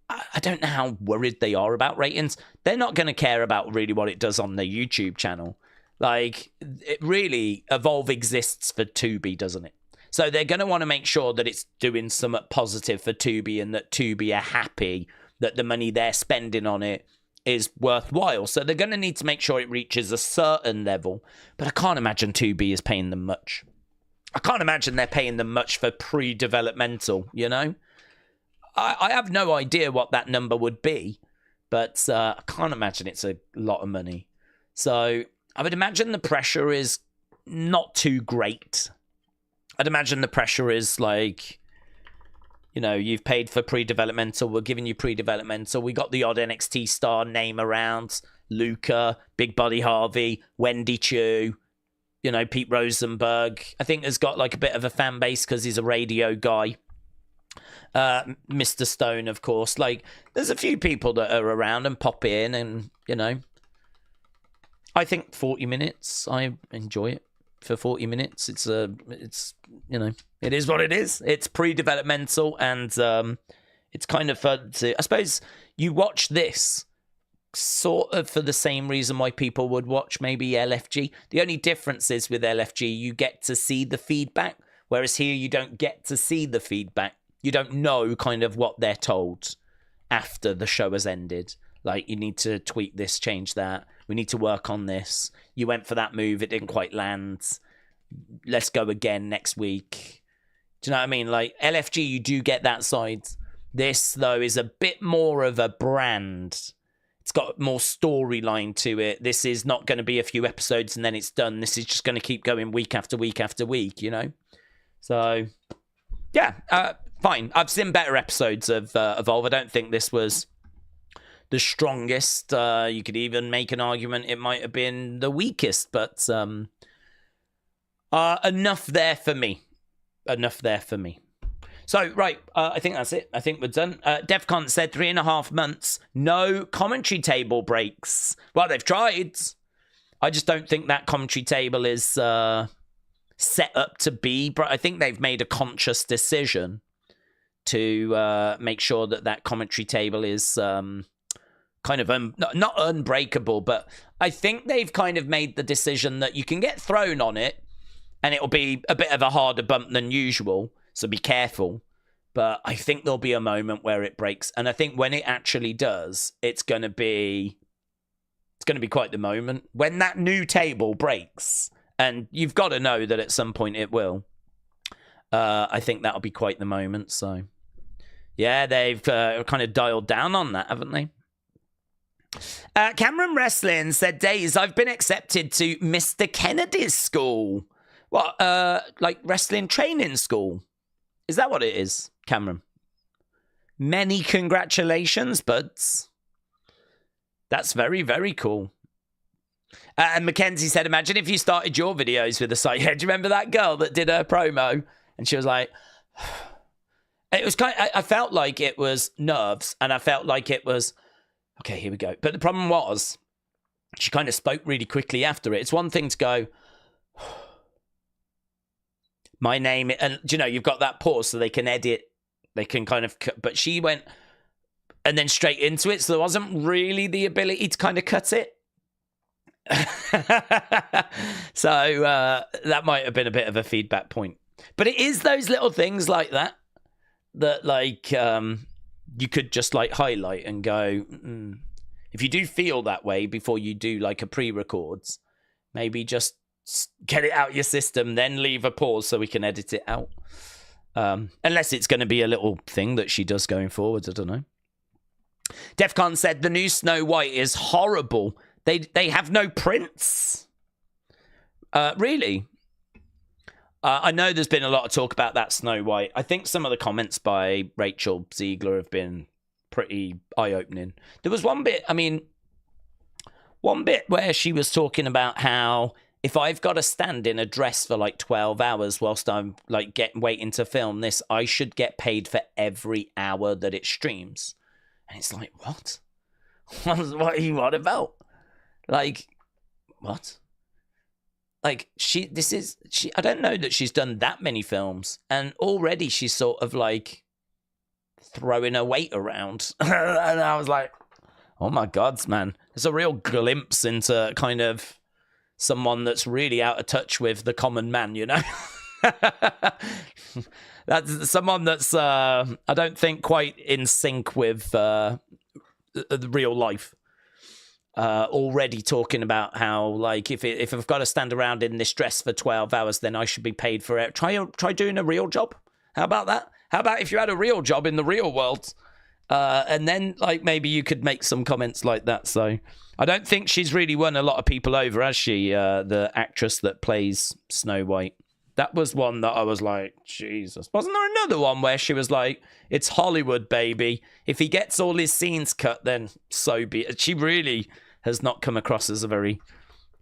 I don't know how worried they are about ratings. They're not going to care about really what it does on their YouTube channel. Like, it really, Evolve exists for Tubi, doesn't it? So they're going to want to make sure that it's doing something positive for Tubi and that Tubi are happy that the money they're spending on it is worthwhile. So they're going to need to make sure it reaches a certain level. But I can't imagine Tubi is paying them much. I can't imagine they're paying them much for pre-developmental, you know? I have no idea what that number would be, but I can't imagine it's a lot of money. So I would imagine the pressure is not too great. I'd imagine the pressure is like, you know, you've paid for pre-developmental, we're giving you pre-developmental, we got the odd NXT star name around, Luca, Big Buddy Harvey, Wendy Choo, you know, Pete Rosenberg. I think has got like a bit of a fan base because he's a radio guy. Mr. Stone, of course. Like, there's a few people that are around and pop in, and you know, I think 40 minutes. I enjoy it for 40 minutes. It's you know, it is what it is. It's pre-developmental, and it's kind of fun to. I suppose you watch this sort of for the same reason why people would watch maybe LFG. The only difference is with LFG, you get to see the feedback, whereas here you don't get to see the feedback. You don't know kind of what they're told after the show has ended. Like, you need to tweak this, change that. We need to work on this. You went for that move. It didn't quite land. Let's go again next week. Do you know what I mean? Like, LFG, you do get that side. This, though, is a bit more of a brand. It's got more storyline to it. This is not going to be a few episodes and then it's done. This is just going to keep going week after week after week, you know? So, yeah, fine. I've seen better episodes of Evolve. I don't think this was the strongest. You could even make an argument it might have been the weakest, but enough there for me. Enough there for me. So, right, I think that's it. I think we're done. Defcon said 3.5 months, no commentary table breaks. Well, they've tried. I just don't think that commentary table is set up to be. I think they've made a conscious decision to make sure that that commentary table is kind of not unbreakable, but I think they've kind of made the decision that you can get thrown on it and it'll be a bit of a harder bump than usual, so be careful. But I think there'll be a moment where it breaks, and I think when it actually does, it's going to be quite the moment when that new table breaks, and you've got to know that at some point it will. I think that'll be quite the moment. So, yeah, they've kind of dialed down on that, haven't they? Cameron Wrestling said, Daze, I've been accepted to Mr. Kennedy's school. What, like wrestling training school? Is that what it is, Cameron? Many congratulations, buds. That's very, very cool. And Mackenzie said, imagine if you started your videos with a site. Yeah, do you remember that girl that did her promo? And she was like, it was kind of, I felt like it was nerves, and I felt like it was, okay, here we go. But the problem was, she kind of spoke really quickly after it. It's one thing to go, my name, and you know, you've got that pause so they can edit, they can kind of, but she went and then straight into it. So there wasn't really the ability to kind of cut it. So that might have been a bit of a feedback point. But it is those little things like that, that like you could just like highlight and go, if you do feel that way before you do like a pre-records, maybe just get it out your system, then leave a pause so we can edit it out. Unless it's going to be a little thing that she does going forwards, I don't know. Defcon said the new Snow White is horrible. They have no prints. Really? I know there's been a lot of talk about that Snow White. I think some of the comments by Rachel Ziegler have been pretty eye-opening. There was one bit where she was talking about how if I've got to stand in a dress for like 12 hours whilst I'm like waiting to film this, I should get paid for every hour that it streams. And it's like, what? What are you on about? Like, what? Like, I don't know that she's done that many films. And already she's sort of like throwing her weight around. And I was like, oh my God, man. There's a real glimpse into kind of someone that's really out of touch with the common man, you know? That's someone that's, I don't think, quite in sync with the real life. Already talking about how, like, if I've got to stand around in this dress for 12 hours, then I should be paid for it. Try doing a real job. How about that? How about if you had a real job in the real world? And then, like, maybe you could make some comments like that. So I don't think she's really won a lot of people over, has she? The actress that plays Snow White. That was one that I was like, Jesus. Wasn't there another one where she was like, it's Hollywood, baby. If he gets all his scenes cut, then so be it. She really has not come across as a very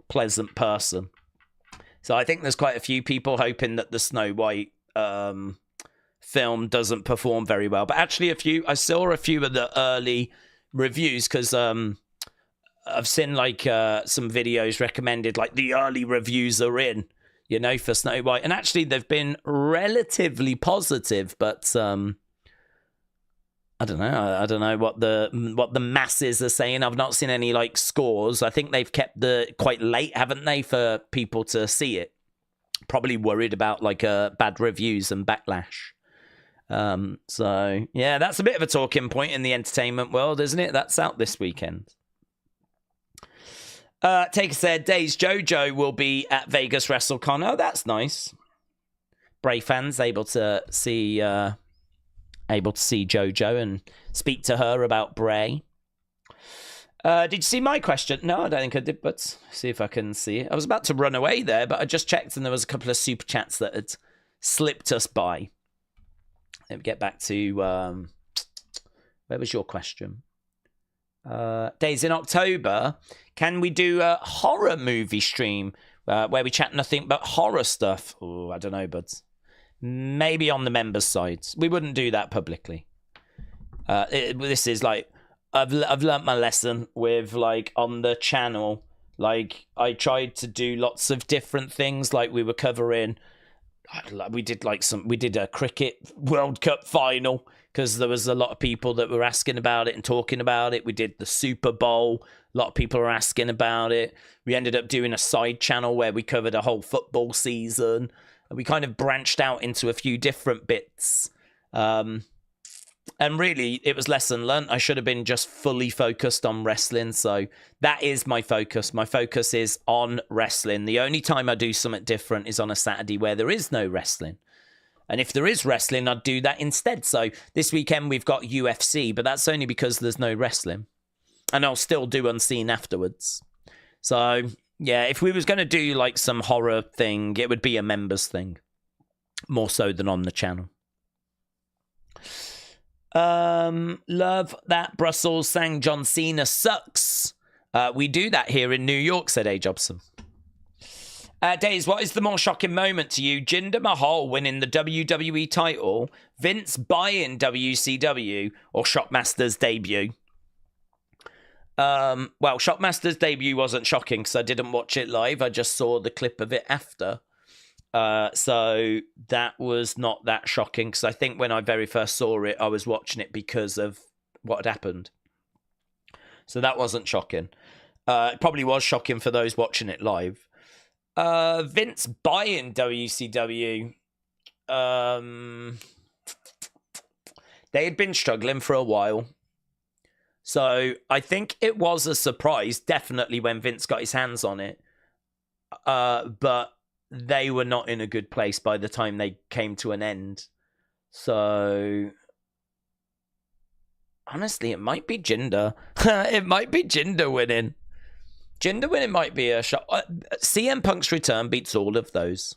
pleasant person. So I think there's quite a few people hoping that the Snow White film doesn't perform very well. But actually I saw a few of the early reviews because I've seen like some videos recommended, like the early reviews are in, you know, for Snow White. And actually they've been relatively positive, but I don't know what the masses are saying. I've not seen any like scores. I think they've kept quite late, haven't they, for people to see it? Probably worried about like bad reviews and backlash. So yeah, that's a bit of a talking point in the entertainment world, isn't it? That's out this weekend. Take said, Daze JoJo will be at Vegas WrestleCon. Oh, that's nice. Bray fans able to see JoJo and speak to her about Bray. Did you see my question? No, I don't think I did, but see if I can see it. I was about to run away there, but I just checked and there was a couple of super chats that had slipped us by. Let me get back to where was your question? Days in October, can we do a horror movie stream where we chat nothing but horror stuff? Oh, I don't know, buds. Maybe on the members' sides. We wouldn't do that publicly. This is like, I've learnt my lesson with like on the channel. Like I tried to do lots of different things. Like we were covering, we did a cricket World Cup final because there was a lot of people that were asking about it and talking about it. We did the Super Bowl. A lot of people were asking about it. We ended up doing a side channel where we covered a whole football season. We kind of branched out into a few different bits. And really, it was lesson learned. I should have been just fully focused on wrestling. So that is my focus. My focus is on wrestling. The only time I do something different is on a Saturday where there is no wrestling. And if there is wrestling, I'd do that instead. So this weekend we've got UFC, but that's only because there's no wrestling. And I'll still do Unseen afterwards. So, yeah, if we was going to do like some horror thing, it would be a members thing. More so than on the channel. Love that Brussels sang John Cena sucks. We do that here in New York, said A. Jobson. Daze, what is the more shocking moment to you? Jinder Mahal winning the WWE title, Vince buying WCW, or Shockmaster's debut? Well, Shockmaster's debut wasn't shocking because I didn't watch it live. I just saw the clip of it after. So that was not that shocking because I think when I very first saw it, I was watching it because of what had happened. So that wasn't shocking. It probably was shocking for those watching it live. Vince buying WCW. They had been struggling for a while. So I think it was a surprise, definitely, when Vince got his hands on it. But they were not in a good place by the time they came to an end. So honestly, it might be Jinder. It might be Jinder winning. Jinder winning might be a shot. CM Punk's return beats all of those.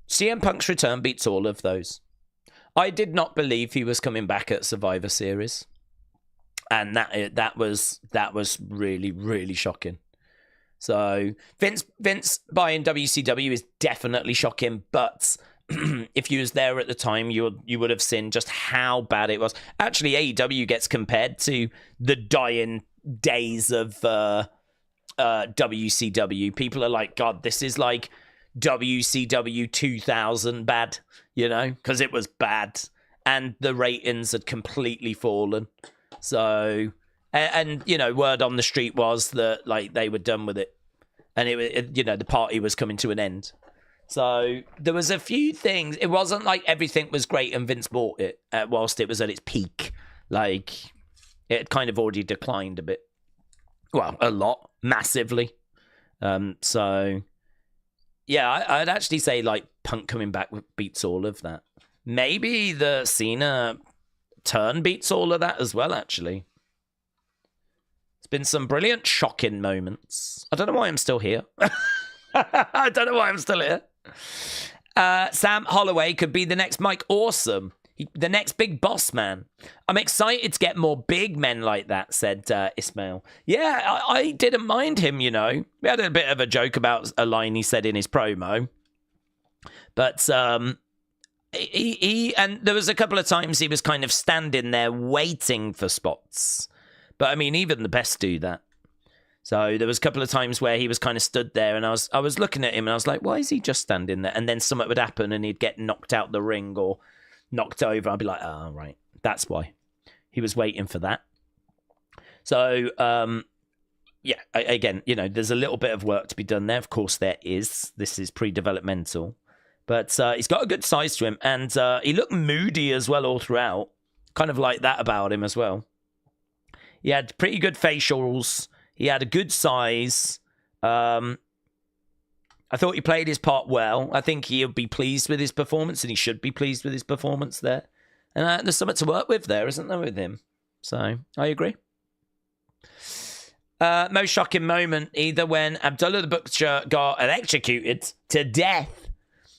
CM Punk's return beats all of those. I did not believe he was coming back at Survivor Series. And that was really, really shocking. So Vince buying WCW is definitely shocking, but if you was there at the time, you would have seen just how bad it was. Actually, AEW gets compared to the dying days of WCW. People are like, God, this is like WCW 2000 bad, you know, because it was bad and the ratings had completely fallen. So, and you know, word on the street was that like they were done with it, and it you know, the party was coming to an end. So there was a few things. It wasn't like everything was great and Vince bought it whilst it was at its peak. Like it had kind of already declined a bit. Well, a lot, massively. So yeah, I'd actually say like Punk coming back beats all of that. Maybe the Cena turn beats all of that as well, actually. It's been some brilliant, shocking moments. I don't know why I'm still here. I don't know why I'm still here. Sam Holloway could be the next Mike Awesome. The next big boss man. I'm excited to get more big men like that, said Ismail. Yeah, I didn't mind him, you know. We had a bit of a joke about a line he said in his promo. But he and there was a couple of times he was kind of standing there waiting for spots. But I mean, even the best do that. So there was a couple of times where he was kind of stood there and I was looking at him and I was like, why is he just standing there? And then something would happen and he'd get knocked out the ring or knocked over. I'd be like, oh, right. That's why. He was waiting for that. So, yeah, again, you know, there's a little bit of work to be done there. Of course there is. This is pre-developmental. But he's got a good size to him. And he looked moody as well all throughout. Kind of like that about him as well. He had pretty good facials. He had a good size. I thought he played his part well. I think he'll be pleased with his performance, and he should be pleased with his performance there. And there's something to work with there, isn't there, with him? So, I agree. Most shocking moment, either when Abdullah the Butcher got electrocuted to death,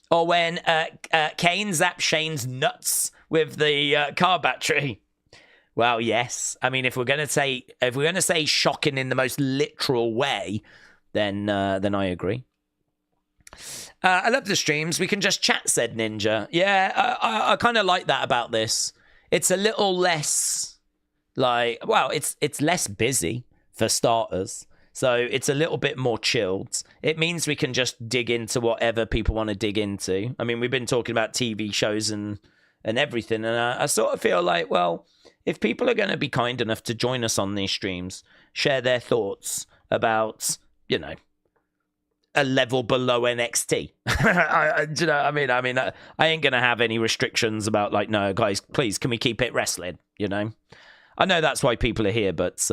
or when Kane zapped Shane's nuts with the car battery. Well, yes. I mean, if we're gonna say shocking in the most literal way, then I agree. I love the streams. We can just chat, said Ninja. Yeah, I kind of like that about this. It's a little less like, well, it's less busy for starters. So it's a little bit more chilled. It means we can just dig into whatever people want to dig into. I mean, we've been talking about TV shows and everything. And I sort of feel like, well, if people are going to be kind enough to join us on these streams, share their thoughts about, you know, a level below NXT. You know, I mean, I ain't going to have any restrictions about like, no, guys, please, can we keep it wrestling? You know, I know that's why people are here, but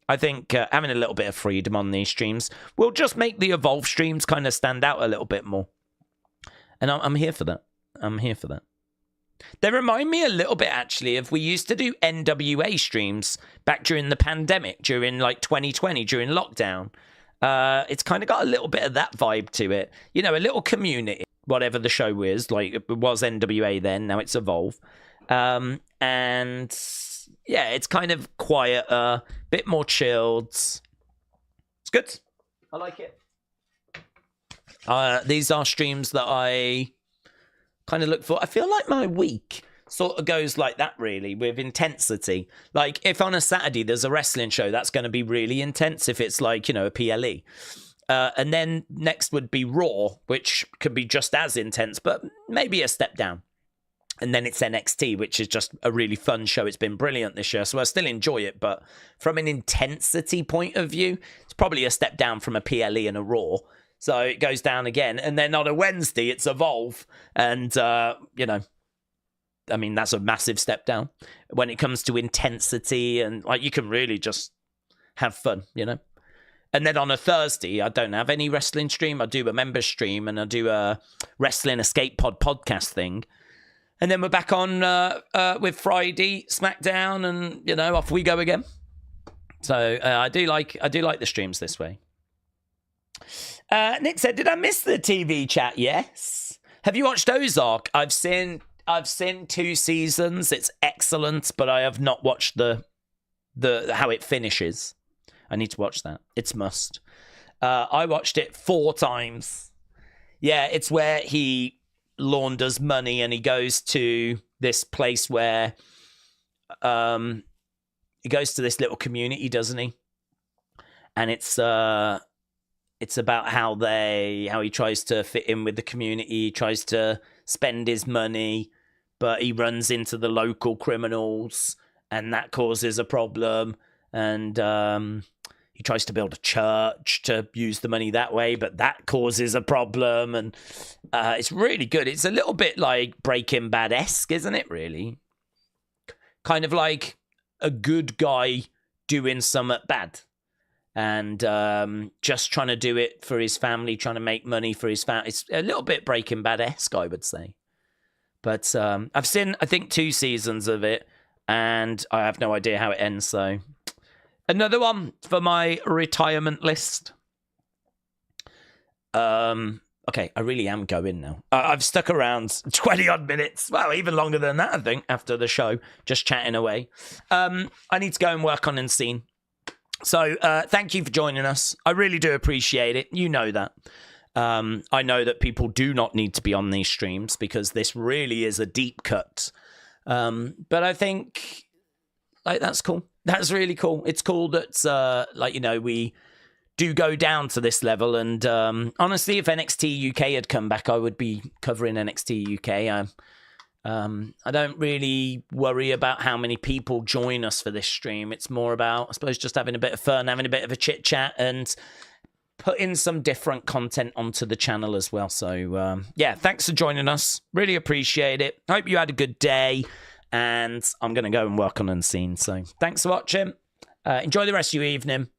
I think having a little bit of freedom on these streams will just make the Evolve streams kind of stand out a little bit more. And I'm here for that. I'm here for that. They remind me a little bit, actually, of we used to do NWA streams back during the pandemic, during like 2020, during lockdown. It's kind of got a little bit of that vibe to it. You know, a little community, whatever the show is. Like, it was NWA then, now it's Evolve. And yeah, it's kind of quieter, bit more chilled. It's good. I like it. These are streams that I kind of look for. I feel like my week sort of goes like that, really, with intensity. Like, if on a Saturday there's a wrestling show, that's going to be really intense if it's like, you know, a PLE. And then next would be Raw, which could be just as intense, but maybe a step down. And then it's NXT, which is just a really fun show. It's been brilliant this year, so I still enjoy it. But from an intensity point of view, it's probably a step down from a PLE and a Raw. So it goes down again. And then on a Wednesday, it's Evolve. And, you know, I mean, that's a massive step down when it comes to intensity. And, like, you can really just have fun, you know. And then on a Thursday, I don't have any wrestling stream. I do a members stream and I do a Wrestling Escape Pod podcast thing. And then we're back on with Friday SmackDown, and, you know, off we go again. So I do like the streams this way. Nick said, "Did I miss the TV chat?" Yes. Have you watched Ozark? I've seen 2 seasons. It's excellent, but I have not watched the how it finishes. I need to watch that. It's must. I watched it 4 times. Yeah, it's where he launders money and he goes to this place where he goes to this little community, doesn't he? And it's about how he tries to fit in with the community, he tries to spend his money, but he runs into the local criminals and that causes a problem. And he tries to build a church to use the money that way, but that causes a problem. And it's really good. It's a little bit like Breaking Bad-esque, isn't it, really? Kind of like a good guy doing something bad. And just trying to do it for his family, trying to make money for his family. It's a little bit Breaking Bad-esque, I would say. But I've seen, I think, 2 seasons of it, and I have no idea how it ends, so... Another one for my retirement list. Okay, I really am going now. I've stuck around 20-odd minutes. Well, even longer than that, I think, after the show. Just chatting away. I need to go and work on Unseen. So, thank you for joining us. I really do appreciate it. You know that. I know that people do not need to be on these streams because this really is a deep cut. But I think, like, that's cool. That's really cool. It's cool that, like, you know, we do go down to this level. And honestly, if NXT UK had come back, I would be covering NXT UK. I don't really worry about how many people join us for this stream. It's more about, I suppose, just having a bit of fun, having a bit of a chit chat, and putting some different content onto the channel as well. So, yeah, thanks for joining us. Really appreciate it. Hope you had a good day. And I'm going to go and work on Unseen. So thanks for watching. Enjoy the rest of your evening.